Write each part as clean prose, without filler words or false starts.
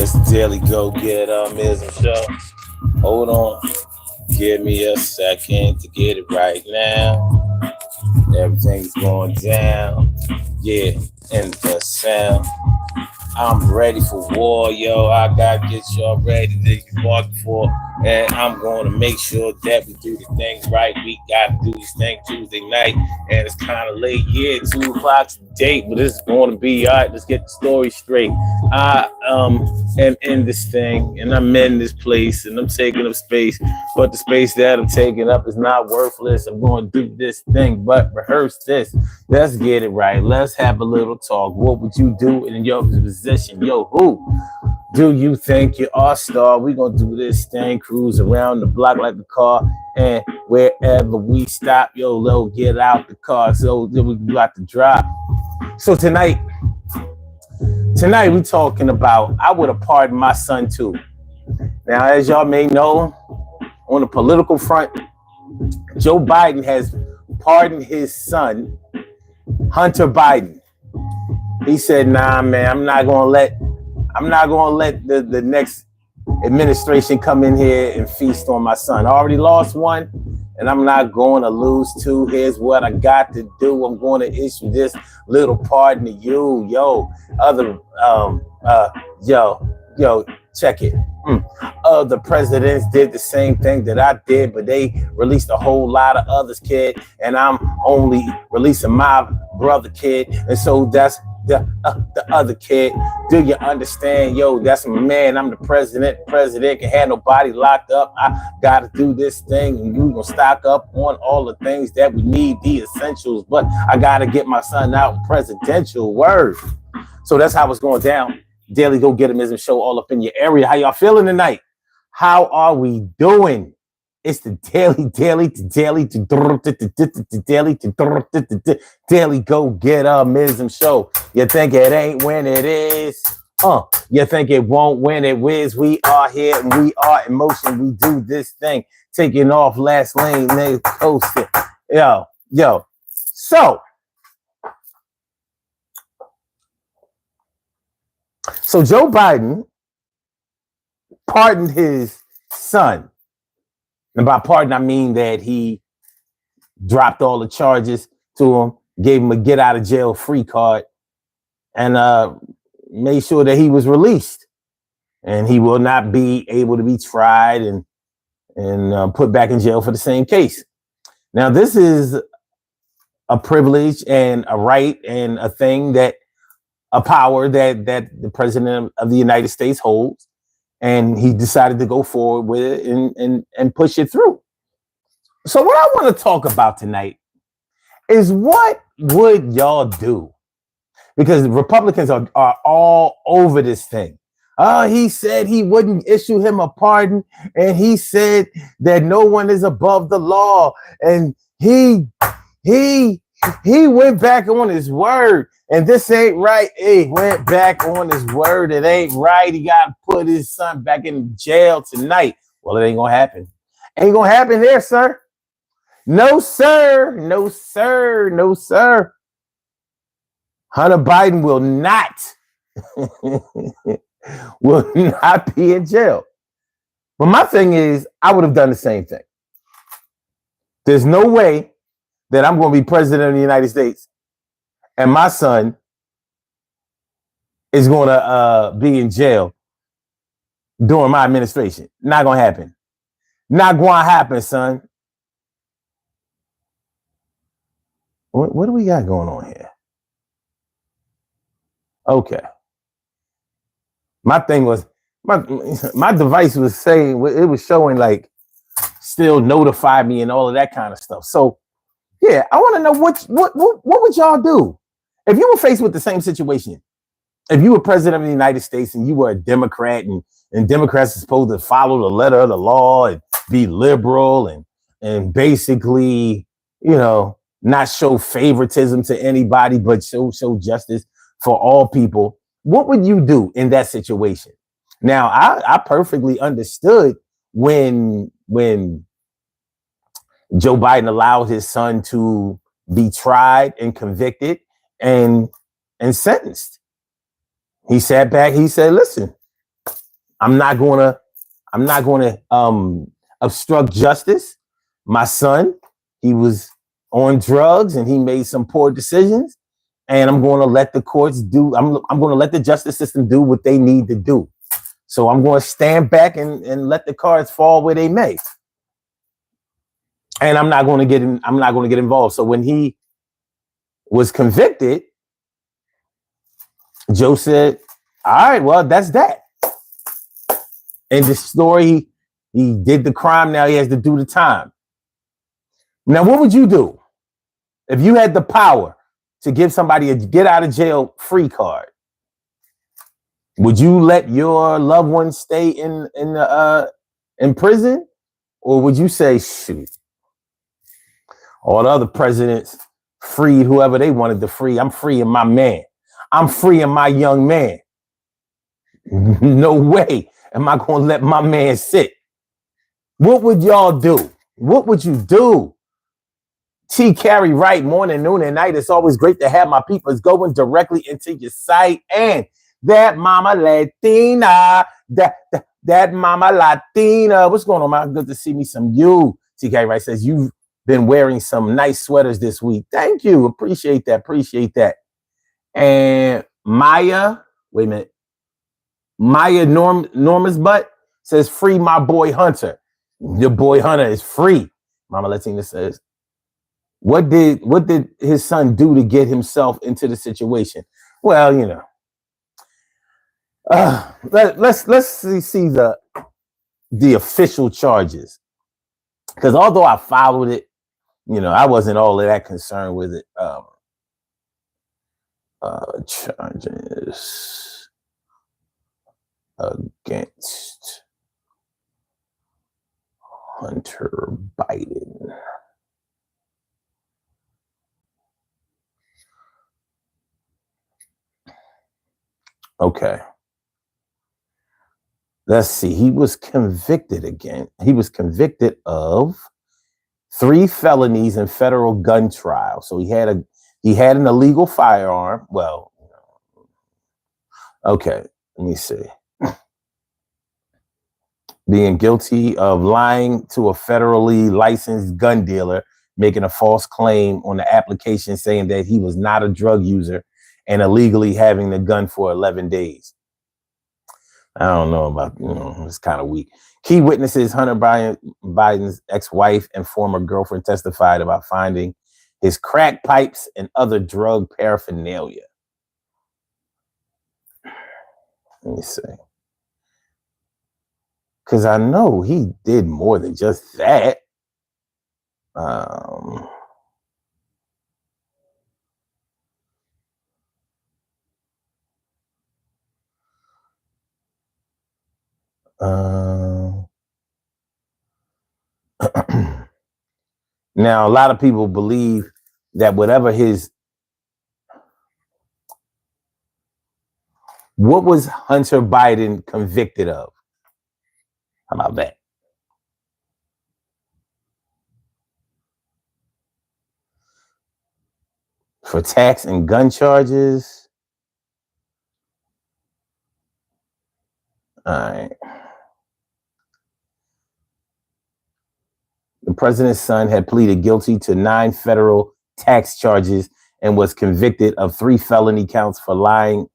It's the Daily Go Get Show. Hold on. Give me a second to get it right now. Everything's going down. Yeah, and the sound. I'm ready for war, yo. I gotta get y'all ready to walk for. And I'm going to make sure that we do the things right. We got to do these things Tuesday night. And it's kind of late. Yeah, 2 o'clock's the date, but it's going to be all right. Let's get the story straight. I am in this thing, and I'm in this place, and I'm taking up space. But the space that I'm taking up is not worthless. I'm going to do this thing, but rehearse this. Let's get it right. Let's have a little talk. What would you do in your position? Yo, who do you think you are, star? We're going to do this thing, cruise around the block like a car, and wherever we stop, yo, Lil, get out the car. So then we got to drive. So tonight we talking about, I would have pardoned my son too. Now, as y'all may know, on the political front, Joe Biden has pardoned his son, Hunter Biden. He said, nah, man, I'm not gonna let the next administration come in here and feast on my son. I already lost one, and I'm not going to lose two. Here's what I got to do. I'm going to issue this little pardon to you. Yo, check it. Other presidents did the same thing that I did, but they released a whole lot of others, kid, and I'm only releasing my brother, kid, and so that's the other kid. Do you understand? Yo, that's my man. I'm the president. President can have nobody locked up. I gotta do this thing, and you gonna stock up on all the things that we need, the essentials. But I gotta get my son out presidential word. So that's how it's going down. Daily Go Get 'Em show all up in your area. How y'all feeling tonight? How are we doing? It's the Daily Go Get 'Em show. You think it ain't when it is? You think it won't when it is? We are here and we are in motion. We do this thing, taking off last lane, they coasting. Yo. So Joe Biden pardoned his son. And by pardon, I mean that he dropped all the charges to him, gave him a get out of jail free card, and made sure that he was released. And he will not be able to be tried and put back in jail for the same case. Now, this is a privilege and a right and a thing a power that the president of the United States holds. And he decided to go forward with it and push it through. So what I want to talk about tonight is, what would y'all do? Because the Republicans are all over this thing. He said he wouldn't issue him a pardon, and he said that no one is above the law, and he went back on his word. And this ain't right. He went back on his word. It ain't right. He got to put his son back in jail tonight. Well, it ain't going to happen. Ain't going to happen there, sir. No, sir. No, sir. No, sir. Hunter Biden will not be in jail. But my thing is, I would have done the same thing. There's no way that I'm going to be president of the United States and my son is going to be in jail during my administration. Not going to happen. Not going to happen, son. What do we got going on here? Okay. My thing was, my device was saying, it was showing like still notify me and all of that kind of stuff. So yeah, I want to know what would y'all do if you were faced with the same situation? If you were president of the United States and you were a Democrat, and Democrats are supposed to follow the letter of the law and be liberal and basically, not show favoritism to anybody, but show justice for all people, what would you do in that situation? Now, I perfectly understood when Joe Biden allowed his son to be tried and convicted and sentenced. He sat back. He said, listen, I'm not gonna obstruct justice. My son, he was on drugs and he made some poor decisions. And I'm going to let the courts do, I'm going to let the justice system do what they need to do. So I'm going to stand back and let the cards fall where they may. And I'm not going to get involved. So when he was convicted, Joe said, all right, well, that's that. And the story, he did the crime. Now he has to do the time. Now, what would you do if you had the power to give somebody a get out of jail free card? Would you let your loved one stay in prison, or would you say, shoot, all the other presidents freed whoever they wanted to free? I'm freeing my man. I'm freeing my young man. No way am I going to let my man sit. What would y'all do? What would you do? T. Carey Wright, morning, noon, and night. It's always great to have my peoples going directly into your site. And that mama Latina, that mama Latina. What's going on, man? Good to see me some you. T. Carey Wright says, you've been wearing some nice sweaters this week. Thank you. Appreciate that. And Maya, wait a minute. Maya Norma's butt says, free my boy Hunter. Your boy Hunter is free. Mama Latina says, what did his son do to get himself into the situation? Well, you know, let's see the official charges, because although I followed it, you know, I wasn't all of that concerned with it. Charges against Hunter Biden. Okay. Let's see. He was convicted again. He was convicted of 3 felonies in federal gun trial. So he had an illegal firearm. Well, okay. Let me see. Being guilty of lying to a federally licensed gun dealer, making a false claim on the application saying that he was not a drug user, and illegally having the gun for 11 days. I don't know about, it's kind of weak. Key witnesses, Hunter Biden's ex-wife and former girlfriend, testified about finding his crack pipes and other drug paraphernalia. Let me see. Because I know he did more than just that. Now, a lot of people believe that what was Hunter Biden convicted of? How about that? For tax and gun charges. All right. The president's son had pleaded guilty to 9 federal tax charges and was convicted of 3 felony counts for lying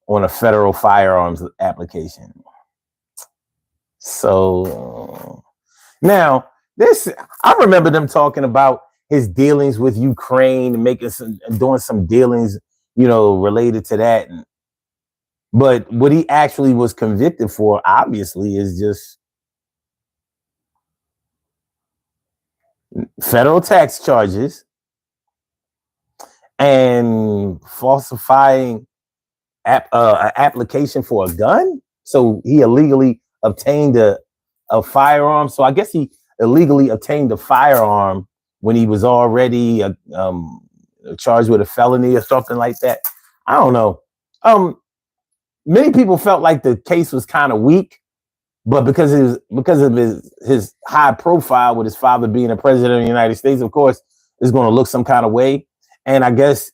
on a federal firearms application. So now I remember them talking about his dealings with Ukraine, doing some dealings, related to that. But what he actually was convicted for, obviously, is just federal tax charges and falsifying an application for a gun. So he illegally obtained a firearm. So I guess he illegally obtained a firearm when he was already charged with a felony or something like that. I don't know. Many people felt like the case was kind of weak, but because of his high profile with his father being a president of the United States, of course, it's going to look some kind of way. And I guess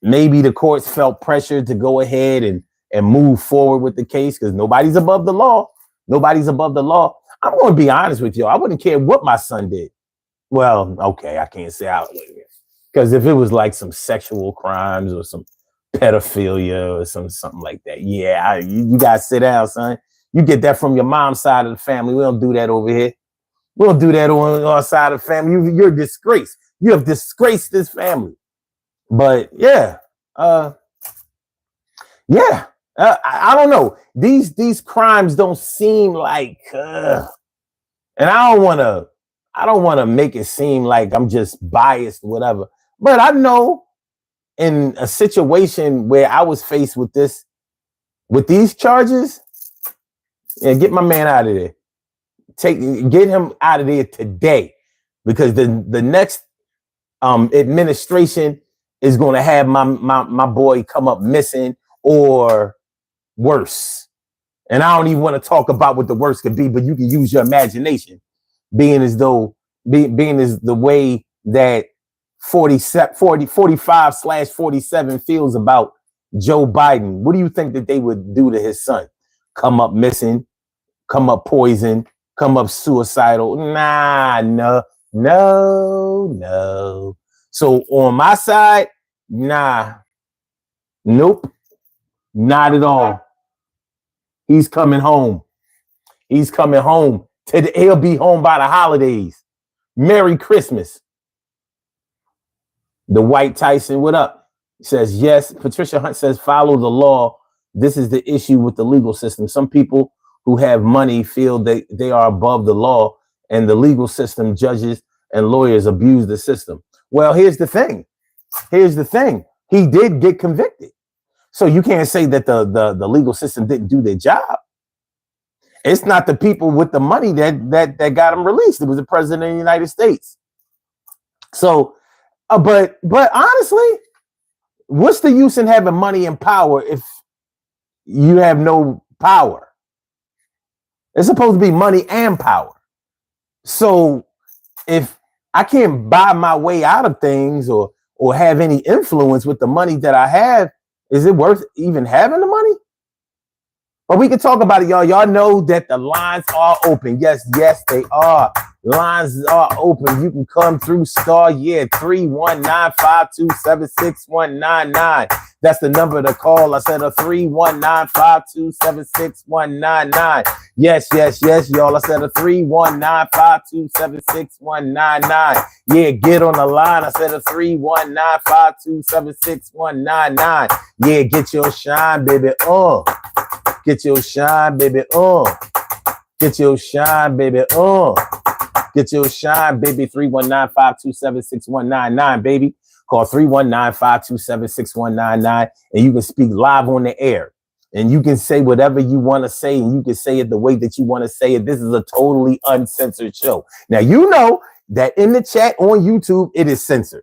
maybe the courts felt pressured to go ahead and and move forward with the case, because nobody's above the law. Nobody's above the law. I'm going to be honest with you. I wouldn't care what my son did. Well, okay, I can't say out because if it was like some sexual crimes or some pedophilia or something like that, yeah, you got to sit down, son. You get that from your mom's side of the family. We don't do that over here. We don't do that on our side of the family. You're a disgrace. You have disgraced this family. But yeah, I don't know. These crimes don't seem like, and I don't want to make it seem like I'm just biased, whatever. But I know in a situation where I was faced with these charges, yeah, get my man out of there. Get him out of there today, because the next administration is going to have my boy come up missing or worse. And I don't even want to talk about what the worst could be, but you can use your imagination, being as the way that 45/47 feels about Joe Biden. What do you think that they would do to his son? Come up missing, come up poison, come up suicidal? Nah, no. So on my side, nah, nope, not at all. He's coming home. He's coming home. He'll be home by the holidays. Merry Christmas. The White Tyson, what up? Says, yes. Patricia Hunt says, follow the law. This is the issue with the legal system. Some people who have money feel they are above the law, and the legal system, judges and lawyers abuse the system. Well, here's the thing. He did get convicted. So you can't say that the legal system didn't do their job. It's not the people with the money that got him released. It was the president of the United States. So, but honestly, what's the use in having money and power if you have no power? It's supposed to be money and power. So if I can't buy my way out of things or have any influence with the money that I have, is it worth even having the money? But we can talk about it, y'all. Y'all know that the lines are open. Yes, they are. Lines are open. You can come through star, 319-527-6199. That's the number to call. I said a 319-527-6199. Yes, y'all. I said a 319-527-6199. Yeah, get on the line. I said a 319-527-6199. Yeah, get your shine, baby. Get your shine, baby. Get your shine, baby. Get your shine, baby. 319-527-6199, baby. Call 319-527-6199, and you can speak live on the air. And you can say whatever you want to say, and you can say it the way that you want to say it. This is a totally uncensored show. Now, you know that in the chat on YouTube, it is censored.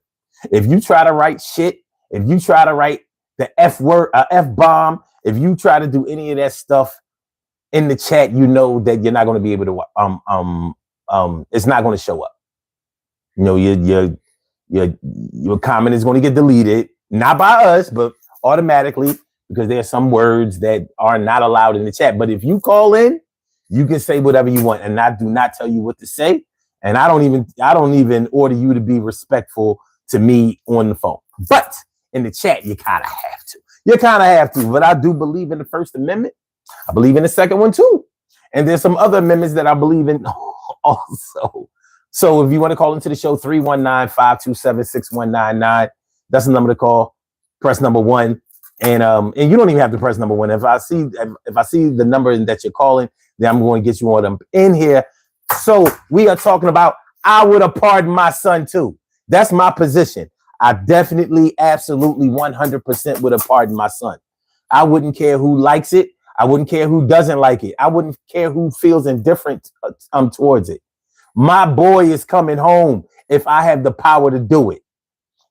If you try to write shit, if you try to write the F word, F-bomb, if you try to do any of that stuff in the chat, you know that you're not going to be able to, it's not going to show up. You know, your comment is going to get deleted, not by us, but automatically, because there's some words that are not allowed in the chat. But if you call in, you can say whatever you want, and I do not tell you what to say. And I don't even order you to be respectful to me on the phone. But in the chat, you kind of have to. But I do believe in the First Amendment. I believe in the second one too. And there's some other amendments that I believe in also. So if you want to call into the show, 319-527-6199. That's the number to call. Press number 1. And you don't even have to press number 1. If I see the number that you're calling, then I'm going to get you on them in here. So we are talking about, I would have pardoned my son too. That's my position. I definitely, absolutely, 100% would have pardoned my son. I wouldn't care who likes it. I wouldn't care who doesn't like it. I wouldn't care who feels indifferent towards it. My boy is coming home if I have the power to do it.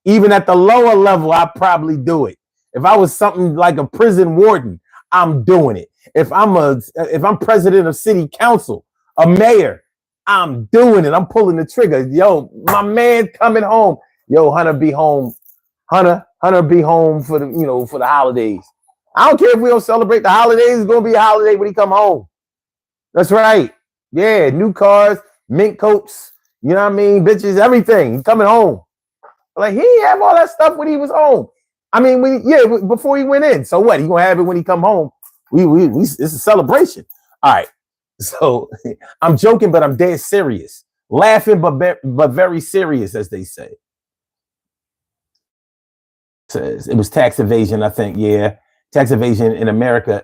Even at the lower level, I'd probably do it. If I was something like a prison warden, I'm doing it. If I'm president of city council, a mayor, I'm doing it. I'm pulling the trigger. Yo, my man coming home. Yo, Hunter be home. Hunter be home for the holidays. I don't care if we don't celebrate the holidays. It's going to be a holiday when he come home. That's right. Yeah, new cars, mint coats, you know what I mean? Bitches, everything. He coming home. Like, he didn't have all that stuff when he was home. I mean, before he went in. So what? He going to have it when he come home. It's a celebration. All right. So I'm joking, but I'm dead serious. Laughing, but very serious, as they say. Says it was tax evasion, I think. Yeah. Tax evasion in America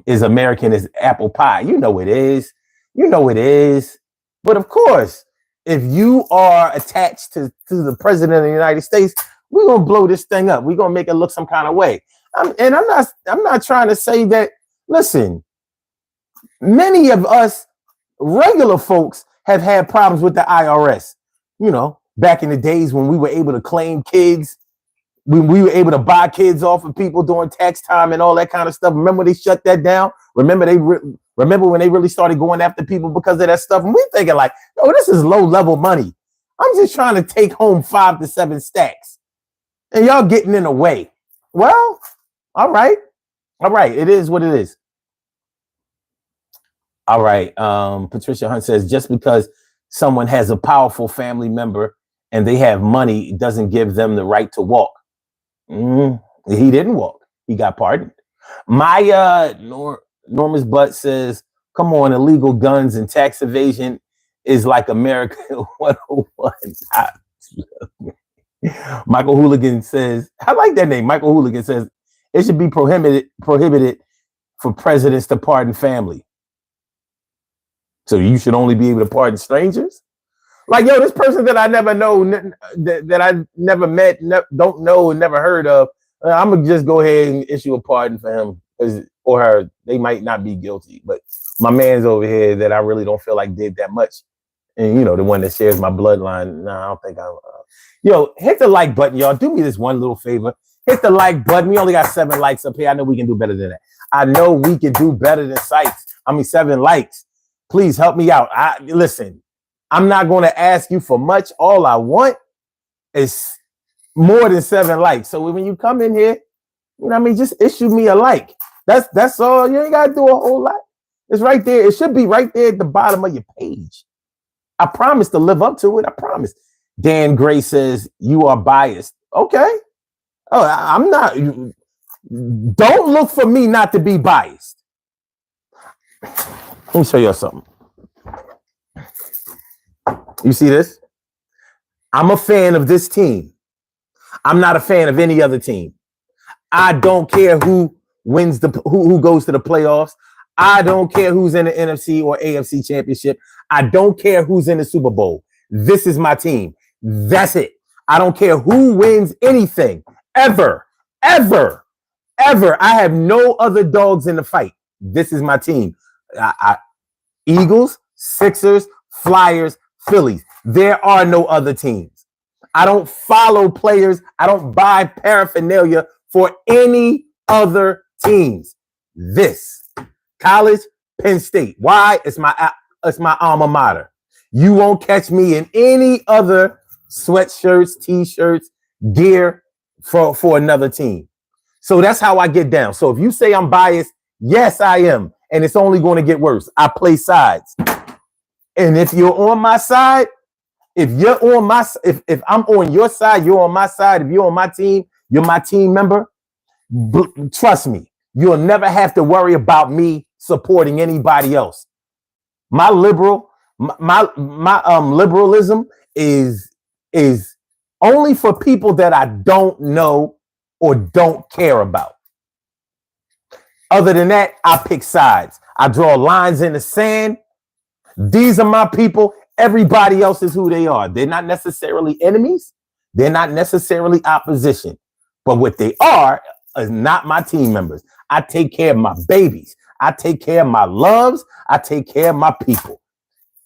is American as apple pie. You know it is. You know it is. But of course, if you are attached to the president of the United States, we're gonna blow this thing up. We're gonna make it look some kind of way. I'm not trying to say that. Listen, many of us regular folks have had problems with the IRS. You know, back in the days when we were able to claim kids, when we were able to buy kids off of people during tax time and all that kind of stuff. Remember they shut that down? Remember when they really started going after people because of that stuff? And we're thinking like, oh, this is low level money. I'm just trying to take home 5 to 7 stacks. And y'all getting in the way. Well, all right. All right. It is what it is. All right. Patricia Hunt says, just because someone has a powerful family member and they have money doesn't give them the right to walk. He didn't walk. He got pardoned. Maya Norma's Butt says, come on, illegal guns and tax evasion is like America 101. Michael Hooligan says, I like that name. Michael Hooligan says, it should be prohibited for presidents to pardon family. So you should only be able to pardon strangers? Like, yo, this person that I never know, that I never met, don't know, and never heard of, I'm going to just go ahead and issue a pardon for him or her. They might not be guilty, but my man's over here that I really don't feel like did that much. And, you know, the one that shares my bloodline, I don't think I'm... Yo, hit the like button, y'all. Do me this one little favor. Hit the like button. We only got 7 likes up here. I know we can do better than that. I know we can do better than 7 likes. Please help me out. Listen, I'm not going to ask you for much. All I want is more than 7 likes. So when you come in here, you know what I mean? Just issue me a like. That's all. You ain't got to do a whole lot. It's right there. It should be right there at the bottom of your page. I promise to live up to it. I promise. Dan Gray says, you are biased. Okay. Oh, I'm not. Don't look for me not to be biased. Let me show you something. You see this? I'm a fan of this team. I'm not a fan of any other team. I don't care who wins who goes to the playoffs. I don't care who's in the NFC or AFC championship. I don't care who's in the Super Bowl. This is my team. That's it. I don't care who wins anything. Ever. I have no other dogs in the fight. This is my team. Eagles, Sixers, Flyers, Phillies. There are no other teams. I don't follow players. I don't buy paraphernalia for any other teams. This college, Penn State. Why? It's my alma mater. You won't catch me in any other sweatshirts, t-shirts, gear for another team. So that's how I get down. So if you say I'm biased, yes, I am. And it's only going to get worse. I play sides. And if you're on my side, if I'm on your side, you're on my side. If you're on my team, you're my team member. Trust me, you'll never have to worry about me supporting anybody else. My liberalism is only for people that I don't know or don't care about. Other than that, I pick sides. I draw lines in the sand. These are my people. Everybody else is who they are. They're not necessarily enemies. They're not necessarily opposition. But what they are is not my team members. I take care of my babies. I take care of my loves. I take care of my people.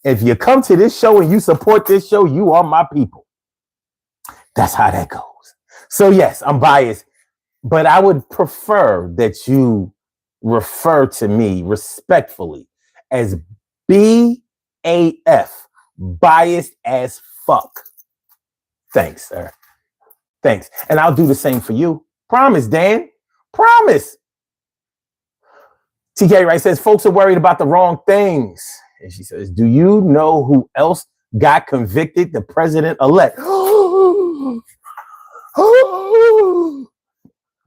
If you come to this show and you support this show, you are my people. That's how that goes. So yes, I'm biased, but I would prefer that you refer to me respectfully as BAF, biased as fuck. Thanks, sir. Thanks. And I'll do the same for you. Promise, Dan. Promise. TK Wright says, folks are worried about the wrong things. And she says, do you know who else got convicted? The president-elect.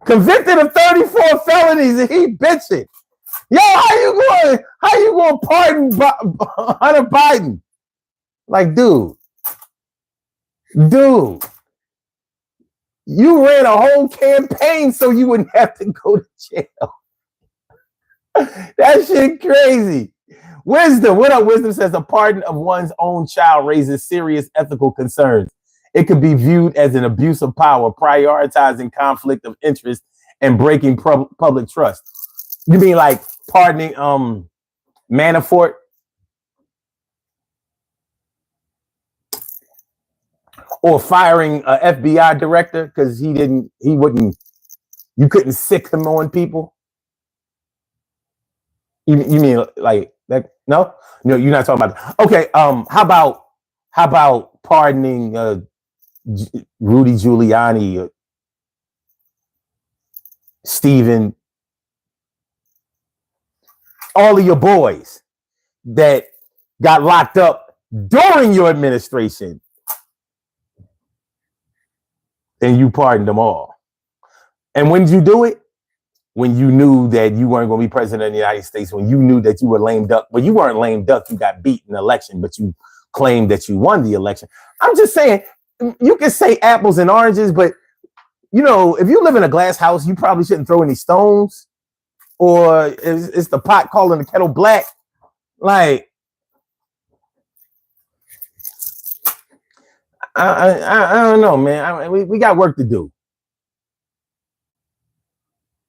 Convicted of 34 felonies and he bitching. Yo, how you going to pardon Hunter Biden? Like, dude, you ran a whole campaign so you wouldn't have to go to jail. That shit crazy. Wisdom, what up? Wisdom says a pardon of one's own child raises serious ethical concerns. It could be viewed as an abuse of power, prioritizing conflict of interest and breaking public trust. You mean like pardoning Manafort? Or firing an FBI director because you couldn't sick him on people? You mean like that? No, you're not talking about that. Okay, how about pardoning Rudy Giuliani, Stephen, all of your boys that got locked up during your administration, and you pardoned them all. And when did you do it? When you knew that you weren't going to be president of the United States, when you knew that you were lame duck. Well, you weren't lame duck, you got beat in the election, but you claimed that you won the election. I'm just saying, you can say apples and oranges, but if you live in a glass house, you probably shouldn't throw any stones. Or is the pot calling the kettle black? Like, I don't know, man. We got work to do.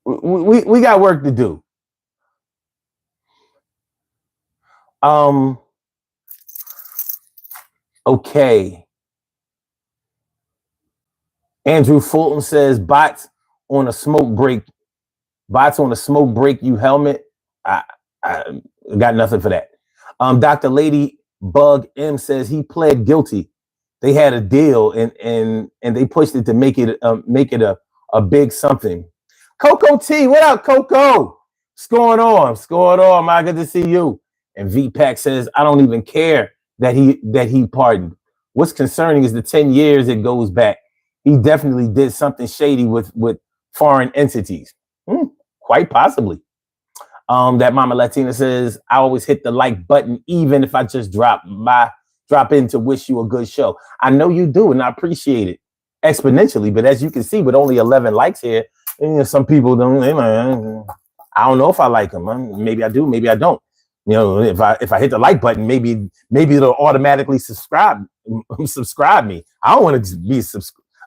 We got work to do. Okay. Andrew Fulton says bots on a smoke break, you helmet. I got nothing for that. Dr. Lady Bug M says he pled guilty. They had a deal and they pushed it to make it a big something. Coco T, what up, Coco? What's going on? Man, good to see you. And VPAC says, I don't even care that he pardoned. What's concerning is the 10 years it goes back. He definitely did something shady with foreign entities. Quite possibly. That Mama Latina says, I always hit the like button, even if I just drop in to wish you a good show. I know you do, and I appreciate it exponentially. But as you can see, with only 11 likes here, some people don't. I don't know if I like them. Maybe I do, maybe I don't. If I hit the like button, maybe it'll automatically subscribe me. I don't want to be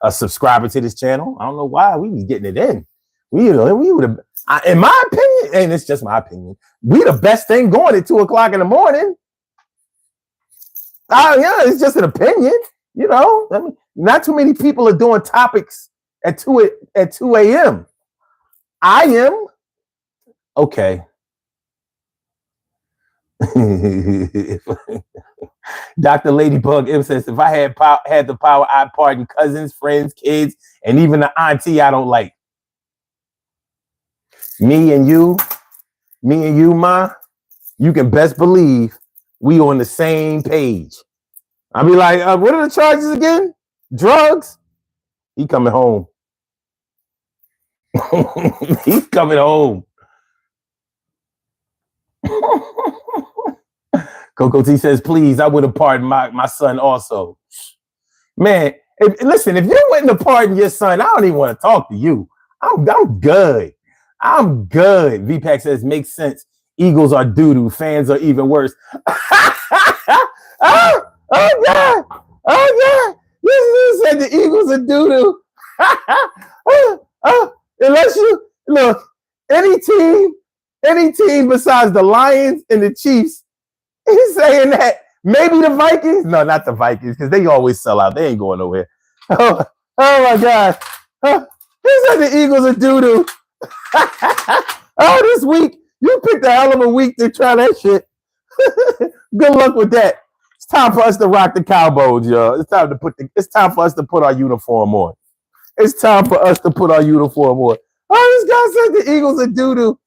a subscriber to this channel. I don't know why we be getting it in. We would have, in my opinion, and it's just my opinion, we the best thing going at 2:00 in the morning. Yeah, it's just an opinion. Not too many people are doing topics at 2 a.m. I am. Okay. Dr. Ladybug M says, if I had the power, I'd pardon cousins, friends, kids, and even the auntie I don't like. Me and you, Ma, you can best believe we on the same page. I'll be like, what are the charges again? Drugs? He coming home. He's coming home. Coco T says, please, I would have pardoned my son also. Man, listen, if you wouldn't have pardoned your son, I don't even want to talk to you. I'm good. I'm good. VPAC says, makes sense. Eagles are doo-doo. Fans are even worse. Oh, God. This said the Eagles are doo-doo. Unless you, look, any team besides the Lions and the Chiefs, he's saying that maybe the Vikings. No, not the Vikings, because they always sell out. They ain't going nowhere. Oh my God. He said the Eagles are doo-doo. This week, you picked a hell of a week to try that shit. Good luck with that. It's time for us to rock the Cowboys, y'all. It's time for us to put our uniform on. It's time for us to put our uniform on. Oh, this guy said the Eagles are doo-doo.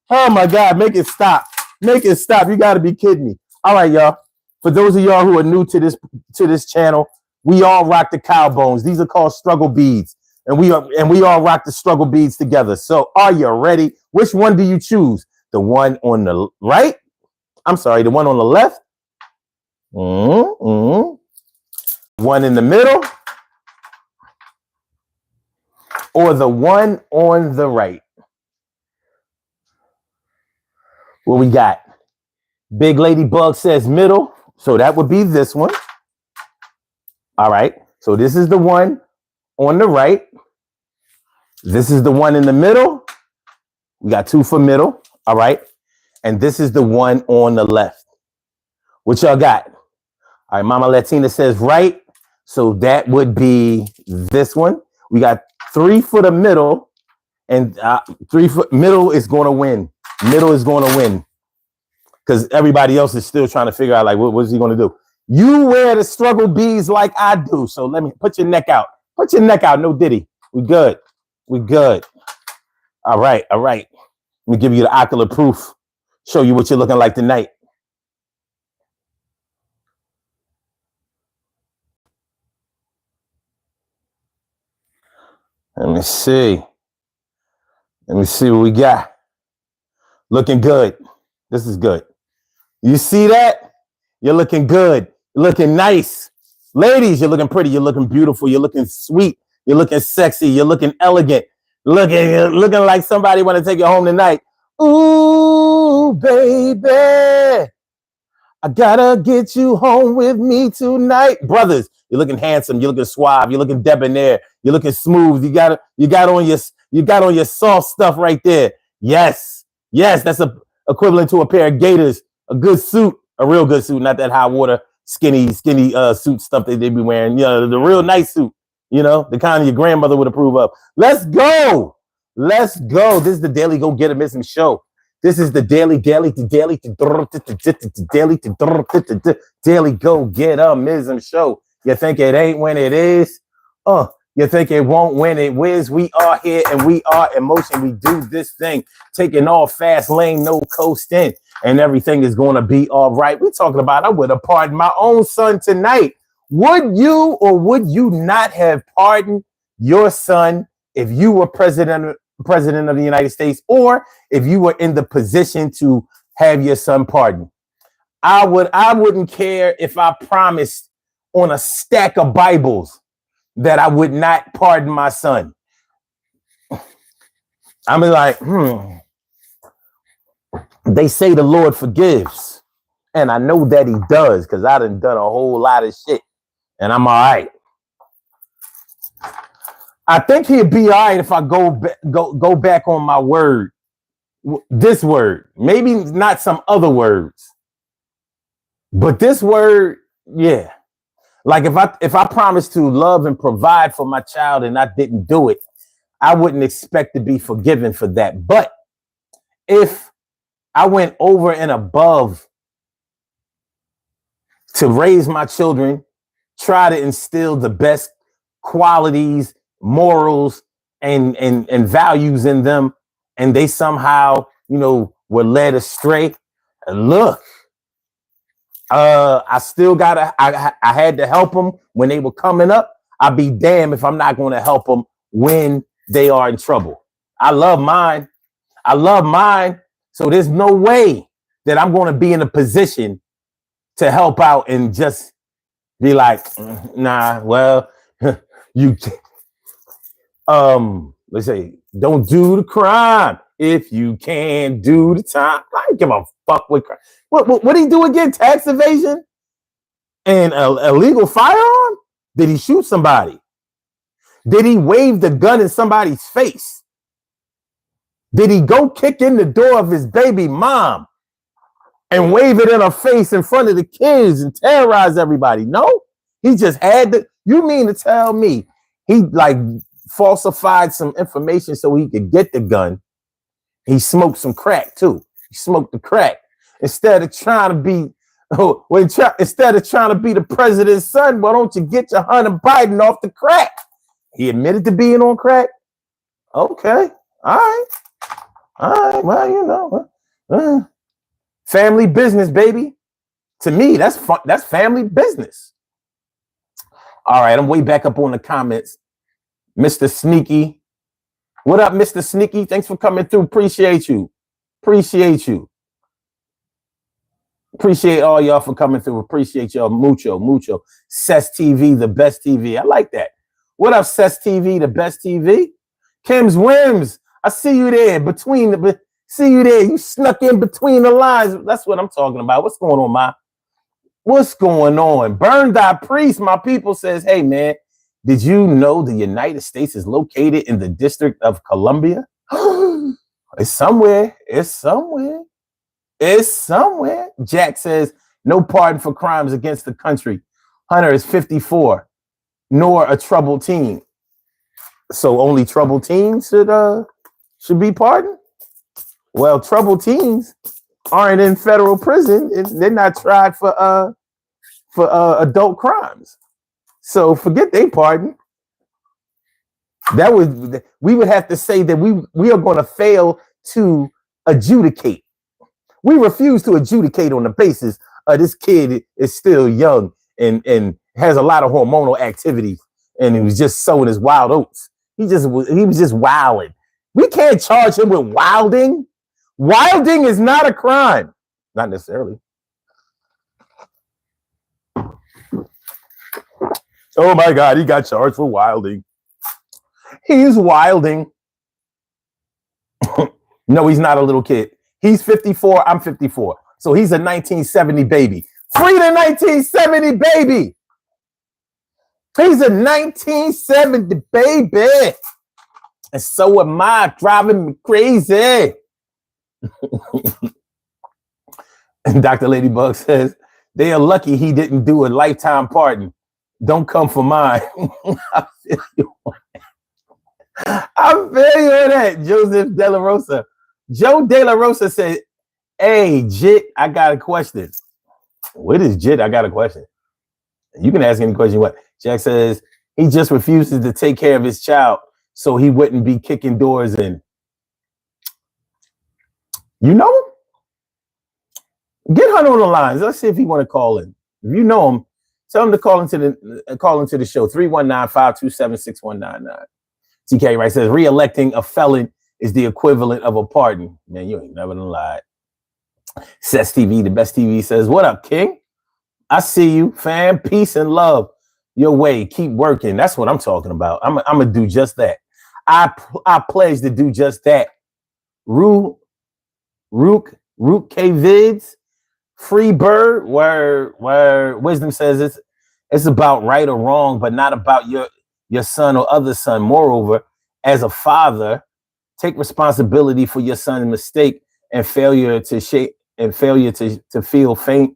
Oh my God, make it stop. Make it stop. You gotta be kidding me. All right, y'all. For those of y'all who are new to this channel, we all rock the cow bones. These are called struggle beads. And we all rock the struggle beads together. So are you ready? Which one do you choose? The one on the right? I'm sorry, the one on the left? One in the middle? Or the one on the right? What we got? Big Ladybug says middle. So that would be this one. All right. So this is the one on the right. This is the one in the middle. We got two for middle. All right. And this is the one on the left. What y'all got? All right. Mama Latina says right. So that would be this one. We got 3 for the middle. And 3 for middle is going to win. Middle is going to win. Because everybody else is still trying to figure out, like, what is he going to do? You wear the struggle beads like I do. So let me put your neck out. Put your neck out. No diddy. We good. We good. All right. All right. Let me give you the ocular proof. Show you what you're looking like tonight. Let me see. Let me see what we got. Looking good. This is good. You see that? You're looking good. You're looking nice. Ladies, you're looking pretty. You're looking beautiful. You're looking sweet. You're looking sexy. You're looking elegant. Looking like somebody want to take you home tonight. Ooh, baby. I gotta get you home with me tonight. Brothers, you're looking handsome. You're looking suave. You're looking debonair. You're looking smooth. You got on your soft stuff right there. Yes. Yes, that's equivalent to a pair of gaiters, a good suit, a real good suit, not that high water, skinny suit stuff that they be wearing. You know, the real nice suit, you know, the kind your grandmother would approve of. Let's go. Let's go. This is the Daily Go Get 'Em Missing show. This is the daily Go Get 'Em Missing show. You think it ain't when it is? You think it won't when it whiz? We are here and we are in motion. We do this thing, taking all fast lane, no coasting, and everything is going to be all right. We're talking about I would have pardoned my own son tonight. Would you or would you not have pardoned your son if you were president of the United States, or if you were in the position to have your son pardoned? I wouldn't care if I promised on a stack of Bibles that I would not pardon my son. I'm like, They say the Lord forgives. And I know that he does, because I done a whole lot of shit. And I'm all right. I think he'd be all right if I go back on my word. This word. Maybe not some other words. But this word, yeah. Like if I promised to love and provide for my child and I didn't do it, I wouldn't expect to be forgiven for that. But if I went over and above to raise my children, try to instill the best qualities, morals, and values in them, and they somehow, were led astray, look, I had to help them when they were coming up. I'd be damned if I'm not going to help them when they are in trouble. I love mine. So there's no way that I'm going to be in a position to help out and just be like, nah, well, you, let's say, don't do the crime if you can't do the time. I don't give a fuck with crime. What did he do again? Tax evasion and illegal firearm? Did he shoot somebody? Did he wave the gun in somebody's face? Did he go kick in the door of his baby mom and wave it in her face in front of the kids and terrorize everybody? No, he just had to. You mean to tell me he falsified some information so he could get the gun? He smoked some crack too. He smoked the crack. Instead of trying to be the president's son, why don't you get your Hunter Biden off the crack? He admitted to being on crack. Okay. All All right, well, you know, family business, baby. To me, that's fun. That's family business. All right, I'm way back up on the comments. Mr. Sneaky. What up, Mr. Sneaky? Thanks for coming through. Appreciate you. Appreciate you. Appreciate all y'all for coming through. Appreciate y'all. Mucho, mucho. Cess TV, the best TV. I like that. What up, Cess TV, the best TV? Kim's Whims. I see you there. See you there. You snuck in between the lines. That's what I'm talking about. What's going on, Ma? What's going on? Burn Thy Priest, my people, says, hey, man, did you know the United States is located in the District of Columbia? It's somewhere. It's somewhere. It's somewhere. Jack says, no pardon for crimes against the country. Hunter is 54, nor a troubled teen. So only troubled teens should be pardoned? Well, troubled teens aren't in federal prison. They're not tried for adult crimes. So forget they pardon. We would have to say that we are going to fail to adjudicate. We refuse to adjudicate on the basis of this kid is still young and has a lot of hormonal activity and he was just sowing his wild oats. He was just wilding. We can't charge him with wilding. Wilding is not a crime. Not necessarily. Oh my God, he got charged for wilding. He's wilding. No, he's not a little kid. He's 54, I'm 54. So he's a 1970 baby. Free the 1970 baby. He's a 1970 baby. And so am I, driving me crazy. And Dr. Ladybug says, they are lucky he didn't do a lifetime pardon. Don't come for mine. I feel you on that, Joseph De La Rosa. Joe De La Rosa said, hey, Jit, I got a question. What is Jit? I got a question. You can ask any question you want. Jack says, he just refuses to take care of his child so he wouldn't be kicking doors in. You know him? Get Hunter on the lines. Let's see if he want to call in. If you know him, tell him to call into the show. 319-527-6199. TK Wright says, re-electing a felon is the equivalent of a pardon. Man, you ain't never lied. Cess TV, the best TV, says, what up, King? I see you, fam. Peace and love your way. Keep working. That's what I'm talking about. I'm going to do just that. I pledge to do just that. Rook K Vids, Free Bird, where wisdom says it's about right or wrong, but not about your son or other son. Moreover, as a father, take responsibility for your son's mistake and failure to feel shame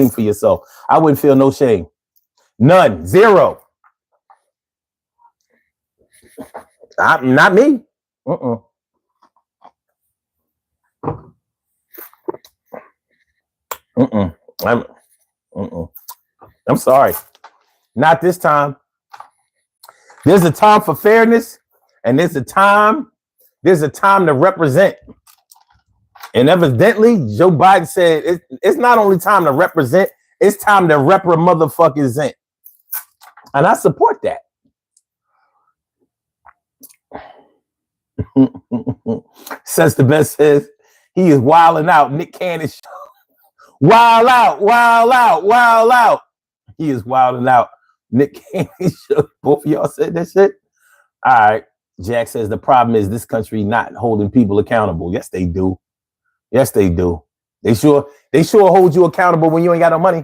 for yourself. I wouldn't feel no shame. None. Zero. Not me. I'm sorry. Not this time. There's a time for fairness, and there's a time to represent. And evidently, Joe Biden said it's not only time to represent, it's time to motherfuckers in. And I support that. Says the best says he is wilding out. Nick Cannon. Wild out. He is wilding out. Nick Cannon. Both of y'all said that shit. All right. Jack says the problem is this country not holding people accountable. Yes, they do. Yes, they do. They sure hold you accountable when you ain't got no money.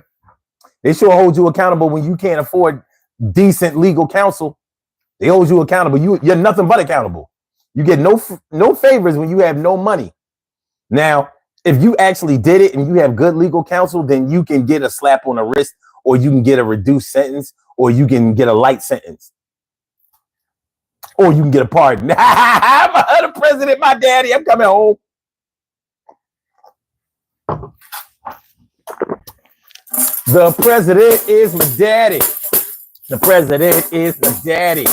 They sure hold you accountable when you can't afford decent legal counsel. They hold you accountable. You're nothing but accountable. You get no favors when you have no money. Now, if you actually did it and you have good legal counsel, then you can get a slap on the wrist, or you can get a reduced sentence, or you can get a light sentence, or you can get a pardon. I'm the president, my daddy. I'm coming home. The president is my daddy. The president is my daddy.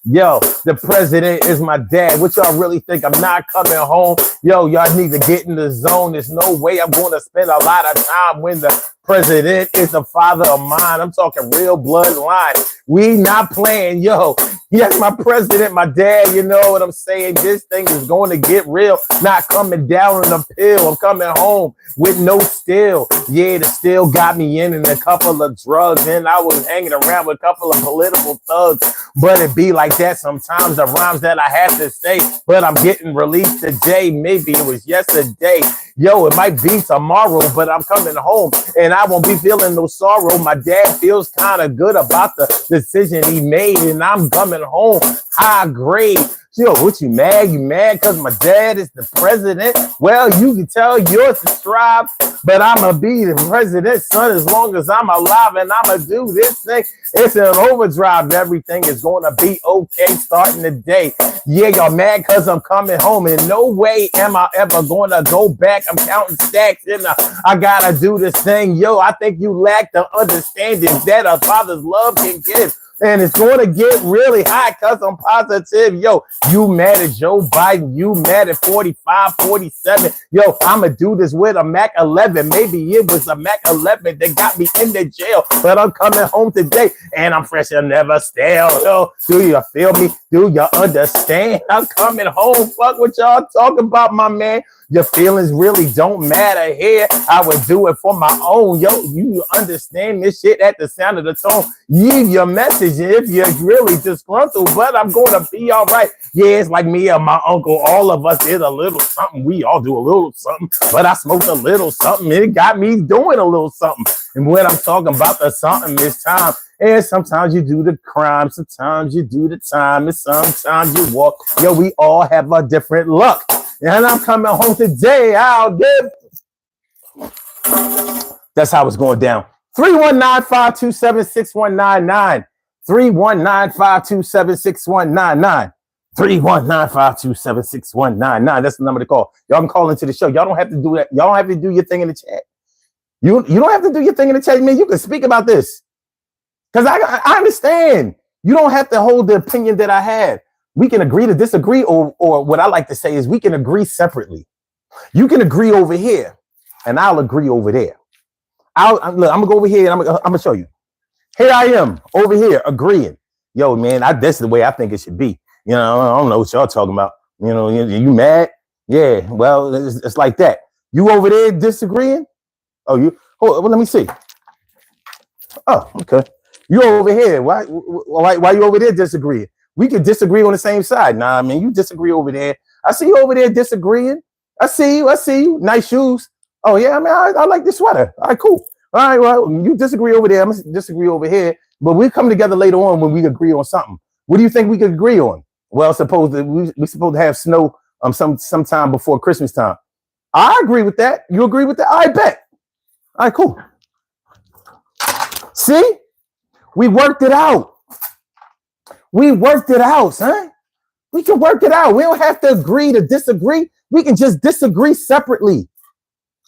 Yo, the president is my dad. What y'all really think? I'm not coming home? Yo, y'all need to get in the zone. There's no way I'm going to spend a lot of time when the president is the father of mine. I'm talking real bloodline. We not playing. Yo, yes, my president, my dad, you know what I'm saying? This thing is going to get real. Not coming down on a pill. I'm coming home with no steel. Yeah, the steel got me in and a couple of drugs. And I was hanging around with a couple of political thugs. But it be like that sometimes, the rhymes that I have to say. But I'm getting released today. Maybe it was yesterday. Yo, it might be tomorrow, but I'm coming home and I won't be feeling no sorrow. My dad feels kind of good about the decision he made, and I'm coming home high grade. Yo, what you mad? You mad because my dad is the president? Well, you can tell yours to strive, but I'ma be the president's son as long as I'm alive, and I'ma do this thing. It's an overdrive. Everything is gonna be okay starting today. Yeah, y'all mad because I'm coming home. In no way am I ever gonna go back. I'm counting stacks and I gotta do this thing. Yo, I think you lack the understanding that a father's love can give. And it's going to get really hot because I'm positive. Yo, you mad at Joe Biden. You mad at 45, 47. Yo, I'm going to do this with a Mac 11. Maybe it was a Mac 11 that got me in the jail. But I'm coming home today and I'm fresh and never stale. Yo, do you feel me? Do you understand? I'm coming home. Fuck what y'all talking about, my man. Your feelings really don't matter here. I would do it for my own. Yo, you understand this shit at the sound of the tone. Leave your message if you're really disgruntled, but I'm going to be all right. Yeah, it's like me and my uncle. All of us did a little something. We all do a little something, but I smoked a little something. It got me doing a little something. And when I'm talking about the something this time, and sometimes you do the crime, sometimes you do the time, and sometimes you walk. Yo, we all have a different luck. And I'm coming home today. I'll give. That's how it's going down. 319-527-6199. 319-527-6199. 319-527-6199. That's the number to call. Y'all can call into the show. Y'all don't have to do that. Y'all don't have to do your thing in the chat. You don't have to do your thing in the chat, man. You can speak about this. Because I understand. You don't have to hold the opinion that I have. We can agree to disagree, or what I like to say is we can agree separately. You can agree over here, and I'll agree over there. Look, I'm gonna go over here, and I'm gonna show you. Here I am over here agreeing. Yo, man, that's the way I think it should be. You know, I don't know what y'all talking about. You know, you mad? Yeah, well, it's like that. You over there disagreeing? Oh, well, let me see. Oh, okay. You over here? Why you over there disagreeing? We could disagree on the same side. Nah, I mean, you disagree over there. I see you over there disagreeing. I see you. Nice shoes. Oh, yeah, I mean, I like this sweater. All right, cool. All right, well, you disagree over there. I'm going to disagree over here. But we come together later on when we agree on something. What do you think we could agree on? Well, suppose that we're supposed to have snow sometime before Christmas time. I agree with that. You agree with that? I bet. All right, cool. See? We worked it out. We worked it out, son. We can work it out. We don't have to agree to disagree. We can just disagree separately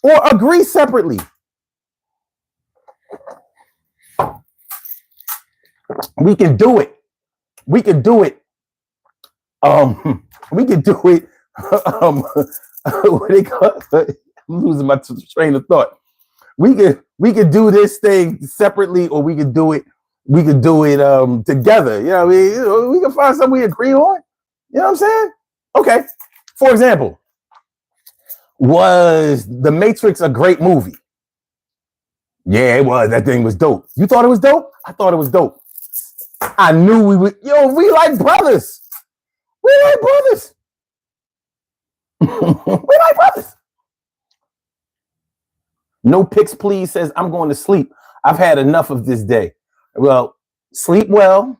or agree separately. We can do it. We can do it. We can do it. What they call it? I'm losing my train of thought. We could do this thing separately, or we could do it. We could do it together. You know what I mean? We can find something we agree on. You know what I'm saying? Okay. For example, was The Matrix a great movie? Yeah, it was. That thing was dope. You thought it was dope? I thought it was dope. I knew we would. Yo, we like brothers. We like brothers. We like brothers. No pics, please, says I'm going to sleep. I've had enough of this day. Well, sleep well,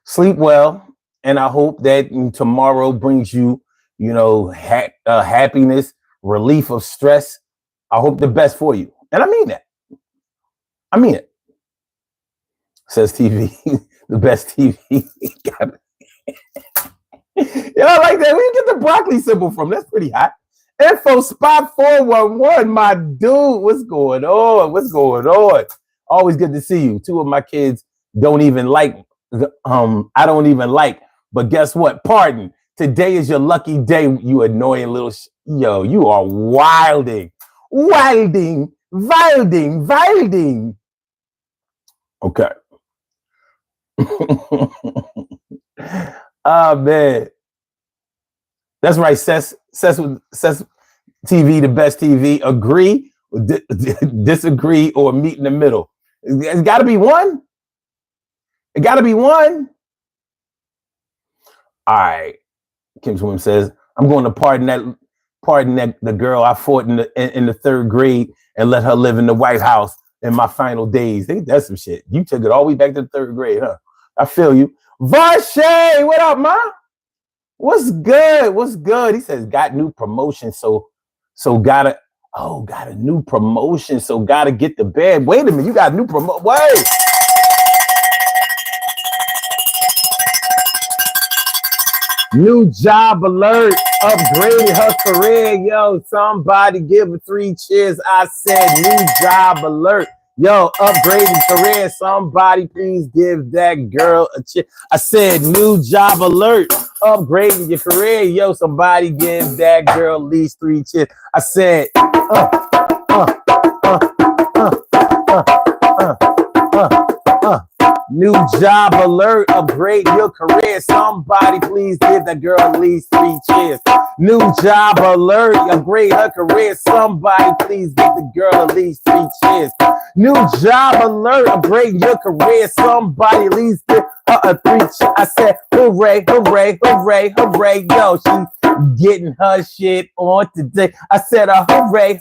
and I hope that tomorrow brings you, happiness, relief of stress. I hope the best for you, and I mean that. I mean it. Says TV, the best TV. Yeah, I like that. Where you get the broccoli symbol from? That's pretty hot. Info spot 411, my dude. What's going on? Always good to see you. Two of my kids don't even like I don't even like. But guess what? Pardon. Today is your lucky day, you annoying little yo, you are wilding. Wilding. Okay. Oh man. That's right. Cess TV, the best TV. Agree, disagree, or meet in the middle. It's got to be one. It got to be one. All right. Kim Swim says, I'm going to pardon that the girl I fought in the third grade and let her live in the White House in my final days. That's some shit. You took it all the way back to the third grade, huh? I feel you. Varshay, what up, ma? What's good? He says, got new promotion, so got a new promotion, so gotta get the bed. Wait a minute, you got a new promotion. Wait. New job alert, upgraded her career. Yo, somebody give her 3 cheers. I said new job alert. Yo, upgraded career. Somebody please give that girl a cheer. I said new job alert, upgrading your career. Yo, somebody give that girl at least 3 cheers. I said, new job alert, upgrade your career. Somebody please give that girl at least 3 cheers. New job alert, upgrade her career. Somebody please give the girl at least 3 cheers. New job alert, upgrade your career. Somebody at least give her a 3 cheers. I said, hooray. Yo, she's getting her shit on today. I said, hooray.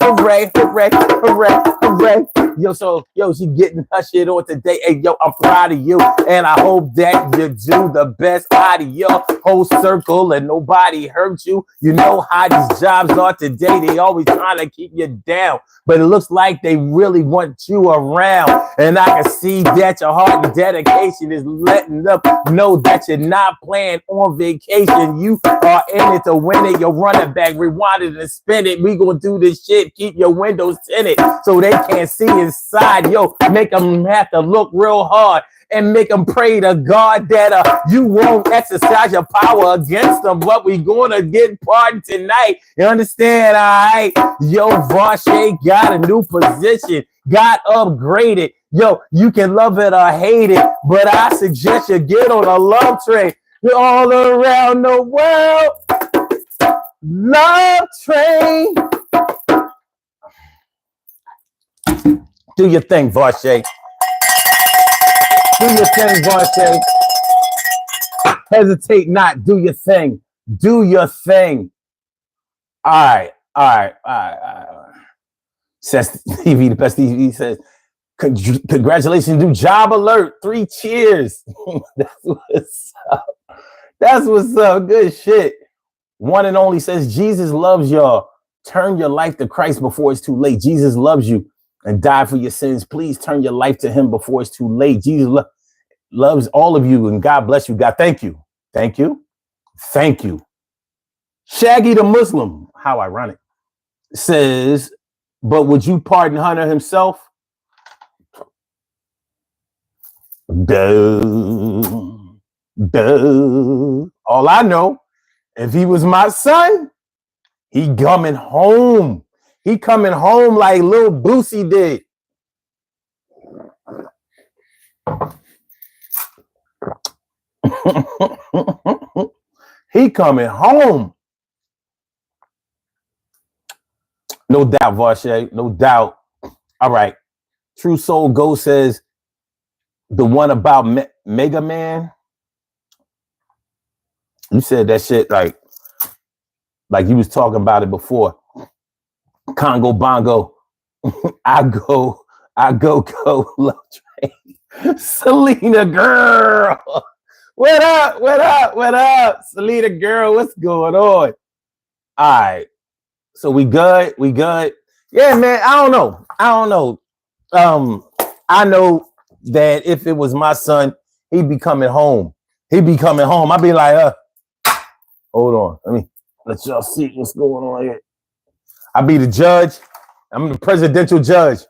Yo, she getting her shit on today. Hey, yo, I'm proud of you. And I hope that you do the best out of your whole circle and nobody hurt you. You know how these jobs are today. They always trying to keep you down. But it looks like they really want you around. And I can see that your heart and dedication is letting them know that you're not playing on vacation. You are in it to win it. You're running back, rewind it and spin it. We gonna do this shit. Keep your windows tinted so they can't see inside. Yo, make them have to look real hard and make them pray to God that you won't exercise your power against them. But we gonna get pardoned tonight. You understand? All right. Yo, Varshay got a new position, got upgraded. Yo, you can love it or hate it, but I suggest you get on a love train. You're all around the world. Love train. Do your thing, Varshay. Do your thing, Varshay. Hesitate not. Do your thing. Do your thing. All right. Says TV, the best TV says, congratulations, new job alert. 3 cheers. That's what's up. Good shit. One and only says, Jesus loves y'all. Turn your life to Christ before it's too late. Jesus loves you and died for your sins. Please turn your life to him before it's too late. Jesus loves all of you, and God bless you. God, thank you. Shaggy the Muslim, how ironic, says, but would you pardon Hunter himself? Duh. All I know, if he was my son, he coming home. He coming home like little Boosie did. He coming home. No doubt, Varshay. No doubt. All right. True Soul Ghost says the one about Mega Man. You said that shit like you was talking about it before. Congo Bongo. I go, love train. Selena girl. What up? Selena girl, what's going on? All right. So we good? Yeah, man, I don't know. I know that if it was my son, he'd be coming home. I'd be like, hold on. Let me let y'all see what's going on here. I'll be the judge. I'm the presidential judge.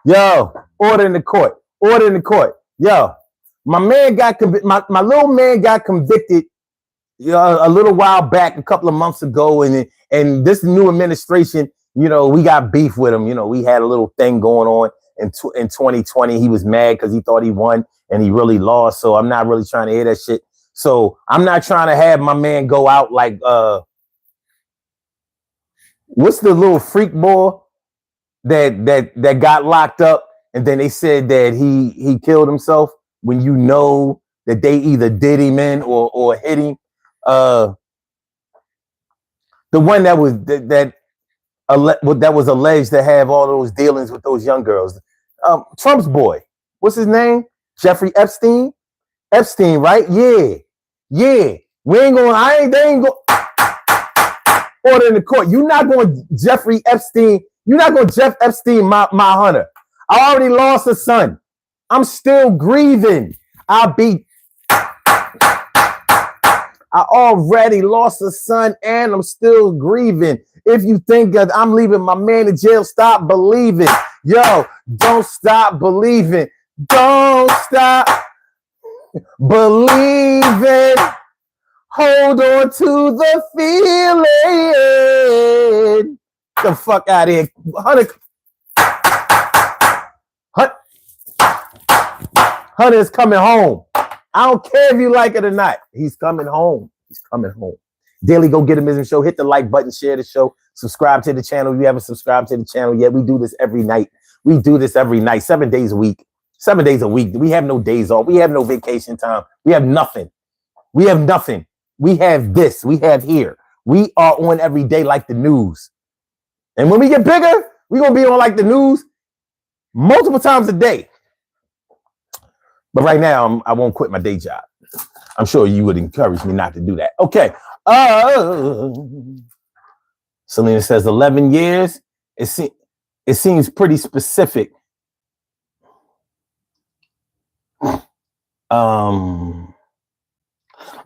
Yo, order in the court. Yo, My man got my little man got convicted a little while back, a couple of months ago, and this new administration, we got beef with him. We had a little thing going on in 2020. He was mad because he thought he won and he really lost. So I'm not really trying to hear that shit. So I'm not trying to have my man go out like what's the little freak boy that got locked up and then they said that he killed himself when that they either did him in or hit him. The one that was alleged to have all those dealings with those young girls. Trump's boy. What's his name? Jeffrey Epstein? Epstein, right? Yeah. Yeah. They ain't going order in the court. You're not going Jeffrey Epstein. You're not going Jeff Epstein, my hunter. I already lost a son. I'm still grieving. I already lost a son and I'm still grieving. If you think that I'm leaving my man in jail, stop believing. Yo, don't stop believing. Don't stop believing. Hold on to the feeling. The fuck out of here. Hunter is coming home. I don't care if you like it or not. He's coming home. He's coming home. Daily Go Get Him Show. Hit the like button, share the show, subscribe to the channel. If you haven't subscribed to the channel yet, we do this every night. 7 days a week. 7 days a week. We have no days off. We have no vacation time. We have nothing. We have this. We have here. We are on every day like the news. And when we get bigger, we're going to be on like the news multiple times a day. But right now, I won't quit my day job. I'm sure you would encourage me not to do that. Okay. Selena says 11 years. It seems pretty specific. Let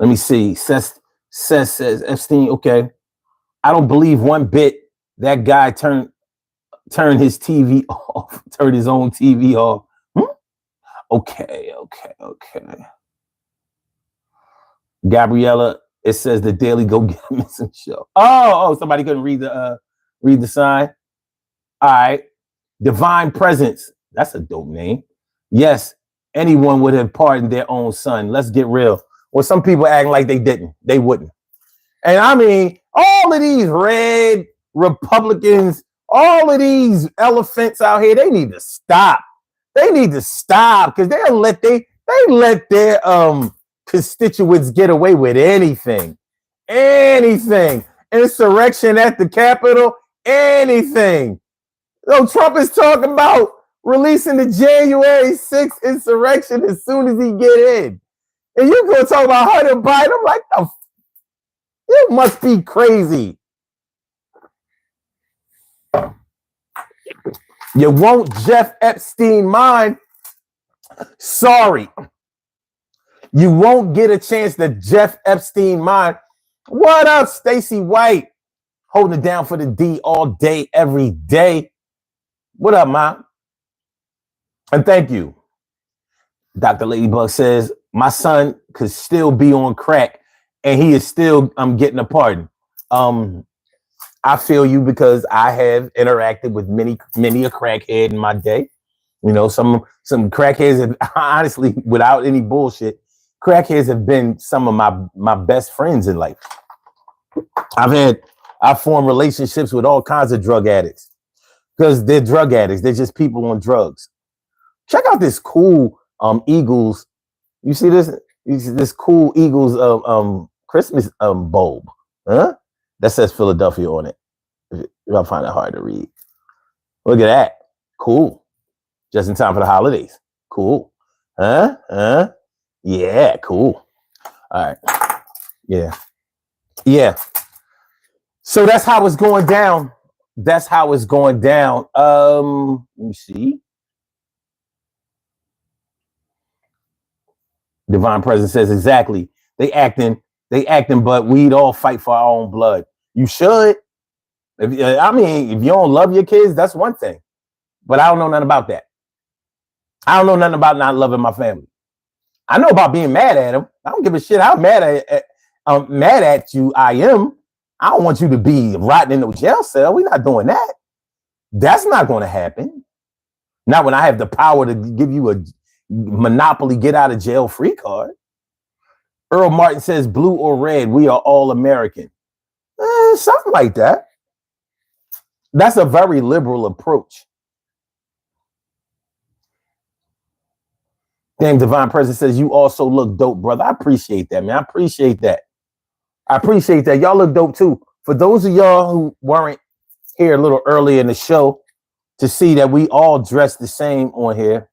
me see. Says Epstein. Okay. I don't believe one bit that guy turned his TV off, turned his own TV off. Okay. Gabriella, it says the Daily Go Get Him Show. Oh, somebody couldn't read the sign. All right. Divine Presence. That's a dope name. Yes, anyone would have pardoned their own son. Let's get real. Well, some people acting like they didn't. They wouldn't. And I mean, all of these red Republicans, all of these elephants out here, they need to stop. They need to stop because they let their constituents get away with anything. Insurrection at the Capitol, anything. So Trump is talking about releasing the January 6th insurrection as soon as he get in. And you're going to talk about Hunter Biden? I'm like, you must be crazy. You won't Jeff Epstein mine. Sorry. You won't get a chance to Jeff Epstein mine. What up, Stacey White? Holding it down for the D all day, every day. What up, man? And thank you. Dr. Ladybug says, my son could still be on crack and he is still getting a pardon. I feel you because I have interacted with many a crackhead in my day. Some crackheads have, honestly, without any bullshit, crackheads have been some of my best friends in life. I've formed relationships with all kinds of drug addicts because they're drug addicts. They're just people on drugs. Check out this cool Eagles. You see this? This cool Eagles Christmas bulb, huh? That says Philadelphia on it. If I find it hard to read. Look at that. Cool. Just in time for the holidays. Cool. Huh? Yeah, cool. All right. Yeah. So that's how it's going down. Let me see. Divine Presence says exactly. They acting, but we'd all fight for our own blood. You should. If you don't love your kids, that's one thing. But I don't know nothing about that. I don't know nothing about not loving my family. I know about being mad at him. I don't give a shit how mad at you I am. I don't want you to be rotting in no jail cell. We're not doing that. That's not going to happen. Not when I have the power to give you a monopoly get out of jail free card. Earl Martin says, blue or red, we are all American. Something like that. That's a very liberal approach. Damn, Divine Presence says, you also look dope, brother. I appreciate that, man. I appreciate that. Y'all look dope, too. For those of y'all who weren't here a little earlier in the show to see that we all dress the same on here.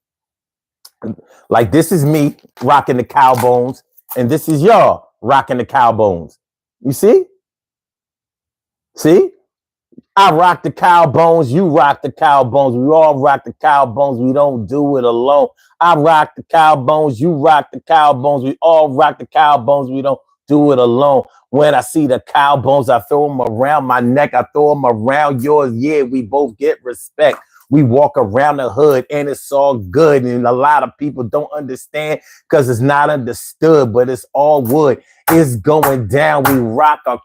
Like, this is me rocking the cow bones, and this is y'all rocking the cow bones. You see? See? I rock the cow bones. You rock the cow bones. We all rock the cow bones. We don't do it alone. I rock the cow bones. You rock the cow bones. We all rock the cow bones. We don't do it alone. When I see the cow bones, I throw them around my neck. I throw them around yours. Yeah, we both get respect. We walk around the hood and it's all good. And a lot of people don't understand because it's not understood, but it's all wood. It's going down. We rock a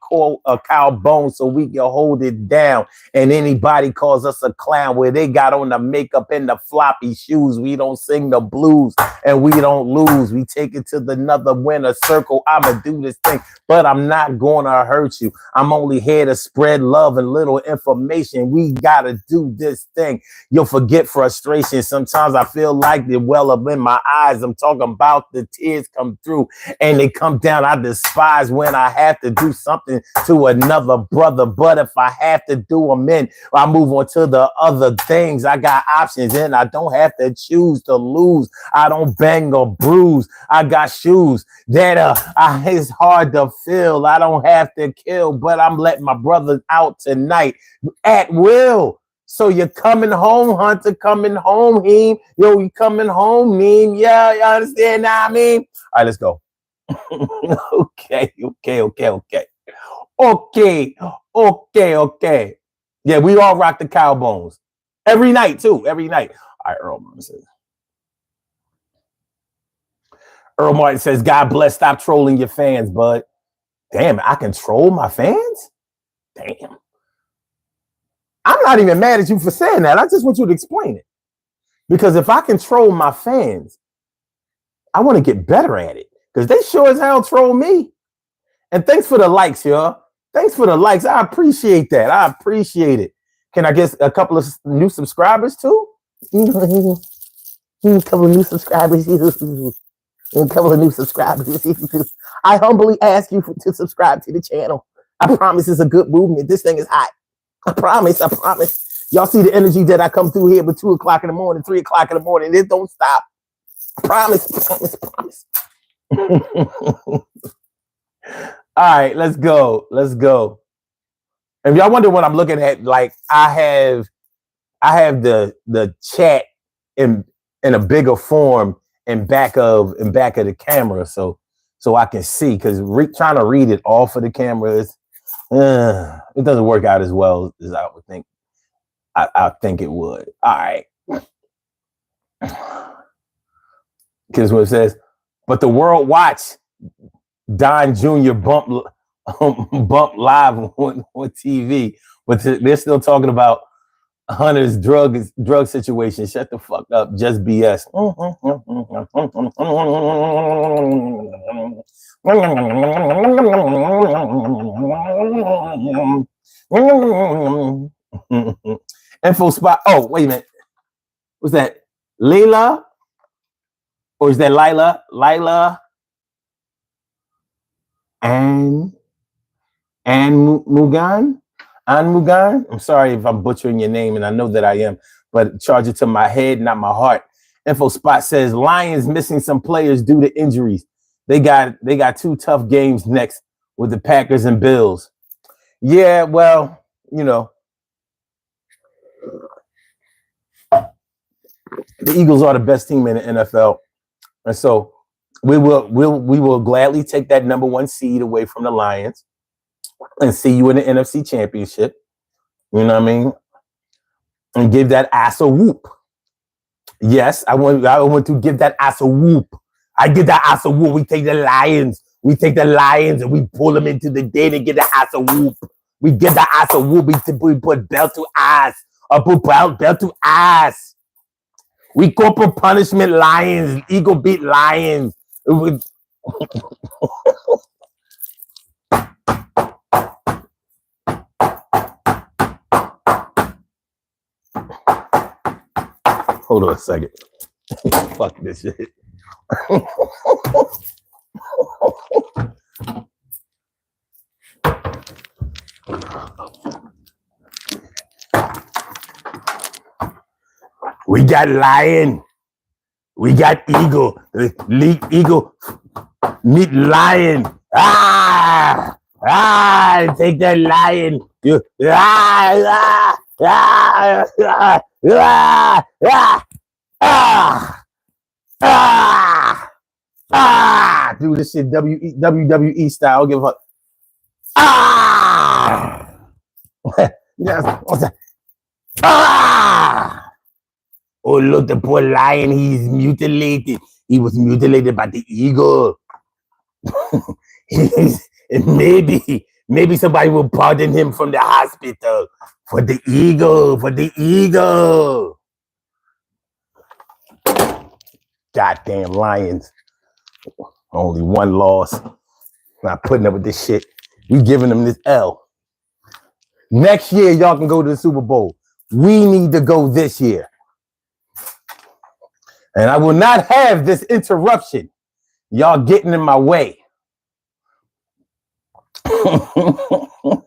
cow bone so we can hold it down. And anybody calls us a clown where they got on the makeup and the floppy shoes. We don't sing the blues and we don't lose. We take it to the another winner circle. I'ma do this thing, but I'm not going to hurt you. I'm only here to spread love and little information. We got to do this thing. You'll forget frustration. Sometimes I feel like they well up in my eyes. I'm talking about the tears come through and they come down. I despise when I have to do something to another brother. But if I have to do them in, I move on to the other things. I got options and I don't have to choose to lose. I don't bang or bruise. I got shoes that it's hard to fill. I don't have to kill, but I'm letting my brothers out tonight at will. So you're coming home, Hunter, coming home, Heem. Yo, you coming home, Neem. Yeah, you understand now, I mean? All right, let's go. Okay. Yeah, we all rock the cow bones. Every night, too. Every night. All right, Earl Martin says, God bless, stop trolling your fans, bud. Damn, I can troll my fans? Damn. I'm not even mad at you for saying that. I just want you to explain it. Because if I control my fans, I want to get better at it. Because they sure as hell troll me. And thanks for the likes, y'all. Thanks for the likes. I appreciate that. I appreciate it. Can I get a couple of new subscribers too? A couple of new subscribers. A couple of new subscribers. I humbly ask you to subscribe to the channel. I promise it's a good movement. This thing is hot. I promise. Y'all see the energy that I come through here with 2 o'clock in the morning, 3 o'clock in the morning. It don't stop. I promise. All right, let's go. If y'all wonder what I'm looking at, like I have the chat in a bigger form in back of the camera, so I can see, because trying to read it off of the camera is it doesn't work out as well as I would think. I think it would. All right. Because what it says, but the world watch Don Jr. bump live on TV, but they're still talking about Hunter's drug situation. Shut the fuck up. Just BS. Info spot. Oh, wait a minute. What's that? Layla? Or is that Lila? And Mugan? I'm sorry if I'm butchering your name, and I know that I am, but charge it to my head, not my heart. Info spot says Lions missing some players due to injuries. They got 2 tough games next with the Packers and Bills. Yeah, well, you know, the Eagles are the best team in the NFL. And so we will gladly take that number 1 seed away from the Lions and see you in the NFC Championship. You know what I mean? And give that ass a whoop. Yes, I want to give that ass a whoop. I get the ass of whoop. We take the lions. We take the lions and we pull them into the den and get the ass of whoop. We get the ass of whoop. We put belt to ass. Or put belt to ass. We corporal punishment lions. Eagle beat lions. Hold on a second. Fuck this shit. We got lion. We got eagle. Eagle meet lion. Take that lion. Do this shit WWE style. I don't give a fuck. Yes. Oh, look, the poor lion, he's mutilated. He was mutilated by the eagle. maybe somebody will pardon him from the hospital for the eagle, Goddamn lions. Only one loss. Not putting up with this shit. We giving them this L. Next year, y'all can go to the Super Bowl. We need to go this year. And I will not have this interruption. Y'all getting in my way. All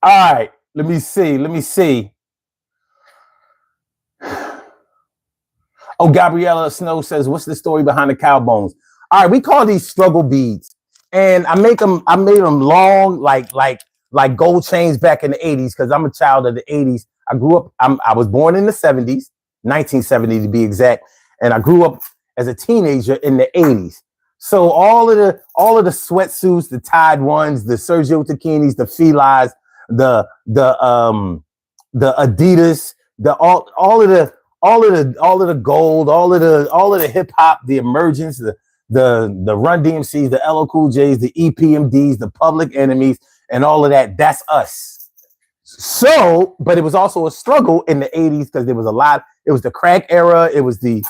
right, let me see. Oh, Gabriella Snow says, what's the story behind the cow bones? All right, we call these struggle beads. And I made them long, like gold chains back in the 80s, because I'm a child of the 80s. I was born in the 70s. 1970 to be exact, and I grew up as a teenager in the 80s. So all of the sweatsuits, the Tide ones, the Sergio Tacchinis, the Feli's, the Adidas, all of the gold, all of the hip hop, the emergence, the Run DMCs, the LL Cool J's, the EPMDs, the Public Enemies, and all of that. That's us. So, but it was also a struggle in the 80s because there was a lot. It was the crack era. It was the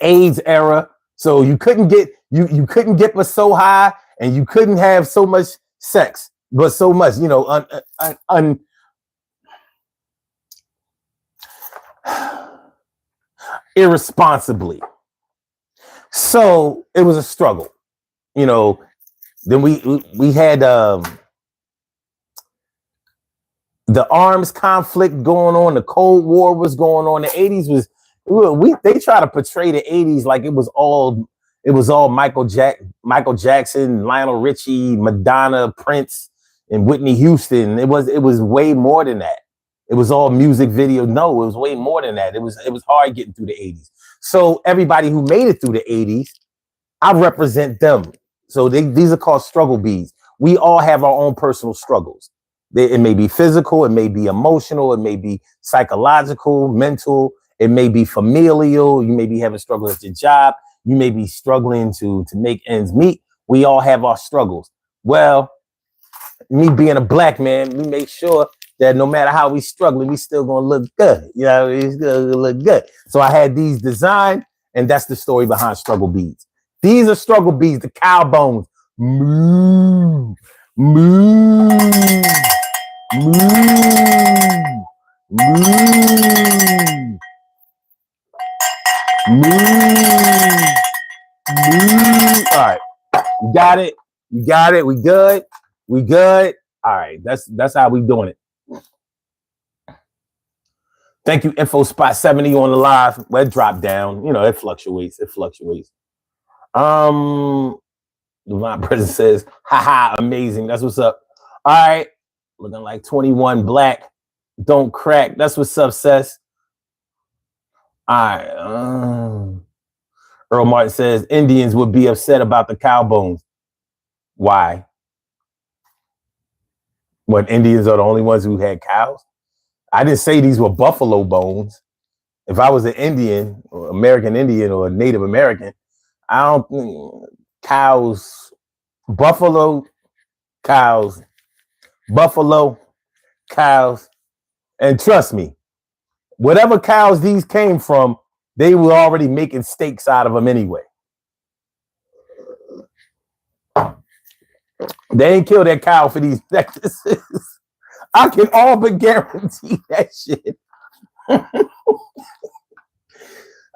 AIDS era. So you couldn't get but so high, and you couldn't have so much sex, but so much, irresponsibly. So it was a struggle, Then we had the arms conflict going on. The Cold War was going on. The 80s was they try to portray the 80s like it was all Michael Jackson, Lionel Richie, Madonna, Prince, and Whitney Houston. It was way more than that. It was all music video. No, it was way more than that. It was hard getting through the 80s. So everybody who made it through the 80s, I represent them. So these are called struggle beads. We all have our own personal struggles. It may be physical, it may be emotional, it may be psychological, mental, it may be familial. You may be having struggles at your job. You may be struggling to make ends meet. We all have our struggles. Well, me being a black man, we make sure that no matter how we struggling, we still gonna look good. It's gonna look good. So I had these designed, and that's the story behind struggle beads. These are struggle beads, the cow bones. Moo, moo, moo, moo, moo, moo. All right, you got it. You got it. We good. We good. All right, that's how we doing it. Thank you, Info Spot 70 on the live. Well, it dropped down. It fluctuates. Divine Presence says, haha, amazing. That's what's up. All right. Looking like 21 black. Don't crack. That's what's up, Sess. All right. Earl Martin says, Indians would be upset about the cow bones. Why? What, Indians are the only ones who had cows? I didn't say these were buffalo bones. If I was an Indian or American Indian or a Native American, I don't think cows, buffalo, cows, buffalo, cows, and trust me, whatever cows these came from, they were already making steaks out of them anyway. They ain't kill that cow for these necklaces. I can all but guarantee that shit.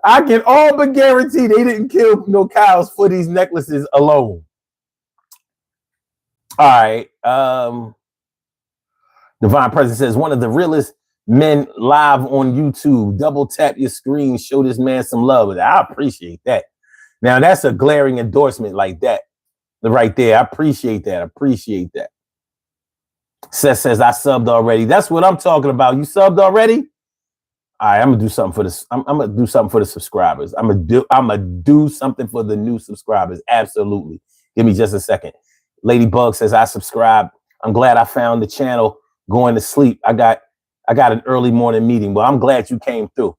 I can all but guarantee they didn't kill no cows for these necklaces alone. All right. Divine Presence says, one of the realest men live on YouTube. Double tap your screen. Show this man some love. I appreciate that. Now, that's a glaring endorsement like that. Right there. I appreciate that. I appreciate that. Seth says, I subbed already. That's what I'm talking about. You subbed already? All right, I'm gonna do something for this. I'm gonna do something for the subscribers. I'm gonna do something for the new subscribers. Absolutely. Give me just a second. Ladybug says, I subscribed. I'm glad I found the channel going to sleep. I got an early morning meeting. Well, I'm glad you came through.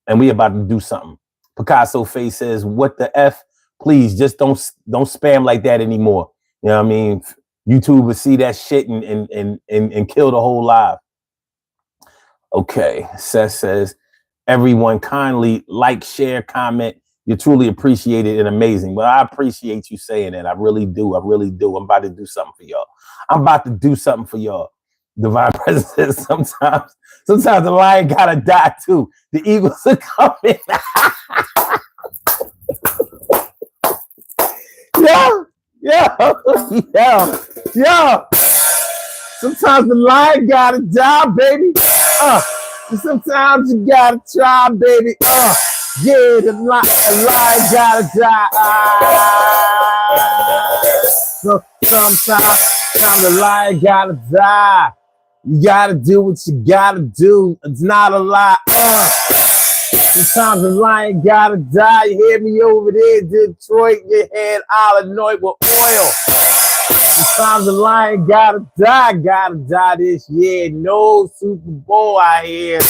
And we about to do something. Picasso Face says, what the F? Please just don't spam like that anymore. You know what I mean? YouTube will see that shit and kill the whole live. Okay, Seth says, everyone kindly like, share, comment. You're truly appreciated and amazing. Well, I appreciate you saying that. I really do. I really do. I'm about to do something for y'all. I'm about to do something for y'all. Divine Presence says, sometimes the lion gotta die too. The eagles are coming. Yo. Sometimes the lion gotta die, baby. Sometimes you gotta try, baby. Yeah, the lion gotta die. So sometimes the lion gotta die. You gotta do what you gotta do. It's not a lie. Sometimes the lion gotta die. You hear me over there, Detroit? Your head all anointed with oil. Sometimes the lion gotta die this year. No Super Bowl out here.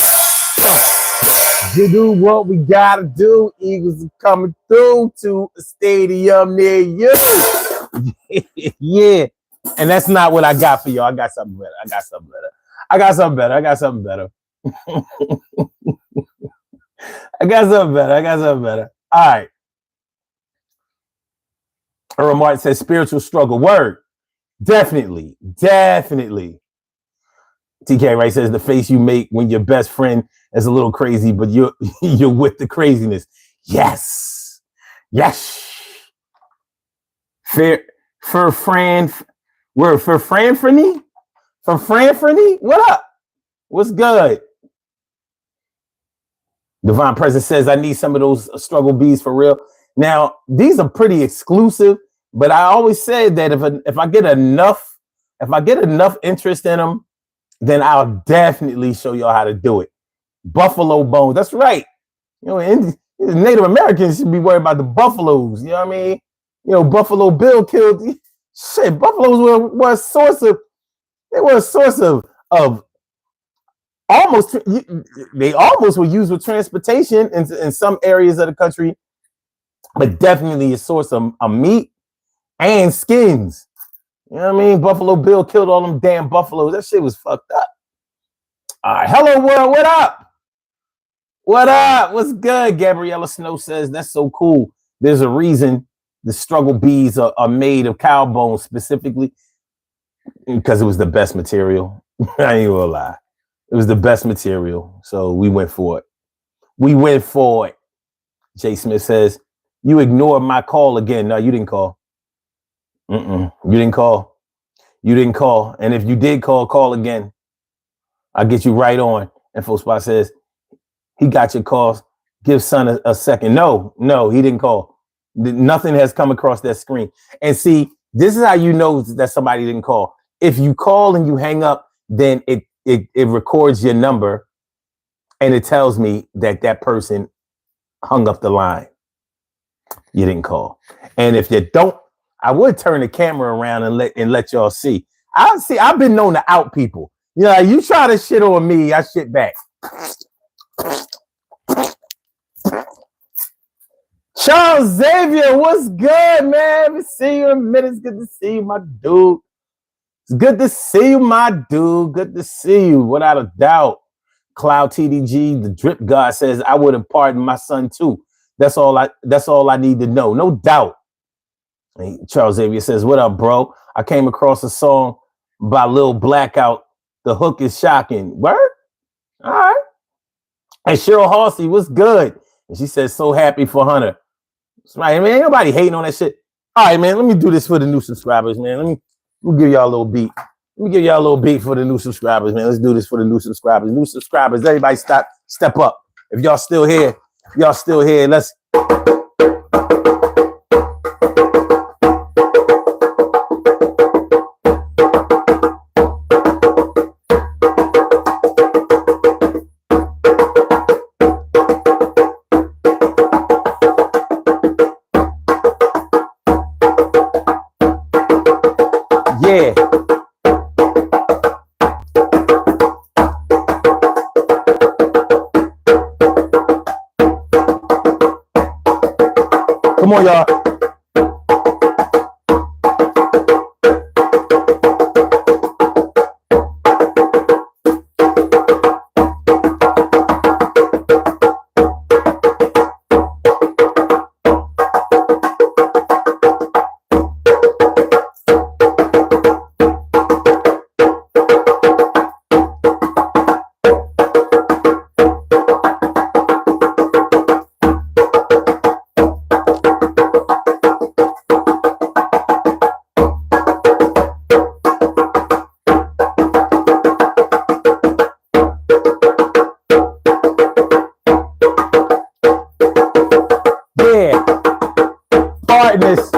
To do what we gotta do. Eagles are coming through to a stadium near you. Yeah. And that's not what I got for y'all. I got something better. I got something better. All right. Earl Martin says spiritual struggle. Word. Definitely. TK Wright says the face you make when your best friend is a little crazy, but you're with the craziness. Yes. For Franfrany? What up? What's good? Divine Presence says, I need some of those struggle bees for real. Now, these are pretty exclusive, but I always said that if I get enough interest in them, then I'll definitely show y'all how to do it. Buffalo bones. That's right. You know, Native Americans should be worried about the buffaloes. You know what I mean? You know, Buffalo Bill killed shit. Buffaloes were a source of almost, they almost were used with transportation in some areas of the country, but definitely a source of meat and skins. You know what I mean? Buffalo Bill killed all them damn buffaloes. That shit was fucked up. All right. Hello, world. What up? What's good? Gabriella Snow says, that's so cool. There's a reason the struggle bees are made of cow bones specifically, because it was the best material. I ain't gonna lie. It was the best material. So we went for it. Jay Smith says, you ignored my call again. No, you didn't call. You didn't call. And if you did call again. I'll get you right on. Info Spot says, he got your calls. Give son a second. No, he didn't call. Nothing has come across that screen. And see, this is how you know that somebody didn't call. If you call and you hang up, then it records your number and it tells me that person hung up the line. You didn't call. And if you don't, I would turn the camera around and let y'all see. I've been known to out people. You know, you try to shit on me, I shit back. Charles Xavier, what's good, man? We see you in a minute. It's good to see you, my dude. It's good to see you, my dude. Good to see you, without a doubt. Cloud TDG, the drip god says, I would have pardoned my son too. That's all I need to know. No doubt. Charles Xavier says, what up, bro? I came across a song by Lil Blackout. The hook is shocking. Word? All right. And Cheryl Halsey, what's good? And she says, so happy for Hunter. That's right, man. Ain't nobody hating on that shit. All right, man. Let me do this for the new subscribers, man. Let me give y'all a little beat. Let me give y'all a little beat for the new subscribers, man. Let's do this for the new subscribers. New subscribers, everybody step up. If y'all still here, let's. Yeah. Come on, y'all. Partners.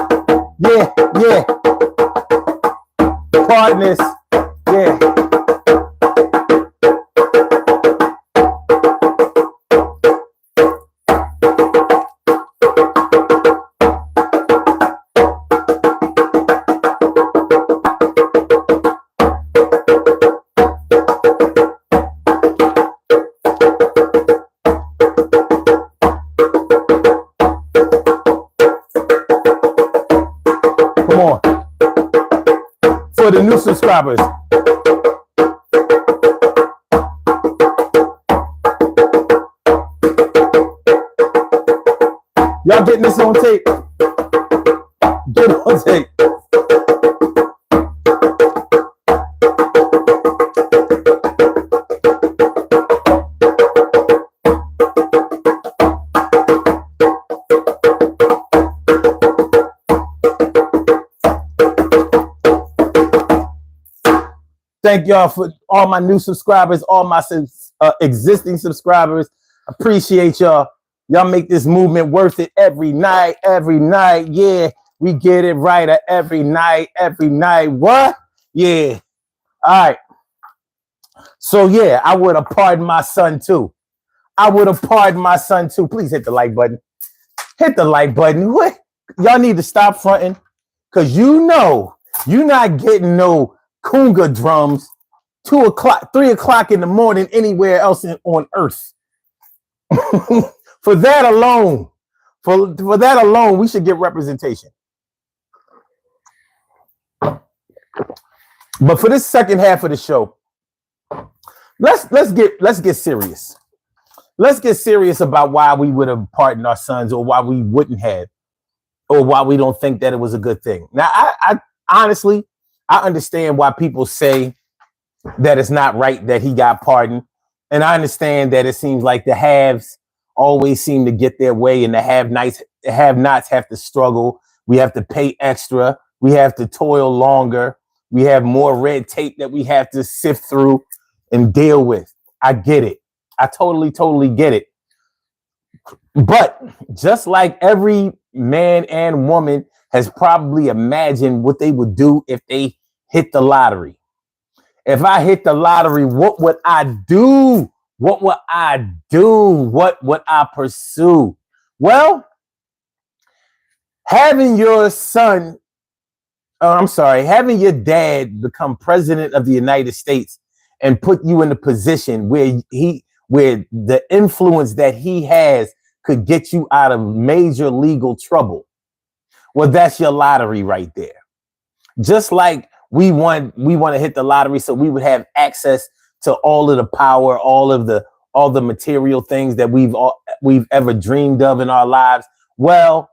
Yeah. Partners. Yeah. Come on. For the new subscribers. Y'all getting this on tape? Get it on tape. Thank y'all for all my new subscribers, all my existing subscribers. Appreciate y'all. Y'all make this movement worth it every night. Yeah, we get it right every night. What? Yeah. All right. So, yeah, I would have pardoned my son, too. Please hit the like button. What? Y'all need to stop fronting, because you know you're not getting no conga drums 2 o'clock, 3 o'clock in the morning anywhere else on earth. For that alone, we should get representation. But for this second half of the show, let's get serious. Let's get serious about why we would have pardoned our sons, or why we wouldn't have, or why we don't think that it was a good thing. Now, I honestly, I understand why people say that it's not right that he got pardoned. And I understand that it seems like the haves always seem to get their way, and the have-nots have to struggle. We have to pay extra. We have to toil longer. We have more red tape that we have to sift through and deal with. I get it. I totally get it. But just like every man and woman has probably imagined what they would do if they hit the lottery. If I hit the lottery, what would I do? What would I pursue? Well, having your dad become president of the United States and put you in a position where the influence that he has could get you out of major legal trouble. Well, that's your lottery right there. Just like we want to hit the lottery so we would have access to all of the power, all the material things that we've ever dreamed of in our lives. Well,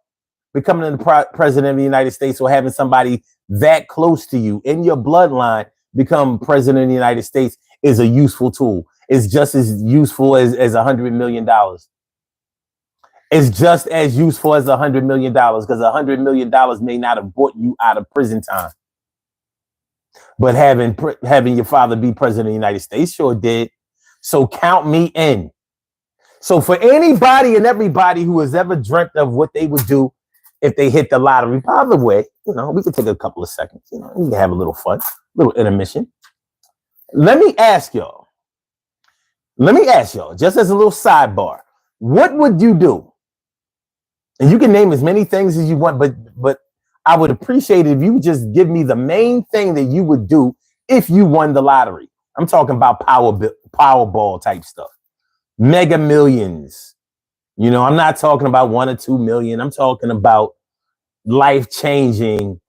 becoming the president of the United States or having somebody that close to you in your bloodline become president of the United States is a useful tool. It's just as useful as $100 million. It's just as useful as $100 million because $100 million may not have brought you out of prison time. But having your father be president of the United States sure did. So count me in. So for anybody and everybody who has ever dreamt of what they would do if they hit the lottery, by the way, we could take a couple of seconds. We can have a little fun, a little intermission. Let me ask y'all, just as a little sidebar, what would you do? And you can name as many things as you want, but I would appreciate it if you would just give me the main thing that you would do if you won the lottery. I'm talking about Powerball type stuff, Mega Millions. I'm not talking about 1 or 2 million. I'm talking about life-changing,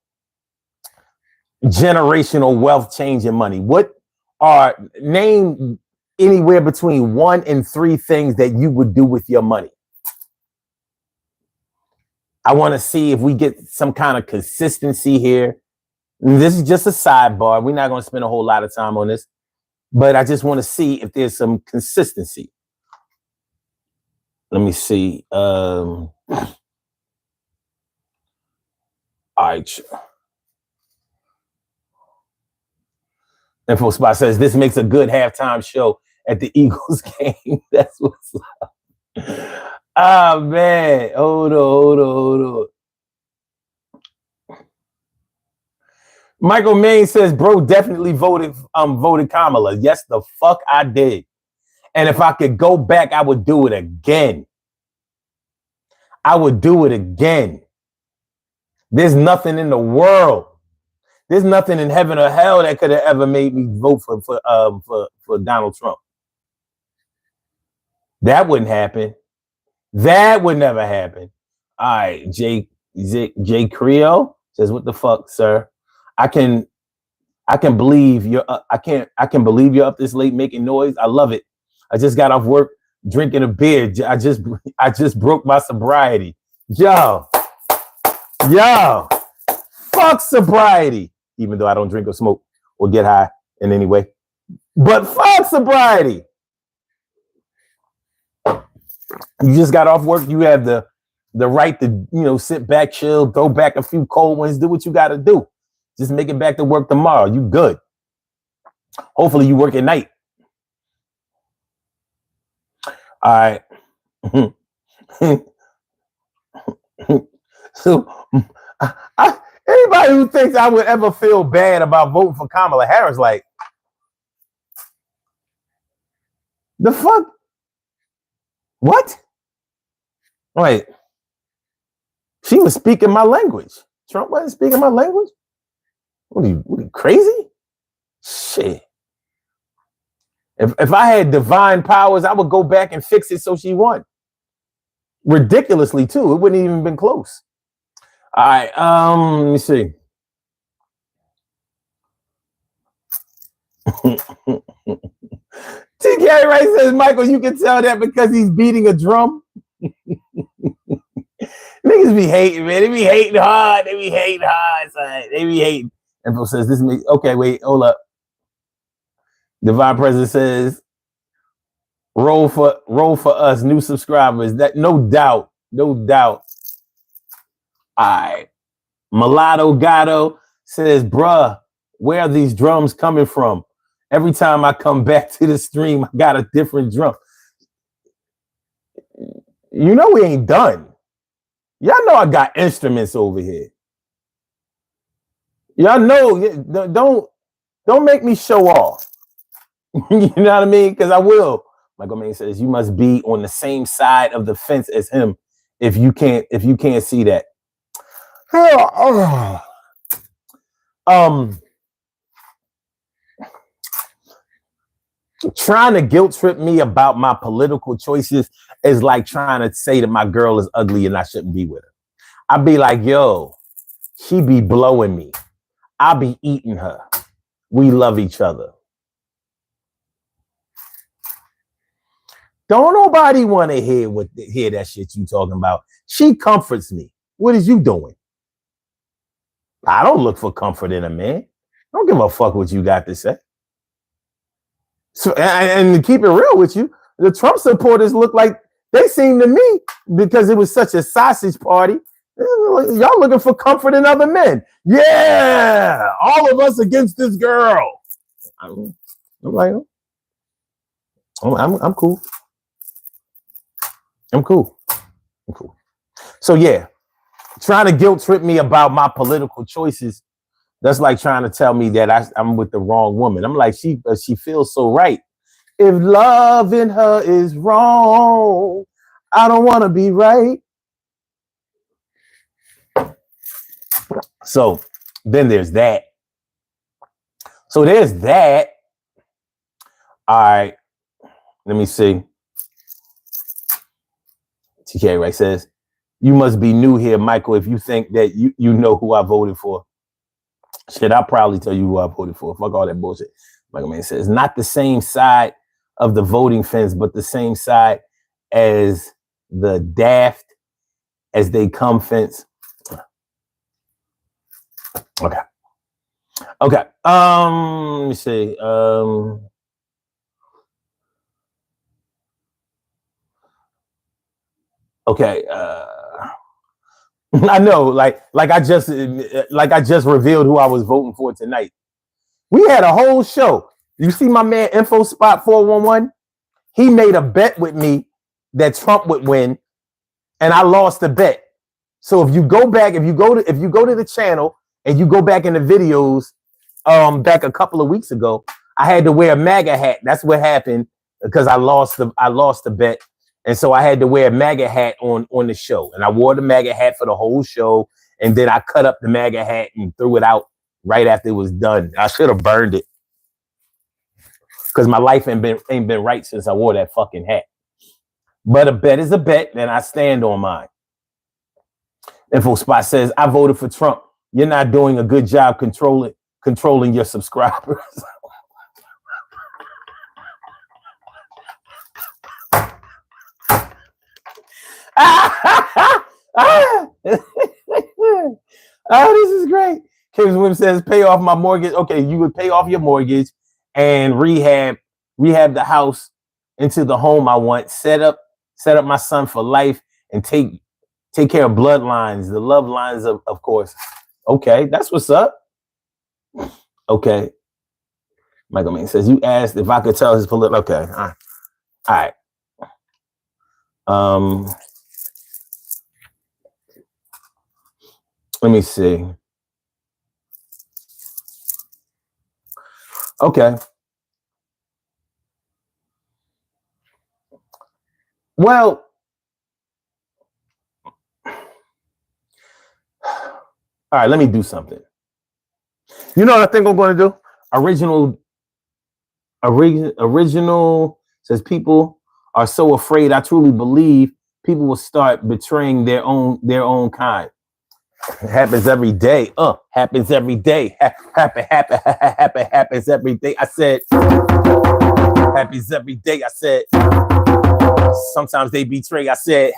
generational wealth-changing money. Name anywhere between 1 and 3 things that you would do with your money. I want to see if we get some kind of consistency here. And this is just a sidebar. We're not going to spend a whole lot of time on this, but I just want to see if there's some consistency. Let me see. All right. Info Spot says this makes a good halftime show at the Eagles game. That's what's up. Oh man, hold on. Michael Maine says, bro, definitely voted Kamala. Yes, the fuck I did. And if I could go back, I would do it again. There's nothing in the world. There's nothing in heaven or hell that could have ever made me vote for Donald Trump. That wouldn't happen. That would never happen. All right, Jay Creo says, "What the fuck, sir? I can believe you're. I can believe you're up this late making noise. I love it. I just got off work drinking a beer. I just broke my sobriety. Yo, fuck sobriety. Even though I don't drink or smoke or get high in any way, but fuck sobriety. You just got off work. You have the right to, sit back, chill, throw back a few cold ones, do what you got to do. Just make it back to work tomorrow. You good. Hopefully you work at night. All right. So anybody who thinks I would ever feel bad about voting for Kamala Harris, like, the fuck? What? Wait. She was speaking my language. Trump wasn't speaking my language? What are you crazy? Shit. If I had divine powers, I would go back and fix it so she won. Ridiculously, too. It wouldn't even been close. All right. Let me see. TK Wright says, Michael, you can tell that because he's beating a drum. Niggas be hating, man. They be hating hard. Son. They be hating. Info says this makes okay. Wait, hold up. Divine President says, roll for us, new subscribers. That no doubt. All right. Mulatto Gatto says, bruh, where are these drums coming from? Every time I come back to the stream, I got a different drum. We ain't done. Y'all know I got instruments over here. Y'all know, don't make me show off. You know what I mean? Because I will. Michael Maine says you must be on the same side of the fence as him if you can't see that. Trying to guilt trip me about my political choices is like trying to say that my girl is ugly and I shouldn't be with her. I'd be like, yo, she be blowing me. I'll be eating her. We love each other. Don't nobody want to hear that shit you talking about. She comforts me. What is you doing? I don't look for comfort in a man. I don't give a fuck what you got to say. So, and to keep it real with you, the Trump supporters look like they seem to me, because it was such a sausage party, y'all looking for comfort in other men. Yeah, all of us against this girl. I'm like, I'm cool. I'm cool. So yeah, trying to guilt trip me about my political choices, that's like trying to tell me that I'm with the wrong woman. I'm like, she feels so right. If loving her is wrong, I don't want to be right. So then there's that. So there's that. All right. Let me see. TK Ray says, you must be new here, Michael, if you think that you know who I voted for. Shit, I'll probably tell you who I voted for. Fuck all that bullshit. Michael Man says, not the same side of the voting fence, but the same side as the daft as they come fence. Okay. Let me see. Okay. I know, like I just revealed who I was voting for tonight. We had a whole show. You see my man Info Spot 411? He made a bet with me that Trump would win, and I lost the bet. So if you go to the channel and you go back in the videos, back a couple of weeks ago, I had to wear a MAGA hat. That's what happened, because I lost the bet. And so I had to wear a MAGA hat on the show. And I wore the MAGA hat for the whole show. And then I cut up the MAGA hat and threw it out right after it was done. I should have burned it, because my life ain't been right since I wore that fucking hat. But a bet is a bet, and I stand on mine. Info Spot says, I voted for Trump. You're not doing a good job controlling your subscribers. Oh, this is great. Kim's Wim says, pay off my mortgage. Okay, you would pay off your mortgage and rehab the house into the home I want. Set up my son for life and take care of bloodlines, the love lines, of course. Okay, that's what's up. Okay. Michael Main says, you asked if I could tell his political. Okay, all right. Let me see. Okay. Well, all right, let me do something. You know what I think I'm going to do? Original says, people are so afraid. I truly believe people will start betraying their own kind. It happens every day. Happens every day. Happens every day. I said, happens every day. I said, sometimes they betray. I said,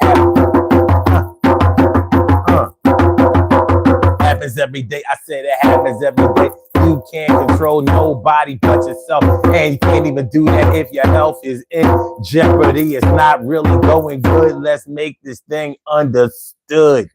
happens every day. I said, it happens every day. You can't control nobody but yourself, and you can't even do that if your health is in jeopardy. It's not really going good. Let's make this thing understood.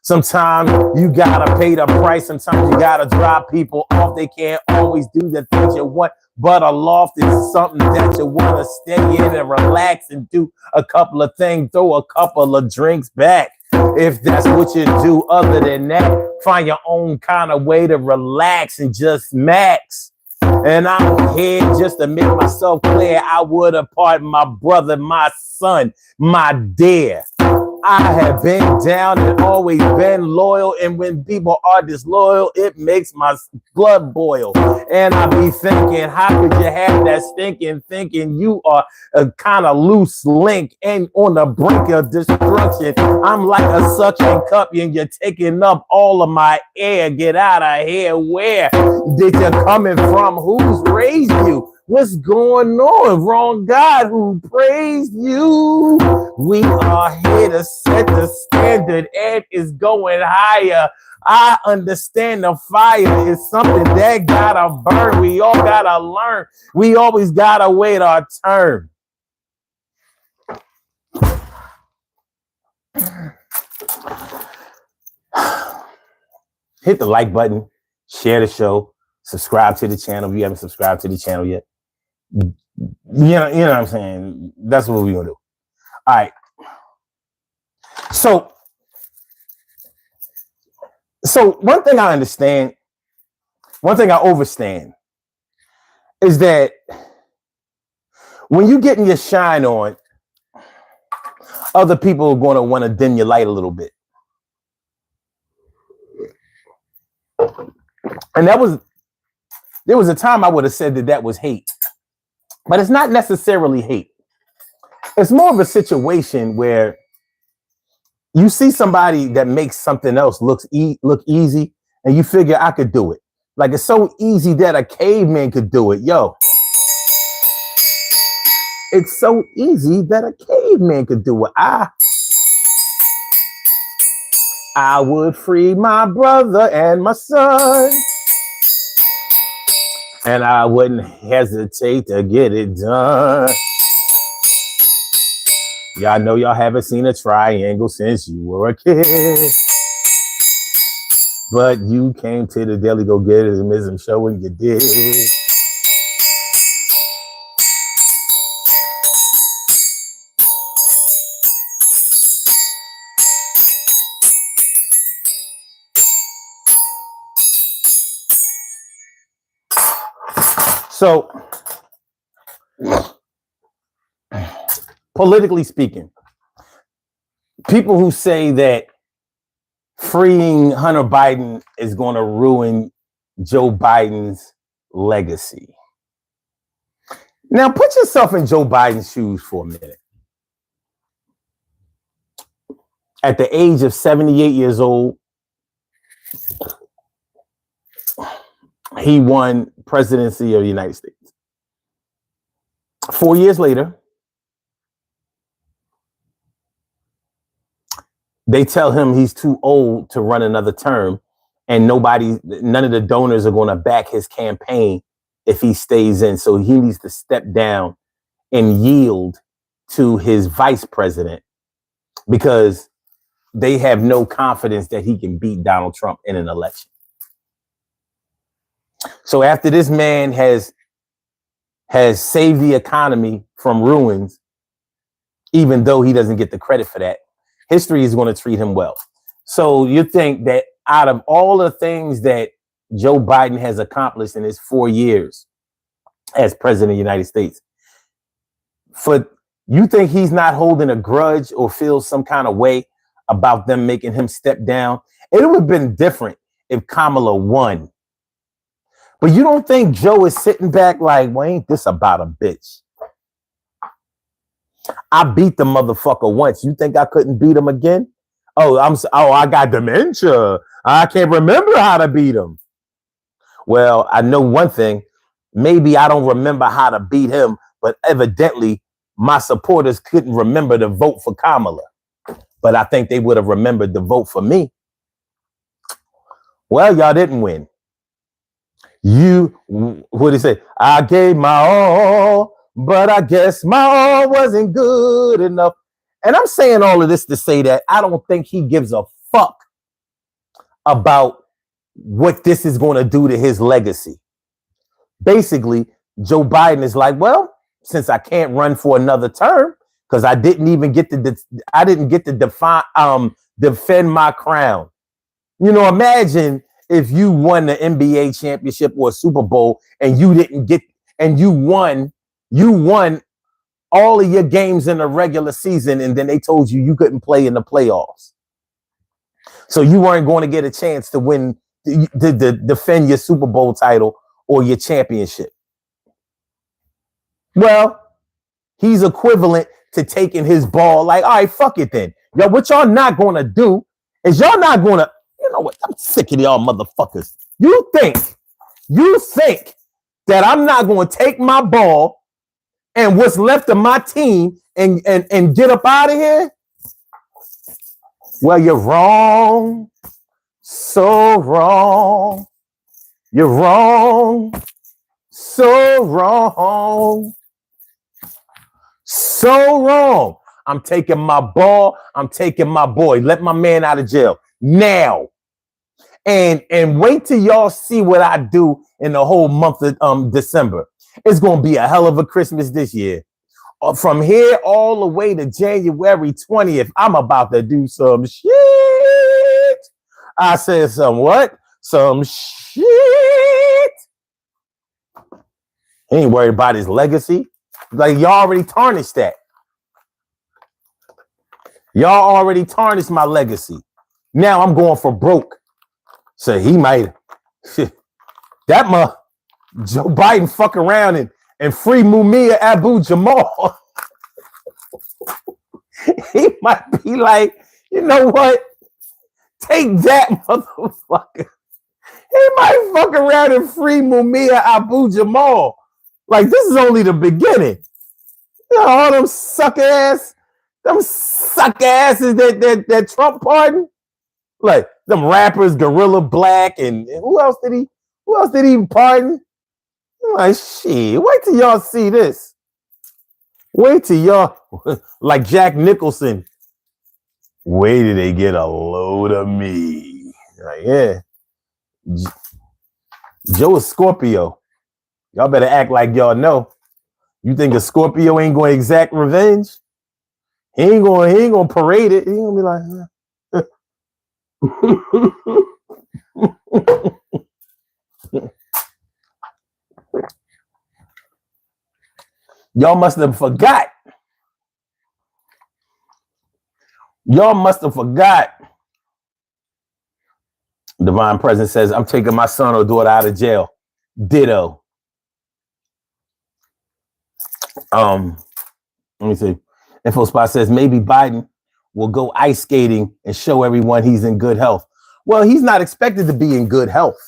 Sometimes you gotta pay the price. Sometimes you gotta drop people off. They can't always do the things you want, but a loft is something that you want to stay in and relax and do a couple of things, throw a couple of drinks back. If that's what you do, other than that, find your own kind of way to relax and just max. And I'm here just to make myself clear. I would have pardoned my brother, my son, my dear. I have been down and always been loyal. And when people are disloyal, it makes my blood boil. And I be thinking, how could you have that stinking thinking you are a kind of loose link and on the brink of destruction? I'm like a suction cup and you're taking up all of my air. Get out of here. Where did you coming from? Who's raised you? What's going on? Wrong God who praised you. We are here to set the standard and it's going higher. I understand the fire is something that gotta burn. We all gotta learn. We always gotta wait our turn. Hit the like button, share the show, subscribe to the channel if you haven't subscribed to the channel yet. You know what I'm saying? That's what we're gonna do. All right. So one thing I understand, one thing I overstand is that when you getting your shine on, other people are going to want to dim your light a little bit. And there was a time I would have said that was hate, but it's not necessarily hate. It's more of a situation where you see somebody that makes something else look easy, and you figure I could do it. Like it's so easy that a caveman could do it. Yo, it's so easy that a caveman could do it. I would free my brother and my son, and I wouldn't hesitate to get it done. Y'all know y'all haven't seen a triangle since you were a kid. But you came to the Daily Go-Getterism show and you did. So, politically speaking, people who say that freeing Hunter Biden is going to ruin Joe Biden's legacy. Now, put yourself in Joe Biden's shoes for a minute. At the age of 78 years old, he won presidency of the United States. 4 years later, they tell him he's too old to run another term, and none of the donors are going to back his campaign if he stays in. So he needs to step down and yield to his vice president because they have no confidence that he can beat Donald Trump in an election. So after this man has saved the economy from ruins, even though he doesn't get the credit for that, history is going to treat him well. So you think that out of all the things that Joe Biden has accomplished in his 4 years as president of the United States, you think he's not holding a grudge or feels some kind of way about them making him step down? It would have been different if Kamala won. But you don't think Joe is sitting back like, well, ain't this about a bitch? I beat the motherfucker once. You think I couldn't beat him again? I got dementia. I can't remember how to beat him. Well, I know one thing. Maybe I don't remember how to beat him, but evidently my supporters couldn't remember to vote for Kamala. But I think they would have remembered to vote for me. Well, y'all didn't win. What did he say? I gave my all, but I guess my all wasn't good enough. And I'm saying all of this to say that I don't think he gives a fuck about what this is going to do to his legacy. Basically, Joe Biden is like, well, since I can't run for another term because I didn't get to defend my crown. You know, imagine if you won the NBA championship or a Super Bowl and you won all of your games in the regular season, and then they told you couldn't play in the playoffs. So you weren't going to get a chance to win, to defend your Super Bowl title or your championship. Well, he's equivalent to taking his ball like, all right, fuck it then. Yo, what y'all not going to do is y'all not going to, you know what, I'm sick of y'all motherfuckers. You think that I'm not going to take my ball and what's left of my team and get up out of here? Well, you're wrong. So wrong. You're wrong. So wrong. So wrong. I'm taking my ball. I'm taking my boy. Let my man out of jail now. And wait till y'all see what I do in the whole month of December. It's going to be a hell of a Christmas this year. From here all the way to January 20th, I'm about to do some shit. I said some what? Some shit. He ain't worried about his legacy. Like, y'all already tarnished that. Y'all already tarnished my legacy. Now I'm going for broke. So he might. That Joe Biden fuck around and free Mumia Abu Jamal. He might be like, you know what? Take that, motherfucker. He might fuck around and free Mumia Abu Jamal. Like, this is only the beginning. You know, all them suck asses that Trump pardoned. Like them rappers, Gorilla Black, and who else did he pardon? I'm like, shit, wait till y'all see this. Wait till y'all, like Jack Nicholson. Wait till they get a load of me. Like, yeah. Joe is Scorpio. Y'all better act like y'all know. You think a Scorpio ain't going to exact revenge? He ain't going to parade it. He ain't going to be like, y'all must have forgot. Y'all must have forgot. Divine Presence says, I'm taking my son or daughter out of jail. Ditto. Let me see. Info Spot says maybe Biden will go ice skating and show everyone he's in good health. Well, he's not expected to be in good health.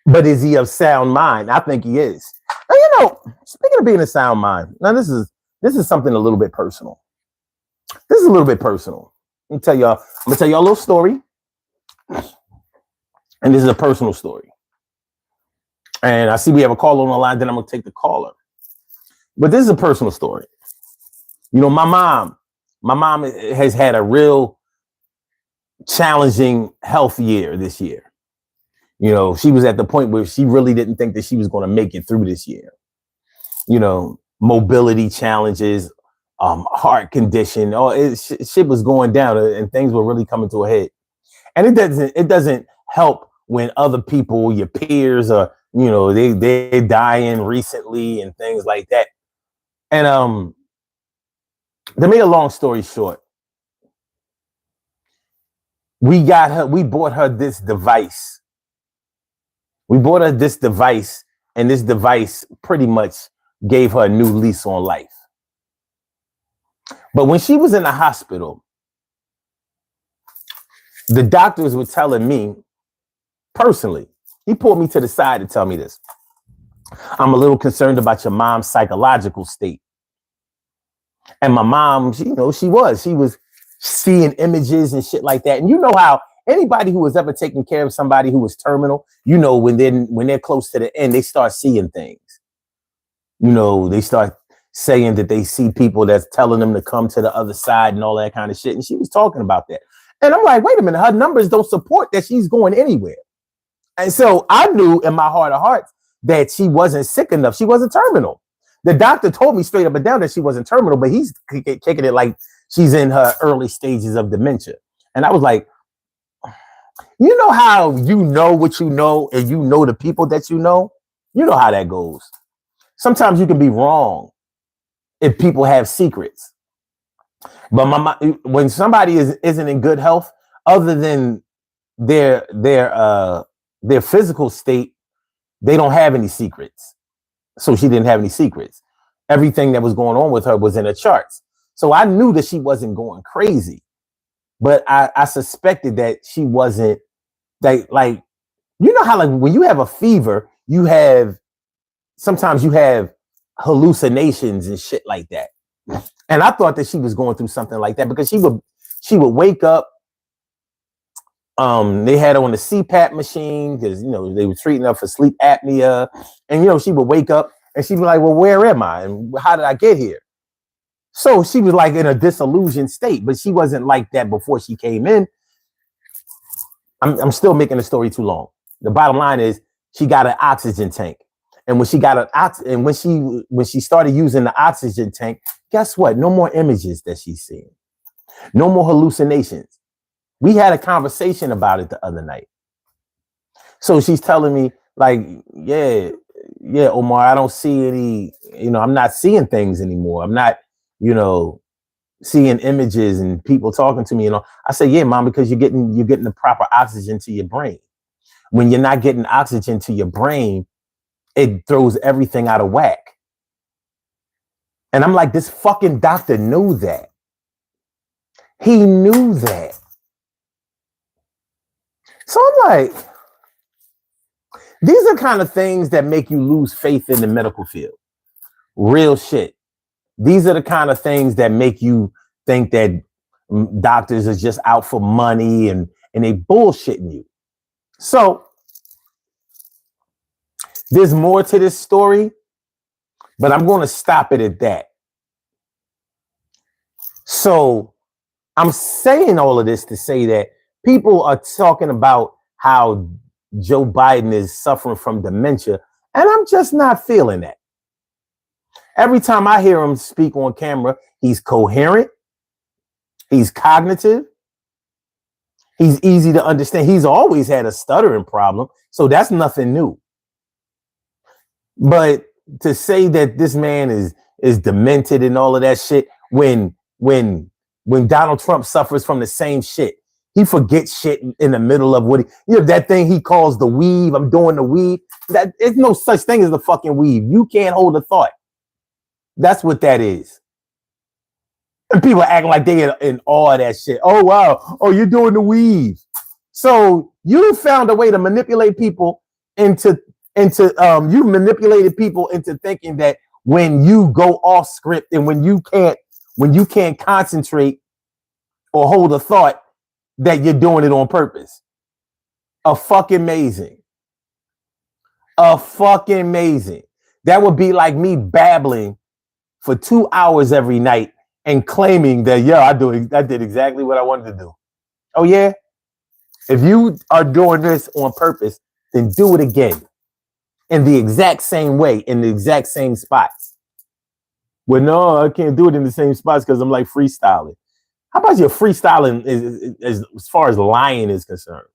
But is he of sound mind? I think he is. Now, you know, speaking of being of sound mind, now this is something a little bit personal. This is a little bit personal. I'm gonna tell y'all a little story. And this is a personal story. And I see we have a caller on the line, then I'm gonna take the caller. But this is a personal story. You know, my mom has had a real challenging health year this year. You know, she was at the point where she really didn't think that she was going to make it through this year. You know, mobility challenges, heart condition, shit was going down and things were really coming to a head. And it doesn't help when other people, your peers, are, you know, they're dying recently and things like that. And to make a long story short, we bought her this device. We bought her this device, and this device pretty much gave her a new lease on life. But when she was in the hospital, the doctors were telling me personally, he pulled me to the side to tell me this. I'm a little concerned about your mom's psychological state. And my mom, she was seeing images and shit like that. And you know how anybody who has ever taken care of somebody who was terminal, you know, when they're close to the end, they start seeing things. You know, they start saying that they see people that's telling them to come to the other side and all that kind of shit. And she was talking about that. And I'm like, wait a minute, her numbers don't support that she's going anywhere. And so I knew in my heart of hearts that she wasn't sick enough. She wasn't terminal. The doctor told me straight up and down that she wasn't terminal, but he's kicking it like she's in her early stages of dementia. And I was like, you know how you know what you know and you know the people that you know? You know how that goes. Sometimes you can be wrong. if people have secrets. But when somebody isn't in good health, other than their physical state, they don't have any secrets. So she didn't have any secrets. Everything that was going on with her was in her charts. So I knew that she wasn't going crazy, but I suspected that she wasn't like you know how like when you have a fever, sometimes you have hallucinations and shit like that. And I thought that she was going through something like that because she would wake up. They had her on the CPAP machine because they were treating her for sleep apnea, and she would wake up and she'd be like, "Well, where am I? And how did I get here?" So she was like in a disillusioned state, but she wasn't like that before she came in. I'm still making the story too long. The bottom line is she got an oxygen tank, and when she started using the oxygen tank, guess what? No more images that she's seeing, no more hallucinations. We had a conversation about it the other night. So she's telling me like, yeah, Omar, I don't see any, I'm not seeing things anymore. I'm not, seeing images and people talking to me. I say, yeah, Mom, because you're getting the proper oxygen to your brain. When you're not getting oxygen to your brain, it throws everything out of whack. And I'm like, this fucking doctor knew that. He knew that. So I'm like, these are kind of things that make you lose faith in the medical field. Real shit. These are the kind of things that make you think that doctors are just out for money and they bullshitting you. So there's more to this story, but I'm going to stop it at that. So I'm saying all of this to say that people are talking about how Joe Biden is suffering from dementia, and I'm just not feeling that. Every time I hear him speak on camera, he's coherent, he's cognitive, he's easy to understand. He's always had a stuttering problem, so that's nothing new. But to say that this man is demented and all of that shit, when Donald Trump suffers from the same shit, he forgets shit in the middle of what that thing he calls the weave. I'm doing the weave. That there's no such thing as the fucking weave. You can't hold a thought. That's what that is. And people acting like they in awe of that shit. Oh, wow. Oh, you're doing the weave. So you found a way to manipulate people into you manipulated people into thinking that when you go off script and when you can't concentrate or hold a thought, that you're doing it on purpose. A fucking amazing. That would be like me babbling for 2 hours every night and claiming that, I did exactly what I wanted to do. Oh, yeah? If you are doing this on purpose, then do it again in the exact same way, in the exact same spots. Well, no, I can't do it in the same spots because I'm like freestyling. How about your freestyling as far as lying is concerned?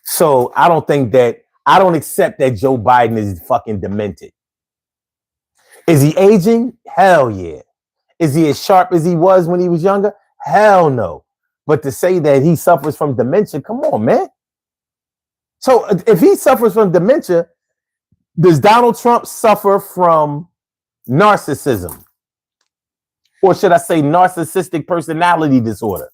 So I don't accept that Joe Biden is fucking demented. Is he aging? Hell yeah. Is he as sharp as he was when he was younger? Hell no. But to say that he suffers from dementia, come on, man. So if he suffers from dementia, does Donald Trump suffer from narcissism? Or should I say narcissistic personality disorder?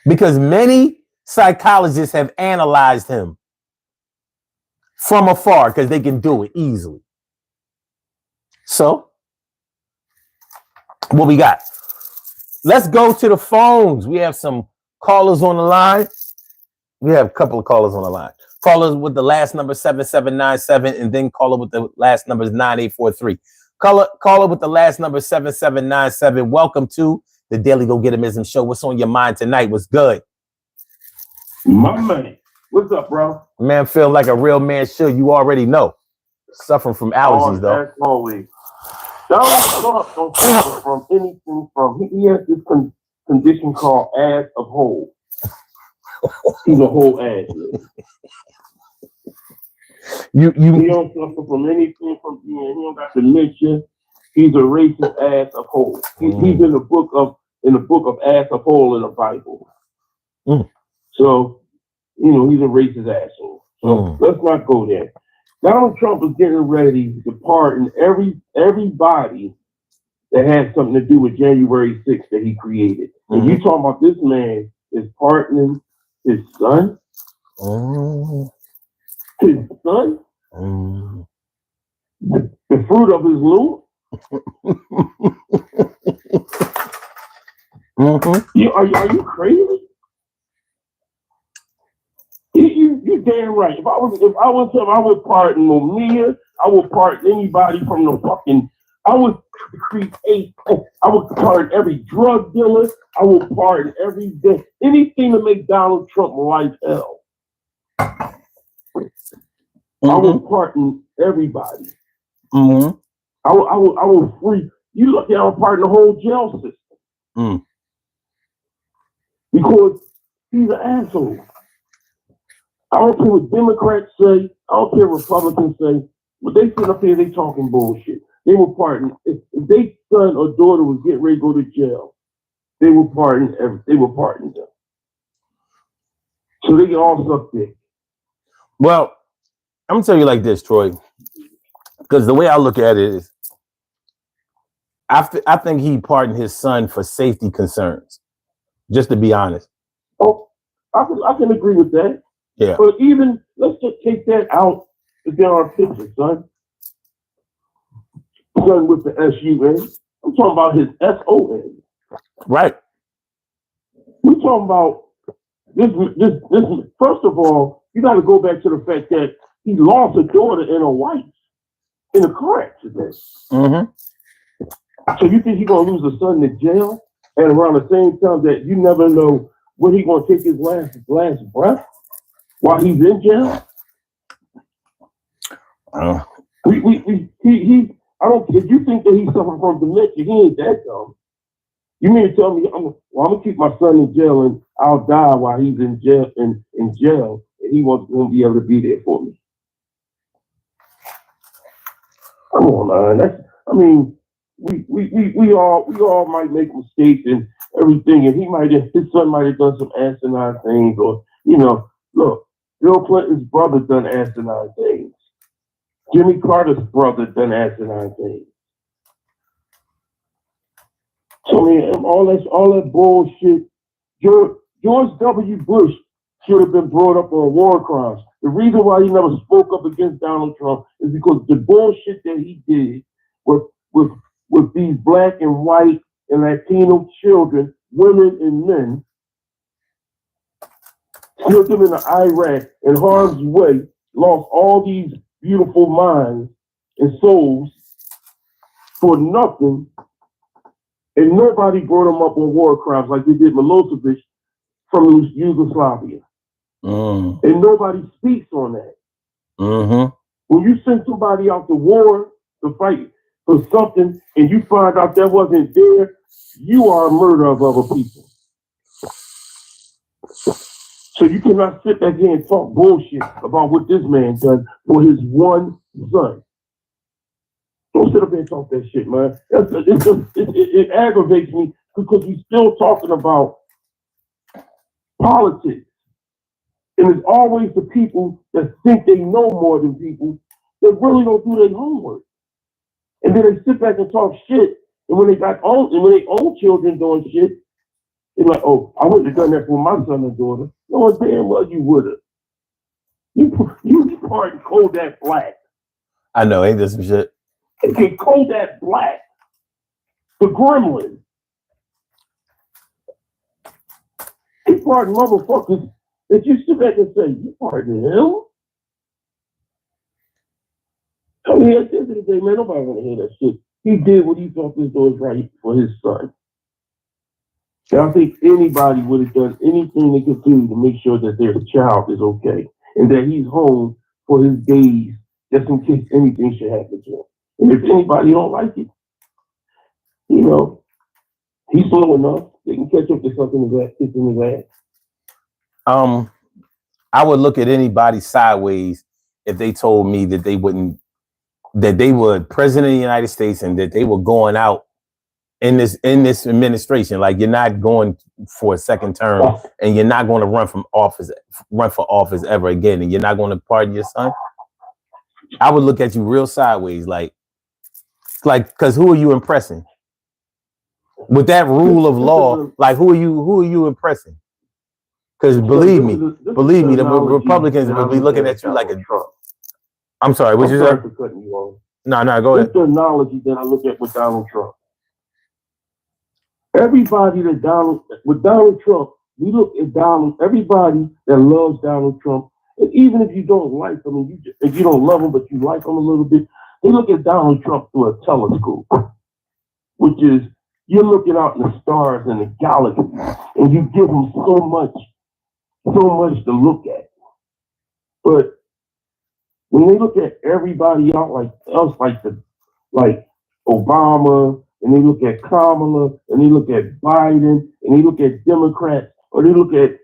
Because many psychologists have analyzed him from afar because they can do it easily. So, what we got? Let's go to the phones. We have some callers on the line. We have a couple of callers on the line. Callers with the last number 7797 and then caller with the last number 9843. Caller with the last number 7797. Welcome to the Daily Go Get-Emism Show. What's on your mind tonight? What's good? My money. What's up, bro? Man, feel like a real man should. You already know. Suffering from allergies, though. As always. Donald Trump don't suffer from anything he has this condition called ass of hole. He's a whole ass. He don't suffer from anything he don't got dementia. He's a racist ass of hole. He's in the book of ass of hole in the Bible. So, he's a racist asshole. So let's not go there. Donald Trump is getting ready to pardon everybody that had something to do with January 6th that he created. And you talking about this man is pardoning his son? His son? The fruit of his loom? Are you crazy? You damn right. If I was him, I would pardon Mumia. I would pardon anybody from the fucking. I would pardon every drug dealer. I would pardon anything to make Donald Trump life hell. I would pardon everybody. I would free. You look at, I would pardon the whole jail system because he's an asshole. I don't care what Democrats say. I don't care what Republicans say. But they sit up here, they talking bullshit. They will pardon. If their son or daughter was getting ready to go to jail, they will pardon them. So they can all suck dick. Well, I'm gonna tell you like this, Troy, because the way I look at it is, I think he pardoned his son for safety concerns. Just to be honest. Oh, I can agree with that. Yeah. But even let's just take that out again our picture, son. Son with the S-U-N. I'm talking about his S-O-N. Right. We're talking about this. First of all, you got to go back to the fact that he lost a daughter and a wife in a car accident. So you think he's gonna lose a son to jail, and around the same time that you never know when he's gonna take his last breath while he's in jail? I don't. If you think that he's suffering from dementia, he ain't that dumb. You mean to tell me I'm gonna keep my son in jail and I'll die while he's in jail and he won't be able to be there for me? Come on, man. We all might make mistakes and everything, and his son might have done some asinine things, or look, Bill Clinton's brother done asinine things. Jimmy Carter's brother done asinine things. So all that bullshit. George W. Bush should have been brought up on war crimes. The reason why he never spoke up against Donald Trump is because the bullshit that he did with these black and white and Latino children, women and men, killed them in Iraq in harm's way, lost all these beautiful minds and souls for nothing, and nobody brought them up on war crimes like they did Milosevic from Yugoslavia. And nobody speaks on that. When you send somebody out to war to fight for something and you find out that wasn't there, you are a murderer of other people. So you cannot sit back here and talk bullshit about what this man done for his one son. Don't sit up here and talk that shit, man. It aggravates me because we're still talking about politics. And it's always the people that think they know more than people that really don't do their homework. And then they sit back and talk shit. And when they own children doing shit, they're like, oh, I wouldn't have done that for my son and daughter. No, damn well you would have. You pardon Kodak Black. I know, ain't this some shit? Okay, Kodak Black, the gremlin. He pardoned motherfuckers that you sit back and say, you pardoned him? I mean, at the end of the day, man, nobody want to hear that shit. He did what he thought this was right for his son. And I think anybody would have done anything they could do to make sure that their child is okay and that he's home for his days, just in case anything should happen to him. And if anybody don't like it, he's slow enough. They can catch up to something in his ass. I would look at anybody sideways if they told me that they wouldn't that they were president of the United States and that they were going out in this administration. Like, you're not going for a second term, and you're not going to run for office ever again, and you're not going to pardon your son, I would look at you real sideways, like, because who are you impressing with that rule of law? Like, who are you impressing? Because believe me, the Republicans will be looking at you like a Trump. I'm sorry, what you said? No, go ahead. It's the analogy that I look at with Donald Trump. Everybody with Donald Trump, we look at everybody that loves Donald Trump, and even if you don't like him, and if you don't love him, but you like him a little bit, they look at Donald Trump through a telescope, which is, you're looking out in the stars and the galaxy, and you give him so much to look at. But when they look at everybody else, like Obama, and they look at Kamala, and they look at Biden, and they look at Democrats, or they look at,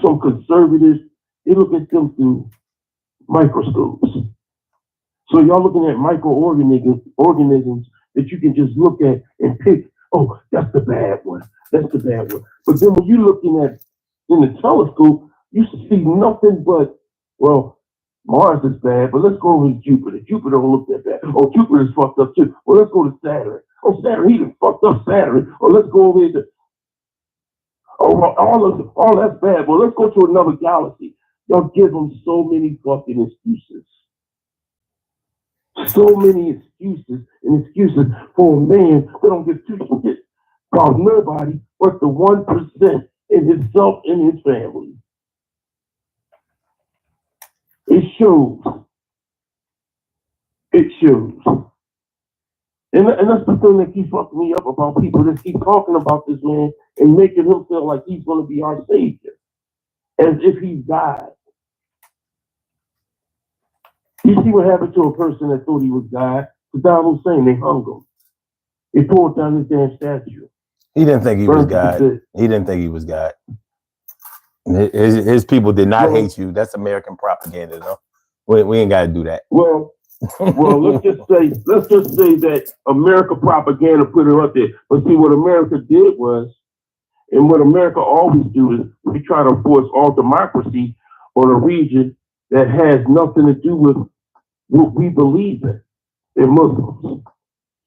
some conservatives, they look at them through microscopes. So y'all looking at microorganisms that you can just look at and pick, oh, that's the bad one. That's the bad one. But then when you're looking at in the telescope, you see nothing but, well, Mars is bad, but let's go over to Jupiter. Jupiter don't look that bad. Oh, Jupiter's fucked up too. Well, let's go to Saturn. Oh, Saturn, he done fucked up Saturn. Oh, let's go over to, all that's bad. Well, let's go to another galaxy. Y'all give them so many fucking excuses. So many excuses for a man who don't give two shits about nobody but the 1% in himself and his family. It shows. And that's the thing that keeps fucking me up about people that keep talking about this man and making him feel like he's going to be our savior, as if he died. You see what happened to a person that thought he was God? Saddam Hussein, they hung him. They pulled down his damn statue. He didn't think he was God. He didn't think he was God. His people did not hate you. That's American propaganda, though. We ain't got to do that. Well, let's just say that America propaganda put it up there. But see, what America did was, and what America always do is, we try to force all democracy on a region that has nothing to do with what we believe in. They're Muslims.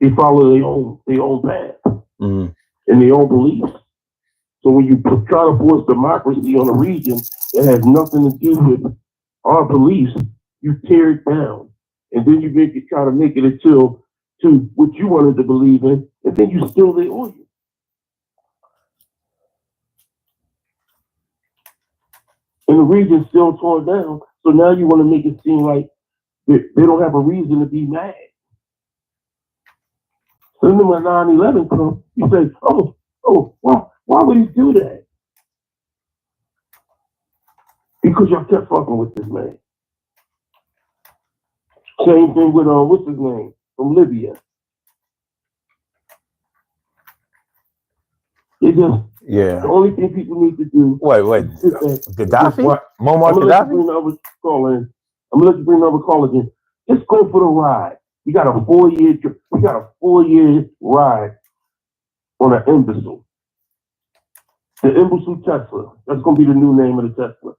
They follow their own path and their own beliefs. So when you try to force democracy on a region that has nothing to do with our beliefs, you tear it down. And then you try to make it to what you wanted to believe in, and then you steal their oil. And the region's still torn down. So now you want to make it seem like they don't have a reason to be mad. So then when 9/11 comes, you say, why would he do that? Because y'all kept fucking with this man. Same thing with, what's his name? From Libya. The only thing people need to do. Wait. Gaddafi? Muammar Gaddafi? I'm going to let you bring another call in. Just go for the ride. We got a 4-year ride on an imbecile. The imbecile Tesla. That's going to be the new name of the Tesla.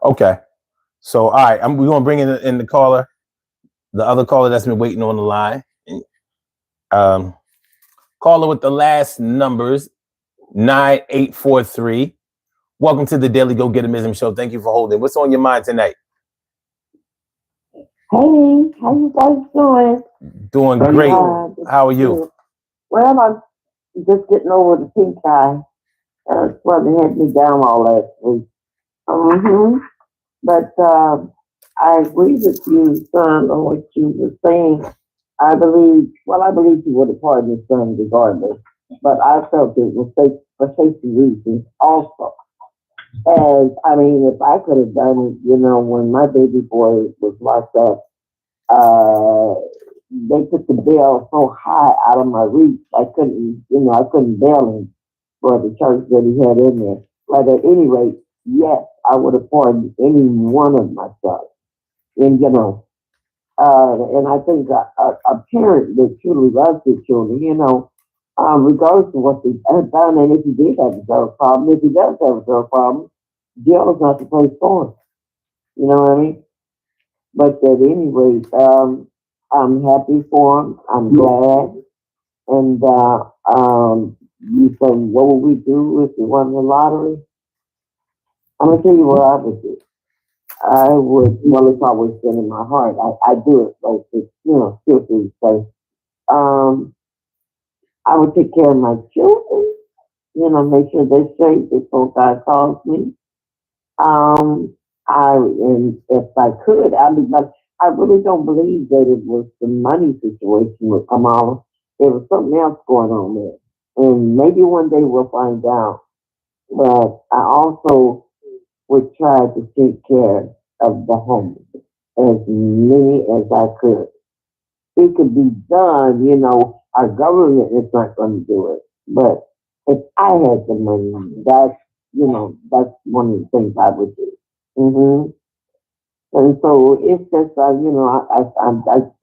Okay. So, all right, we're going to bring in the caller, the other caller that's been waiting on the line. Caller with the last numbers, 9843. Welcome to the Daily Go-Gettemism Show. Thank you for holding. What's on your mind tonight? Hey, how you guys doing? Doing great. How are you? Well, I'm just getting over the pink eye. That's what had me down all last week. But I agree with you, son, on what you were saying. I believe you would have pardoned his son regardless, but I felt it was for safety reasons also. As I mean, if I could have done it, when my baby boy was locked up, they took the bail so high out of my reach, I couldn't bail him for the church that he had in there. But at any rate, yes, I would have pardoned any one of my sons. And and I think a parent that truly loves their children, regardless of what they have done, and if he did have a drug problem, if he does have a drug problem, jail is not the place for him. You know what I mean? But at any rate, I'm happy for him. I'm glad. And you said, what would we do if we won the lottery? I'm gonna tell you what I would do. I would, well, it's always been in my heart. I do it, like it's, still to say. I would take care of my children, make sure they're straight before God calls me. And if I could, but I really don't believe that it was the money situation with Kamala. There was something else going on there. And maybe one day we'll find out. But I also would try to take care of the homeless, as many as I could. It could be done, our government is not going to do it. But if I had the money, that's one of the things I would do. And so it's just, I've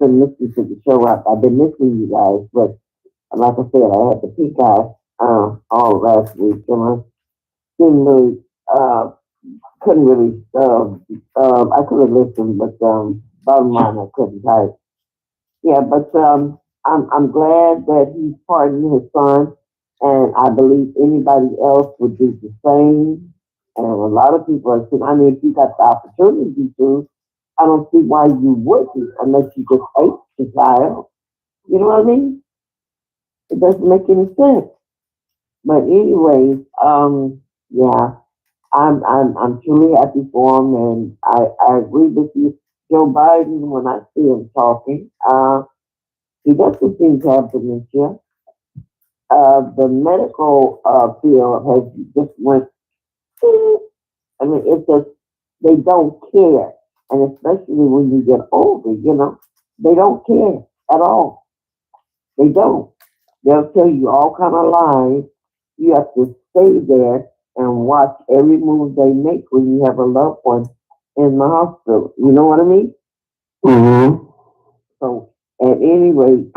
been listening to the show. I've been listening to you guys, but like I said, I had the pink eye all last week, and I didn't really, couldn't really, I could have listened, but bottom line, I couldn't type. Yeah, but I'm glad that he's pardoning his son, and I believe anybody else would do the same. And a lot of people are saying, I mean, if you got the opportunity to, I don't see why you wouldn't unless you just hate the child. You know what I mean? It doesn't make any sense. But anyways, yeah, I'm truly happy for him, and I agree with you, Joe Biden. When I see him talking, he doesn't seem to have dementia. The medical field has just went. I mean, it's just they don't care, and especially when you get older, they don't care at all. They don't. They'll tell you all kind of lies. You have to stay there and watch every move they make when you have a loved one in the hospital. You know what I mean? Mm-hmm. So, at any rate,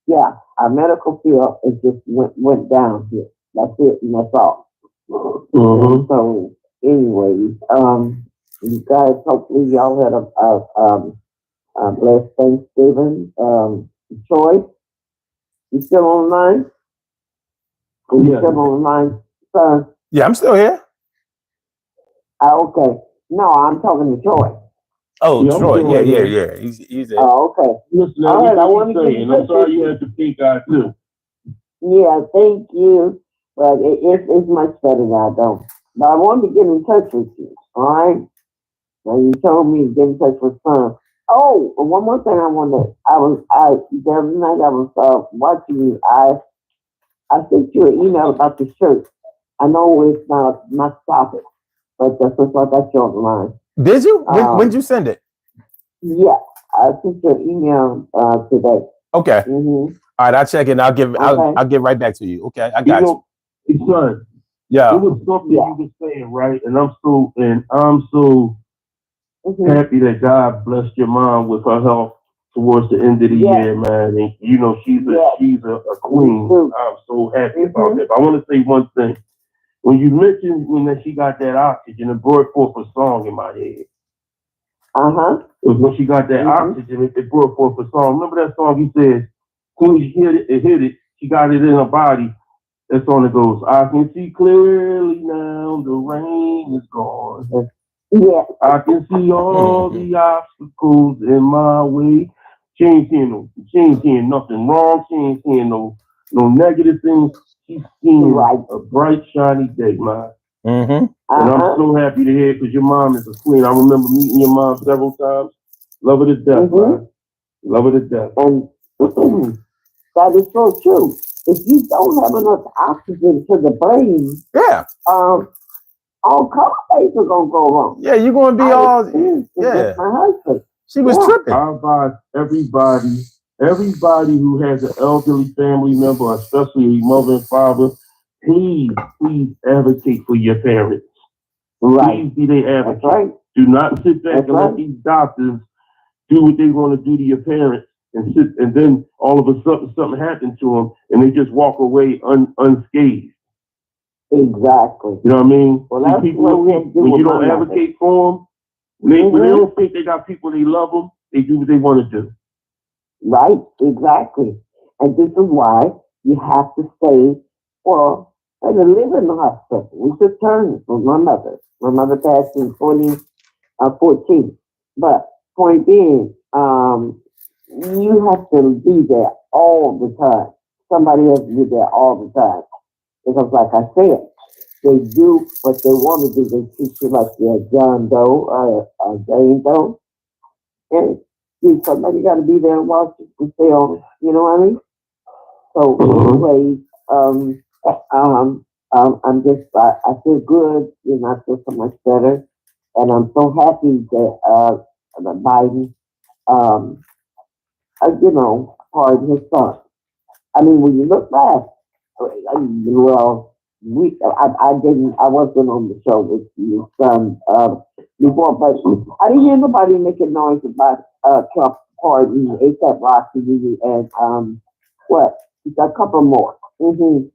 yeah, our medical field it just went down here. That's it, and that's all. Mm-hmm. So, anyways, you guys, hopefully y'all had a blessed Thanksgiving. Troy, you still on the line? You still on the line, son? Yeah, I'm still here. Okay. No, I'm talking to Troy. Oh, yeah, Troy. Yeah. He's there. Oh, okay. Listen, all right, I want to get in I'm sorry you had to pink eye too. Yeah, thank you. But it's much better now, don't. But I wanted to get in touch with you. All right. Now you told me to get in touch with son. Oh, one more thing the other night I was watching you. I sent you an email about the shirt. I know it's not my topic, but that's what I got you on the line. Did you? When did you send it? Yeah, I sent you an email today. Okay. Mm-hmm. All right, I'll check it. I'll get right back to you. Okay, I got you. Son, yeah. It was something you were saying, right? And I'm so happy that God blessed your mom with her health towards the end of the year, man. And she's a queen. I'm so happy about that. But I want to say one thing. When you mentioned when she got that oxygen, it brought forth a song in my head. It was when she got that oxygen, it brought forth a song. Remember that song he says, when she hit it, she got it in her body. That song that goes, I can see clearly now, the rain is gone. Yeah. I can see all the obstacles in my way. She ain't seeing nothing wrong. She ain't seeing no negative things. She's seeing a bright, shiny day, man. And I'm so happy to hear it because your mom is a queen. I remember meeting your mom several times. Love her to death, man. Love her to death. And that is so true. If you don't have enough oxygen to the brain, all color things are gonna go wrong. Yeah, you're gonna be all. My husband. She was tripping. I advise everybody who has an elderly family member, especially a mother and father, please advocate for your parents. Right. Please be their advocate. That's right. Do not sit back That's and let these doctors do what they want to do to your parents and then all of a sudden something happens to them and they just walk away unscathed. Exactly. You know what I mean? Well, that's people, what we have to do when with you don't advocate for them, when they don't think they got people they love them, they do what they want to do. Right, exactly. And this is why you have to stay, well, I didn't live in the hospital. We took turns with my mother. My mother passed in 2014. But point being, you have to be there all the time. Somebody has to be there all the time. Because like I said, they do what they want to do. They teach you like you're John Doe or Jane Doe. And somebody got to be there and watch it and stay on it. You know what I mean? So anyways, I feel good. You know, I feel so much better. And I'm so happy that Biden, pardon his son. I mean, when you look back, well, I wasn't on the show with your son before, but I didn't hear nobody making noise about Trump pardon, ASAP Rocky, and what? A couple more. Because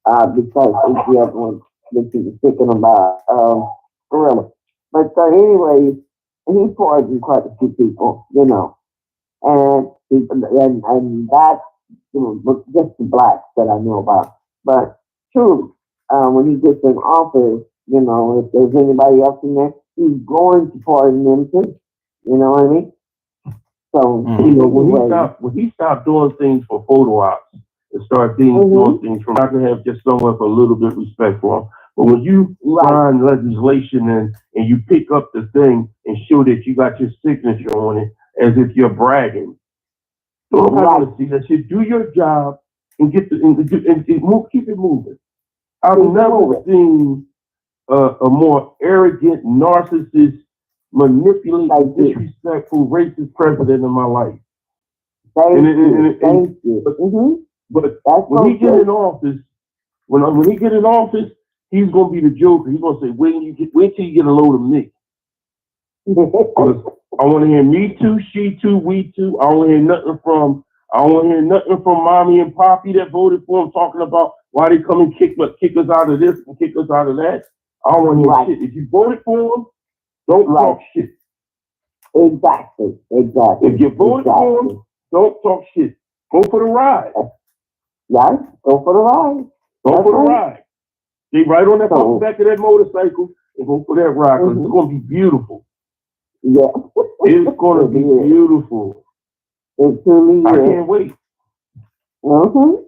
it's the other one that he was thinking about, really. But anyway, he pardoned quite a few people, you know, and that, you know, just the blacks that I know about. But truly, when he gets in office, you know, if there's anybody else in there, he's going to pardon them too. You know what I mean? So, you know, when he stopped doing things for photo ops and started doing things from, I can have just someone for a little bit of respect for him. But when you sign legislation and you pick up the thing and show that you got your signature on it as if you're bragging, so I want to see that you do your job and get keep it moving. I've never seen a more arrogant, narcissist, manipulating, disrespectful, racist president in my life. Thank you. But when he get in office, when he get in office, he's gonna be the Joker. He's gonna say, wait till you get a load of me. I want to hear me too, she too, we too. I don't want to hear nothing from mommy and poppy that voted for him talking about why they come and kick us out of this and kick us out of that. I don't want to hear shit. If you voted for him, don't talk shit. Exactly. If you voted for him, don't talk shit. Go for the ride. Yes, go for the ride. Go for the ride. Stay right on that back of that motorcycle and go for that ride because it's going to be beautiful. Yeah. It's going to be beautiful. It truly is. I can't wait. Okay.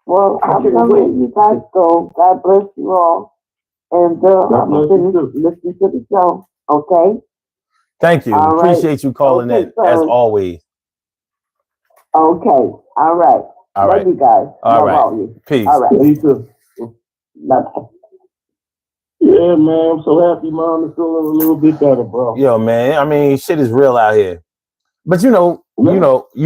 Well, I'm going to let you guys go. God bless you all. And I'm going to listen to the show. Okay? Thank you. All Appreciate you calling in, as always. Okay. All right. Love you guys. All right. Peace. All right. Me too. Bye-bye. Yeah, man. I'm so happy, Mom. I'm feeling a little bit better, bro. Yo, man. I mean, shit is real out here. But you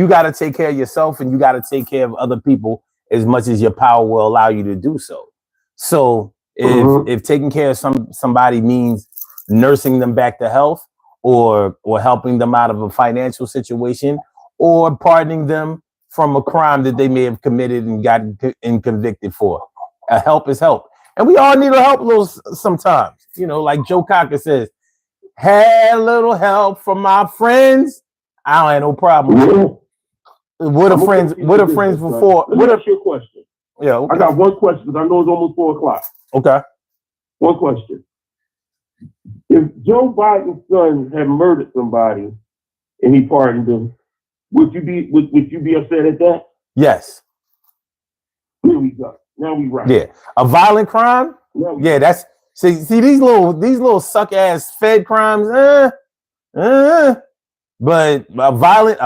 got to take care of yourself and you got to take care of other people as much as your power will allow you to do so. So if taking care of somebody means nursing them back to health or helping them out of a financial situation or pardoning them from a crime that they may have committed and gotten convicted for, help is help. And we all need a help a little sometimes. You know, like Joe Cocker says, had a little help from my friends. I don't have no problem. What are friends before? Let me ask you a question. Yeah, okay. I got one question because I know it's almost 4:00. Okay. One question. If Joe Biden's son had murdered somebody and he pardoned him, would you be upset at that? Yes. Here we go. Now we right. Yeah. A violent crime? Yeah, that's see these little suck ass Fed crimes, but a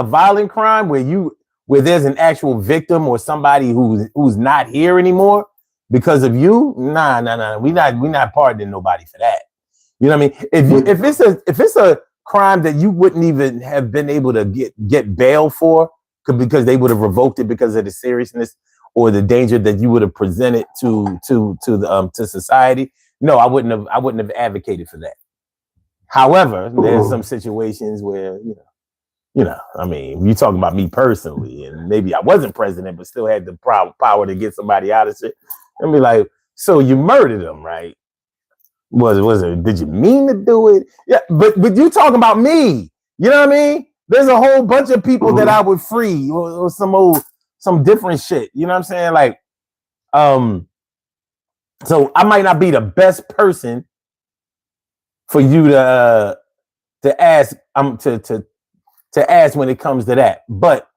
violent crime where there's an actual victim or somebody who's not here anymore because of you, nah. We not pardoning nobody for that. You know what I mean? If it's a crime that you wouldn't even have been able to get bail for because they would have revoked it because of the seriousness or the danger that you would have presented to society. No, I wouldn't have advocated for that. However, there's some situations where, I mean, you talking about me personally, and maybe I wasn't president, but still had the power to get somebody out of shit. And be like, so you murdered him, right? Was it? Did you mean to do it? Yeah, but you talking about me? You know what I mean? There's a whole bunch of people that I would free, or some different shit. You know what I'm saying? Like, so I might not be the best person for you to ask to ask when it comes to that, but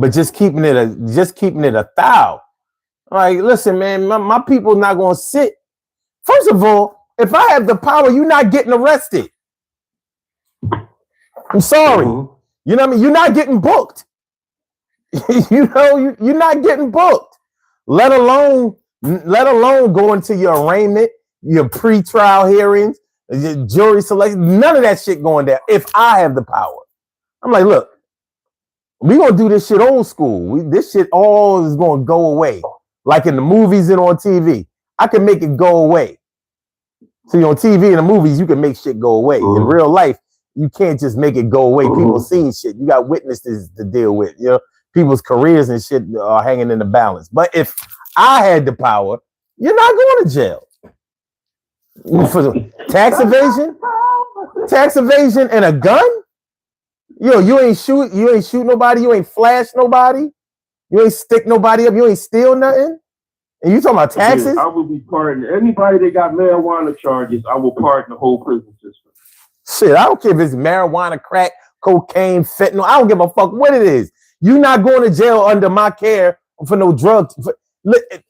just keeping it a thou. Like, listen, man, my people not gonna sit. First of all, if I have the power, you're not getting arrested. I'm sorry. You know what I mean? You're not getting booked. You're not getting booked. Let alone go into your arraignment, your pre-trial hearings, your jury selection. None of that shit going down. If I have the power, I'm like, look, we gonna do this shit old school. This shit all is gonna go away, like in the movies and on TV. I can make it go away. See, on TV and the movies, you can make shit go away. In real life, you can't just make it go away. People seeing shit. You got witnesses to deal with. People's careers and shit are hanging in the balance. But if I had the power, you're not going to jail. For tax evasion and a gun? You ain't shoot nobody, you ain't flash nobody, you ain't stick nobody up, you ain't steal nothing. And you talking about taxes? I will be pardoning anybody that got marijuana charges. I will pardon the whole prison system. Shit, I don't care if it's marijuana, crack, cocaine, fentanyl. I don't give a fuck what it is. You're not going to jail under my care for no drugs. If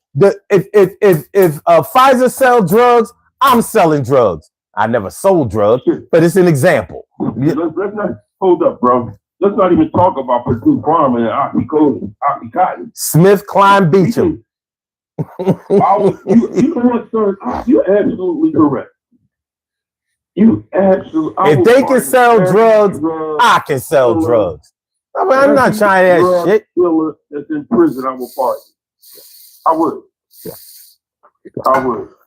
Pfizer sell drugs, I'm selling drugs. I never sold drugs, but it's an example. Let's not hold up, bro. Let's not even talk about Purdue Pharma and Oxycontin. Smith, Klein, Beecham. You know what, sir? You're absolutely correct. If they can sell drugs, I can sell drugs. I mean, I'm not trying that shit. That's in prison, I will pardon. I would.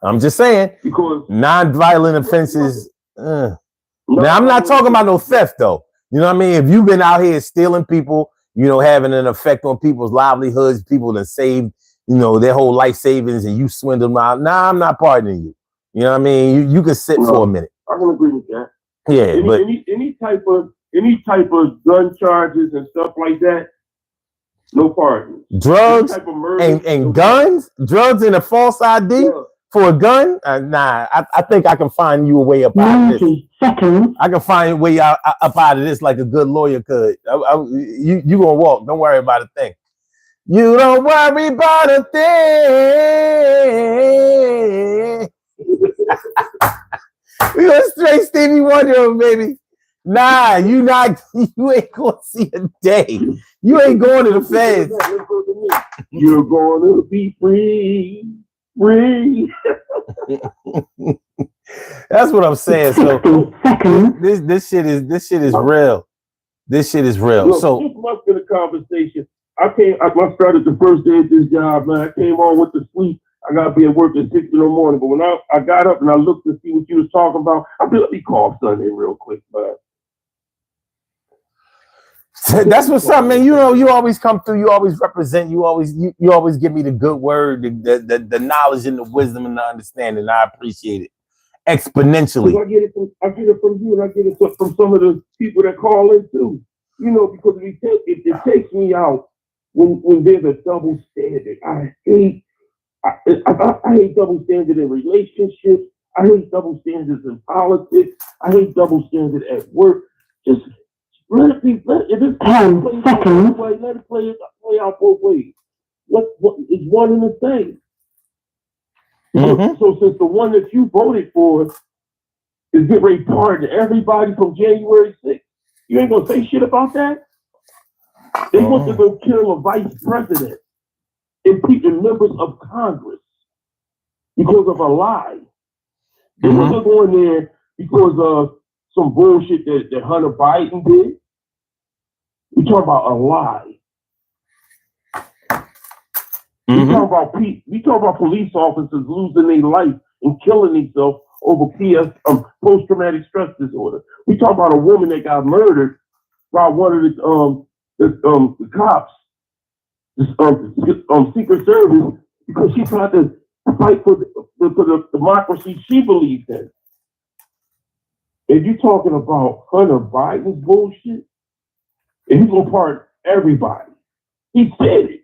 I'm just saying, because non-violent offenses. Now, I'm not talking about no theft, though. You know what I mean? If you've been out here stealing people, having an effect on people's livelihoods, people that saved, their whole life savings, and you swindle them out. Nah, I'm not pardoning you. You know what I mean? You can sit for a minute. I can agree with that. Yeah, but any type of gun charges and stuff like that, no pardon. Drugs and guns, drugs and a false ID for a gun. Nah, I think I can find you a way up out of this. I can find a way up out of this like a good lawyer could. You gonna walk? Don't worry about a thing. You don't worry about a thing. We gonna straight Stevie Wonder, baby. Nah, you ain't gonna see a day. You ain't going to the feds. You're going to be free. That's what I'm saying. So this shit is real. This shit is real. Look, so this must be the conversation. I started the first day at this job, man. I came on with the sleep. I gotta be at work at 6 in the morning. But when I got up and I looked to see what you was talking about, I feel let me call Sunday real quick, man. That's what's up, man. You always come through. You always represent. You always give me the good word, the knowledge and the wisdom and the understanding. I appreciate it exponentially. I get it from you, and I get it from some of the people that call in too. Because it takes me out when there's a double standard. I hate double standard in relationships. I hate double standards in politics. I hate double standard at work. Just let it be. Let it play out both ways. It's one and the same. So since the one that you voted for is getting ready to pardon everybody from January 6th, you ain't gonna say shit about that? They want to go kill a vice president, impeaching members of Congress because of a lie. They want to go in there because of some bullshit that Hunter Biden did. We talk about a lie. We talk about police officers losing their life and killing themselves over post-traumatic stress disorder. We talk about a woman that got murdered by one of the cops, Secret Service, because she tried to fight for the democracy she believed in. And you talking about Hunter Biden's bullshit, and he's gonna pardon everybody. He said it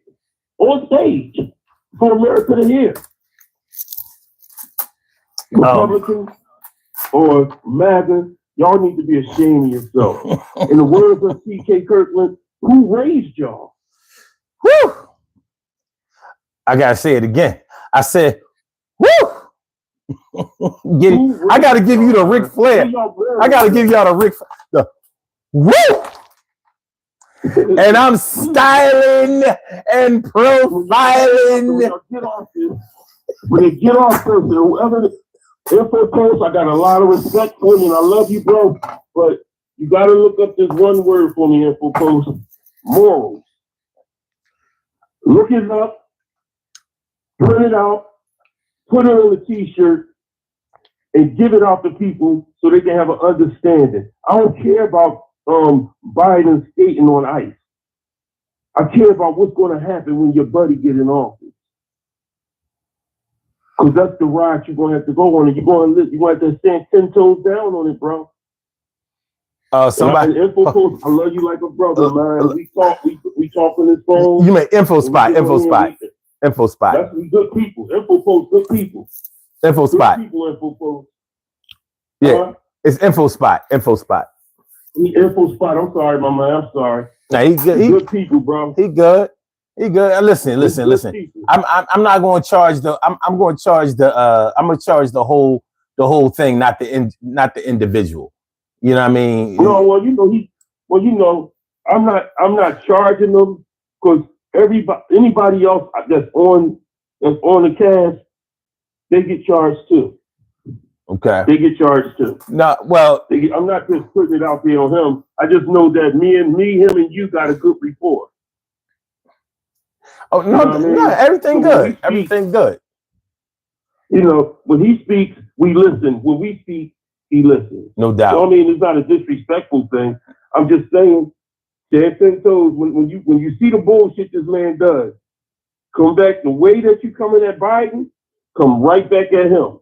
on stage for America to hear. Republicans or MAGA, y'all need to be ashamed of yourself. In the words of C.K. Kirkland, who raised y'all? Woo! I gotta say it again. I said, woo! I gotta give you the Ric Flair. I gotta give y'all the Ric Flair. Woo! And I'm styling and profiling. When they get off this, whoever the info post, I got a lot of respect for you and I love you, bro. But you gotta look up this one word for me, info post: morals. Look it up, print it out, put it on a t-shirt, and give it out to people so they can have an understanding. I don't care about Biden skating on ice. I care about what's going to happen when your buddy get in office. Because that's the ride you're going to have to go on, and you're going to have to stand 10 toes down on it, bro. Somebody, info post, I love you like a brother, man. We talk on this phone. You mean info spot. That's we good people. Info post, good people. Info spot. Good people, info post. Yeah, it's info spot. Info spot. I'm sorry, my man. I'm sorry. Nah, he good. He good people, bro. He good. Listen. People. I'm not going to charge the. I'm going to charge the. I'm going to charge the whole thing, not the individual. You know what I mean? No, I'm not charging them because anybody else that's on the cast, they get charged too. Okay. They get charged too. No, well, I'm not just putting it out there on him. I just know that him and you got a good rapport. Oh no, everything good. Everything good. You know, when he speaks, we listen. When we speak, he listens. No doubt. So, I mean, it's not a disrespectful thing. I'm just saying, 10 toes, when you see the bullshit this man does, come back the way that you coming at Biden, come right back at him.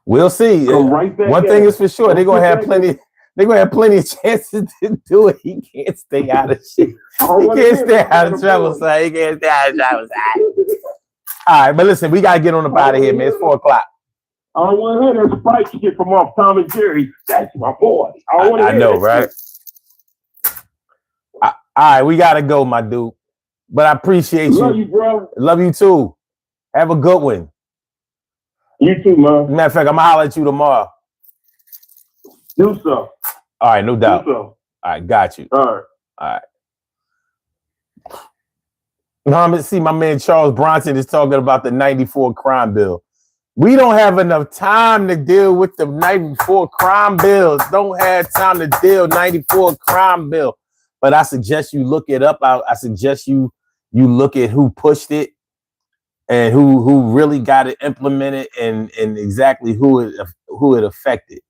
We'll see. Come right back. One thing is for sure, they're gonna have plenty. They're gonna have plenty of chances to do it. He can't stay out of shit. He can't stay out of trouble, son. He can't stay out of trouble, son. All right, but listen, we gotta get on up out of here, man. It's 4 o'clock. I don't want to hear that Spike shit from off Tom and Jerry. That's my boy. I know, right? All right, we gotta go, my dude. But I appreciate you. Love you, bro. Love you too. Have a good one. You too, man. Matter of fact, I'm gonna holler at you tomorrow. Do so. All right, no doubt. Do so. All right, got you. All right. Now, see, my man Charles Bronson is talking about the 94 crime bill. We don't have enough time to deal with the 94 crime bills. Don't have time to deal 94 crime bill. But I suggest you look it up. I suggest you look at who pushed it and who really got it implemented and exactly who it affected.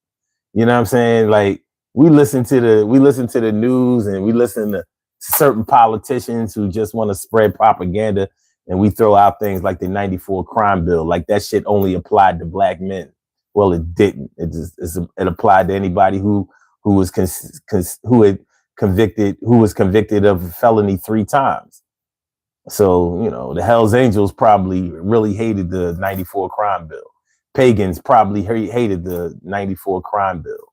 You know what I'm saying? Like we listen to the news and we listen to certain politicians who just want to spread propaganda, and we throw out things like the 94 crime bill, like that shit only applied to black men. Well, it didn't. It applied to anybody who was convicted of a felony 3 times. So, you know, the Hells Angels probably really hated the 94 crime bill. Pagans probably hated the 94 crime bill.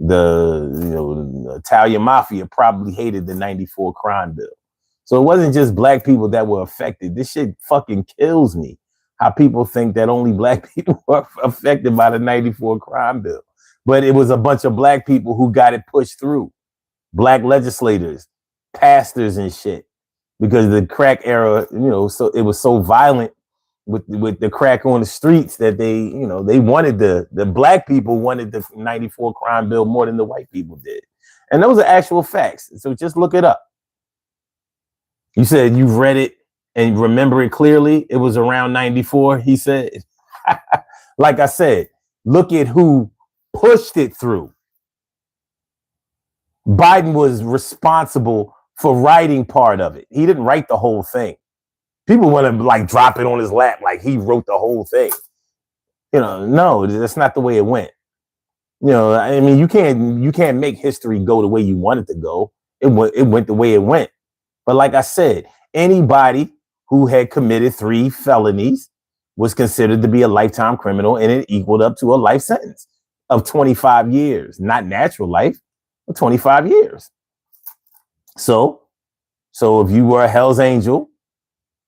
The Italian mafia probably hated the 94 crime bill. So it wasn't just black people that were affected. This shit fucking kills me. How people think that only black people were affected by the 94 crime bill. But it was a bunch of black people who got it pushed through. Black legislators, pastors and shit. Because the crack era, so it was so violent with the crack on the streets that they wanted the black people wanted the 94 crime bill more than the white people did. And those are actual facts. So just look it up. You said you've read it and remember it clearly. It was around 94, he said. Like I said, look at who pushed it through. Biden was responsible for writing part of it. He didn't write the whole thing. People want to like drop it on his lap like he wrote the whole thing. No, that's not the way it went. I mean, you can't make history go the way you want it to go. It went the way it went. But like I said, anybody who had committed 3 felonies was considered to be a lifetime criminal, and it equaled up to a life sentence of 25 years, not natural life, but 25 years. So if you were a Hell's Angel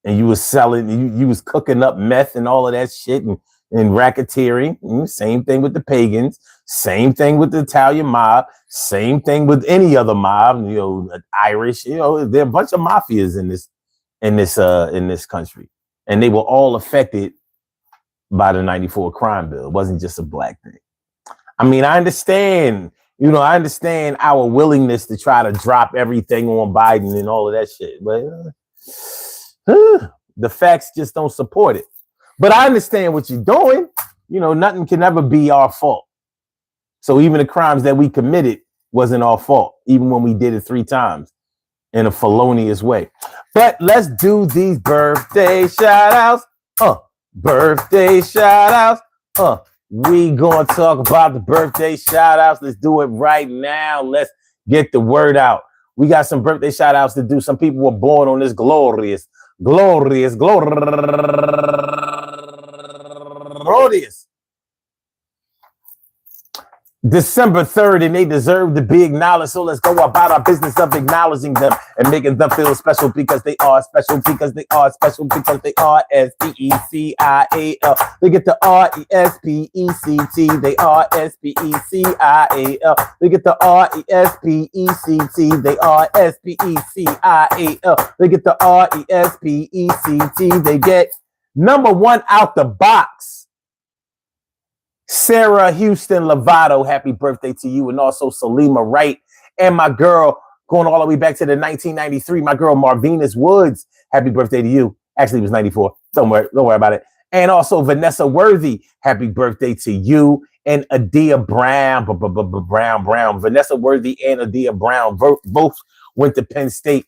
and you was selling, you was cooking up meth and all of that shit and racketeering, same thing with the pagans, same thing with the Italian mob, same thing with any other mob, the Irish, there are a bunch of mafias in this country. And they were all affected by the 94 crime bill. It wasn't just a black thing. I mean, I understand our willingness to try to drop everything on Biden and all of that shit, but the facts just don't support it. But I understand what you're doing. Nothing can ever be our fault. So even the crimes that we committed wasn't our fault, even when we did it 3 times in a felonious way. But let's do these birthday shout outs. Birthday shout outs. We gonna talk about the birthday shout outs. Let's do it right now. Let's get the word out. We got some birthday shout outs to do. Some people were born on this glorious December 3rd, and they deserve to be acknowledged. So let's go about our business of acknowledging them and making them feel special because they are special, because they are special, because they are S-P-E-C-I-A-L. They get the R-E-S-P-E-C-T. They are S-P-E-C-I-A-L. They get the R-E-S-P-E-C-T. They are S-P-E-C-I-A-L. They get the R-E-S-P-E-C-T. They get number 1 out the box. Sarah Houston Lovato, happy birthday to you. And also Salima Wright. And my girl, going all the way back to the 1993, my girl Marvinus Woods, happy birthday to you. Actually, it was 94. Don't worry about it. And also Vanessa Worthy, happy birthday to you. And Adia Brown, Brown. Vanessa Worthy and Adia Brown both went to Penn State.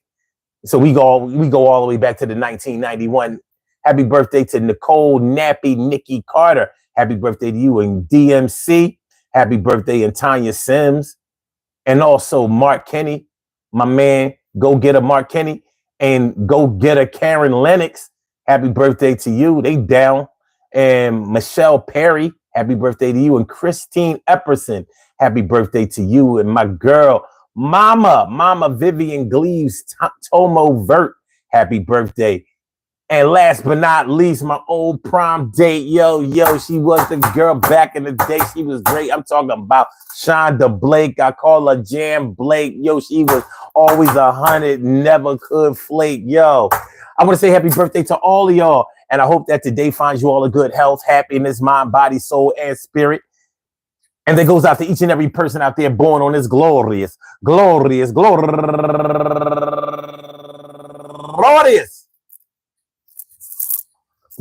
So we go all the way back to the 1991. Happy birthday to Nicole Nappy Nikki Carter. Happy birthday to you. And DMC, happy birthday. And Tanya Sims. And also Mark Kenny, my man, go get a Mark Kenny. And go get a Karen Lennox. Happy birthday to you. They down. And Michelle Perry, happy birthday to you. And Christine Epperson, happy birthday to you. And my girl, Mama Vivian Gleaves, Tomo Vert, happy birthday. And last but not least, my old prom date, yo, she was the girl back in the day. She was great. I'm talking about Shonda Blake. I call her Jam Blake. Yo, she was always 100, never could flake. Yo, I want to say happy birthday to all of y'all. And I hope that today finds you all a good health, happiness, mind, body, soul, and spirit. And that goes out to each and every person out there born on this glorious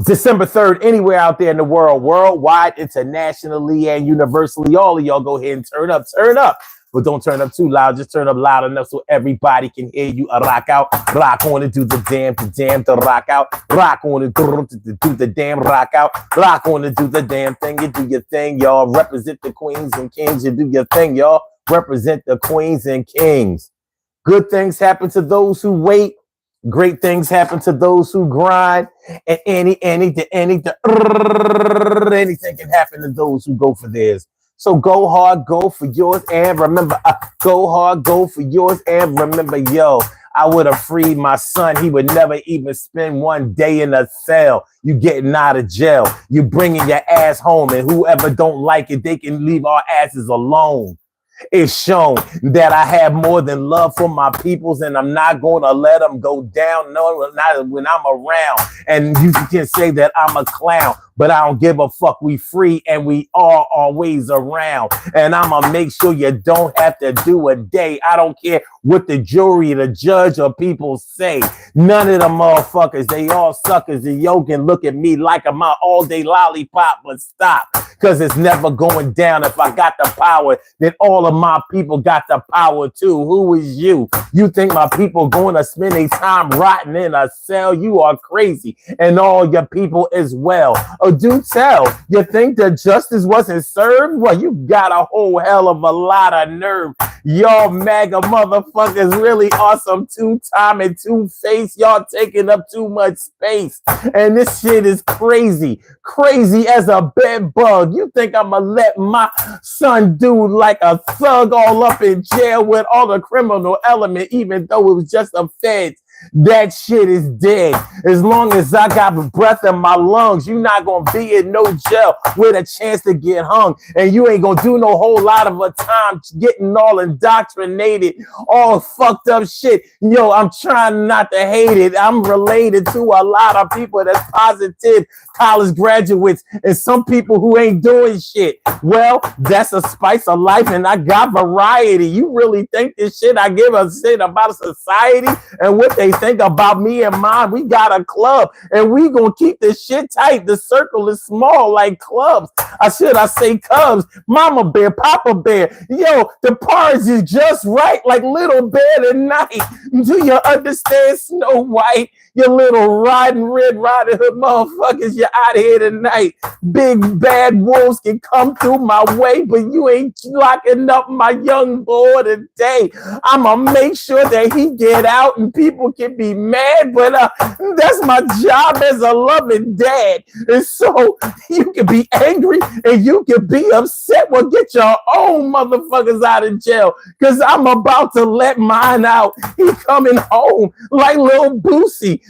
December 3rd, anywhere out there in the world, worldwide, internationally, and universally. All of y'all go ahead and turn up. But don't turn up too loud. Just turn up loud enough so everybody can hear you. Rock out. Rock on and do the damn to rock out. Rock on and do the damn rock out. Rock on and do the damn thing. You do your thing, y'all. Represent the queens and kings. You do your thing, y'all. Represent the queens and kings. Good things happen to those who wait. Great things happen to those who grind, and anything can happen to those who go for theirs. So go hard, go for yours, and remember, go hard, go for yours, and remember, yo, I would have freed my son. He would never even spend one day in a cell. You getting out of jail. You bringing your ass home, and whoever don't like it, they can leave our asses alone. It's shown that I have more than love for my peoples, and I'm not going to let them go down. No, not when I'm around. And you can say that I'm a clown, but I don't give a fuck. We free and we are always around. And I'm going to make sure you don't have to do a day. I don't care what the jury, the judge, or people say. None of them motherfuckers, they all suckers. And yo can look at me like I'm my all-day lollipop, but stop. Because it's never going down. If I got the power, then all of my people got the power too. Who is you? You think my people going to spend their time rotting in a cell? You are crazy. And all your people as well. Oh, do tell. You think the justice wasn't served? Well, you got a whole hell of a lot of nerve. Y'all MAGA motherfuckers really are some two-time and two-faced. Y'all taking up too much space. And this shit is crazy. Crazy as a bed bug. You think I'm gonna let my son do like a thug all up in jail with all the criminal element, even though it was just a feds? That shit is dead. As long as I got breath in my lungs, you're not gonna be in no jail with a chance to get hung. And you ain't gonna do no whole lot of a time getting all indoctrinated, all fucked up shit. Yo, I'm trying not to hate it. I'm related to a lot of people that's positive college graduates and some people who ain't doing shit. Well, that's a spice of life, and I got variety. You really think this shit I give a shit about society and what they think about me and mine? We got a club and we gonna keep this shit tight. The circle is small like clubs. I say cubs, mama bear, papa bear. Yo, the parts is just right like little bear at night. Do you understand, Snow White? You little riding Red Riding Hood motherfuckers, you're out here tonight. Big bad wolves can come through my way, but you ain't locking up my young boy today. I'ma make sure that he get out and people can be mad, but that's my job as a loving dad. And so you can be angry and you can be upset. Well, get your own motherfuckers out of jail, because I'm about to let mine out. He coming home like little Boosie.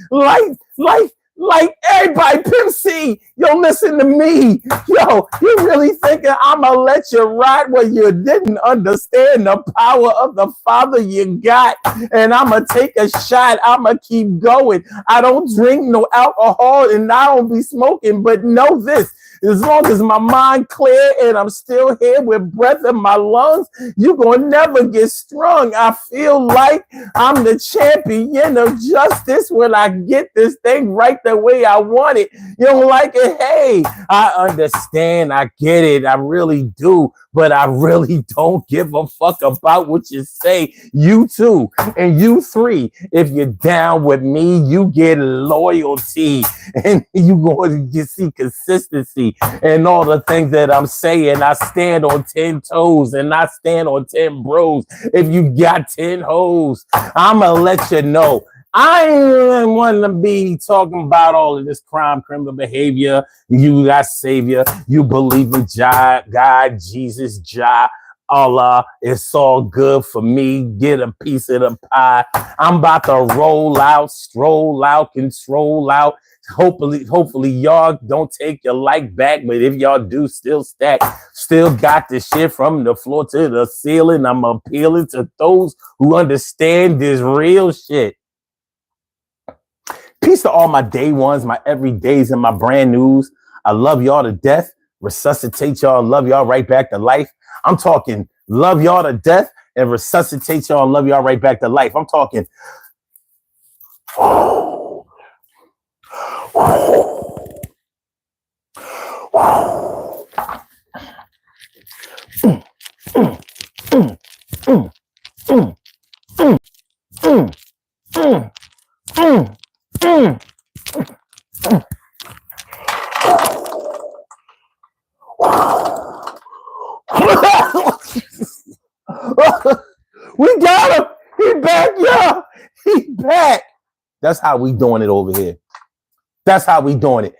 Like everybody, Pimp C, yo, listen to me. Yo, you really thinking I'ma let you ride? Well, you didn't understand the power of the Father you got. And I'ma take a shot. I'ma keep going. I don't drink no alcohol and I don't be smoking, but know this. As long as my mind clear and I'm still here with breath in my lungs, you gonna never get strung. I feel like I'm the champion of justice when I get this thing right the way I want it. You don't like it? Hey, I understand. I get it. I really do. But I really don't give a fuck about what you say. You two and you three, if you're down with me, you get loyalty and you going to see consistency and all the things that I'm saying. I stand on 10 toes and I stand on 10 bros. If you got 10 hoes, I'ma let you know. I ain't want to be talking about all of this crime, criminal behavior. You got savior. You believe in God, Jesus, Jah, Allah. It's all good for me. Get a piece of the pie. I'm about to roll out, stroll out, control out. Hopefully y'all don't take your life back, but if y'all do, still stack. Still got the shit from the floor to the ceiling. I'm appealing to those who understand this real shit. Peace to all my day ones, my everydays, and my brand news. I love y'all to death. Resuscitate y'all and love y'all right back to life. I'm talking love y'all to death and resuscitate y'all and love y'all right back to life. I'm talking. We got him. He back, y'all. He back. That's how we doing it over here. That's how we doing it.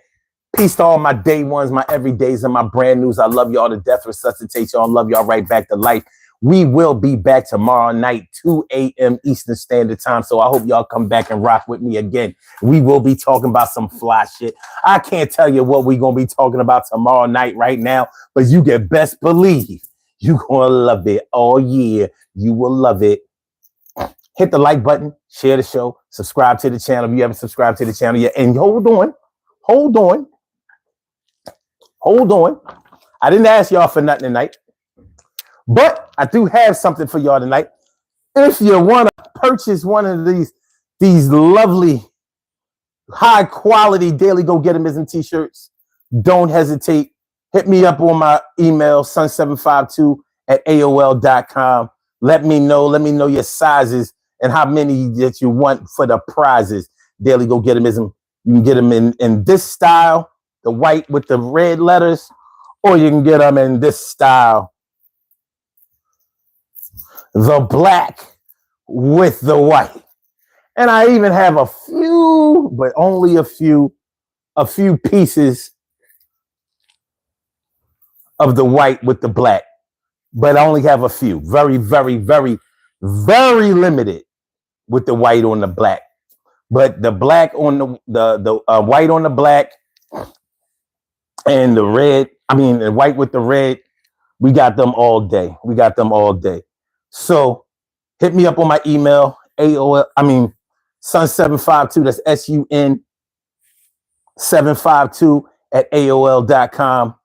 Peace to all my day ones, my everydays, and my brand news. I love y'all to death. Resuscitate y'all and love y'all right back to life. We will be back tomorrow night, 2 a.m. Eastern Standard Time. So I hope y'all come back and rock with me again. We will be talking about some fly shit. I can't tell you what we're going to be talking about tomorrow night right now, but you can best believe You're going to love it. Oh, yeah. You will love it. Hit the like button, share the show, subscribe to the channel if you haven't subscribed to the channel yet. And hold on. I didn't ask y'all for nothing tonight, but I do have something for y'all tonight. If you want to purchase one of these lovely, high quality Daily Go Getimism t-shirts, don't hesitate. Hit me up on my email, sun752@aol.com. Let me know your sizes and how many that you want for the prizes. Daily Go Getimism. You can get them in this style, the white with the red letters, or you can get them in this style, the black with the white. And I even have a few, but only a few pieces of the white with the black. But I only have a few. Very, very, very, very limited with the white on the black. But the black on the white on the black and the red, the white with the red, we got them all day. So hit me up on my email, sun752, that's sun752@aol.com,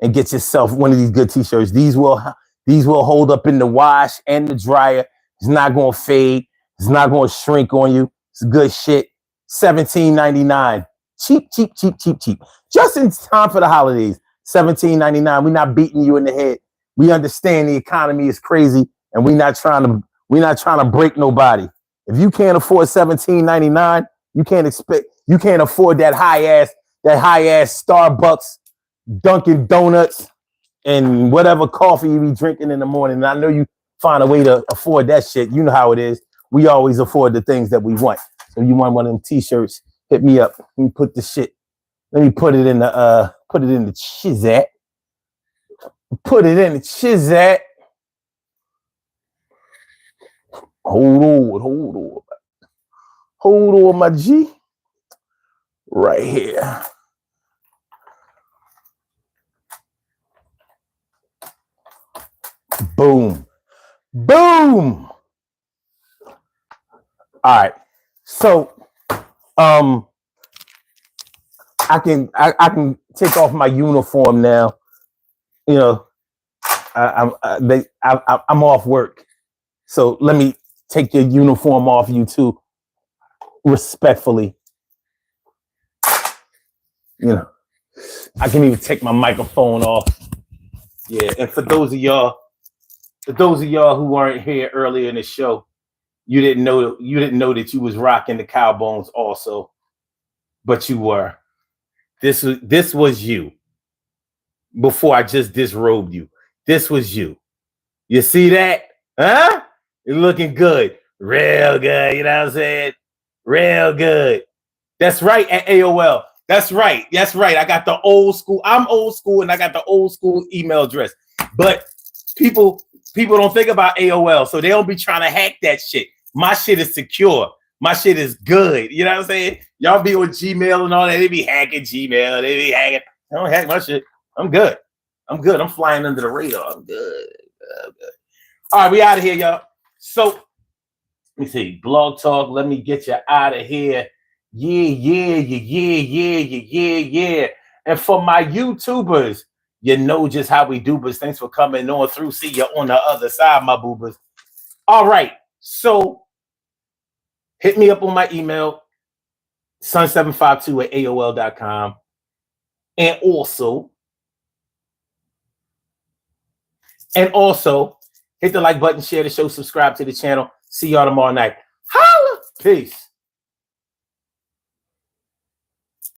and get yourself one of these good t-shirts. These will hold up in the wash and the dryer. It's not going to fade. It's not going to shrink on you. It's good shit. $17.99. Cheap. Just in time for the holidays. $17.99. We're not beating you in the head. We understand the economy is crazy, and we're not trying to break nobody. If you can't afford $17.99, you can't afford that high ass Starbucks, Dunkin' Donuts, and whatever coffee you be drinking in the morning. And I know you find a way to afford that shit. You know how it is. We always afford the things that we want. So you want one of them t-shirts, hit me up. Let me put it in the Chizat. Put it in the Chizat. Hold on, my G. Right here. Boom. All right. So, I can take off my uniform now. You know, I'm off work. So let me take your uniform off you too, respectfully. You know, I can even take my microphone off. Yeah, and for those of y'all who weren't here earlier in the show, you didn't know that you was rocking the cow bones also, but you were. This was you. Before I just disrobed you, this was you. You see that? Huh? You're looking good, real good. You know what I'm saying? Real good. That's right. At AOL. That's right. I got the old school. I'm old school, and I got the old school email address. But people don't think about AOL, so they don't be trying to hack that shit. My shit is secure. My shit is good. You know what I'm saying? Y'all be on Gmail and all that. They be hacking Gmail. They be hacking. I don't hack my shit. I'm good. I'm flying under the radar. I'm good. All right, we out of here, y'all. So let me see. Blog Talk. Let me get you out of here. Yeah. And for my YouTubers, you know just how we do, but thanks for coming on through. See you on the other side, my boobers. All right. So hit me up on my email, sun752@aol.com. And also hit the like button, share the show, subscribe to the channel. See y'all tomorrow night. Holla! Peace.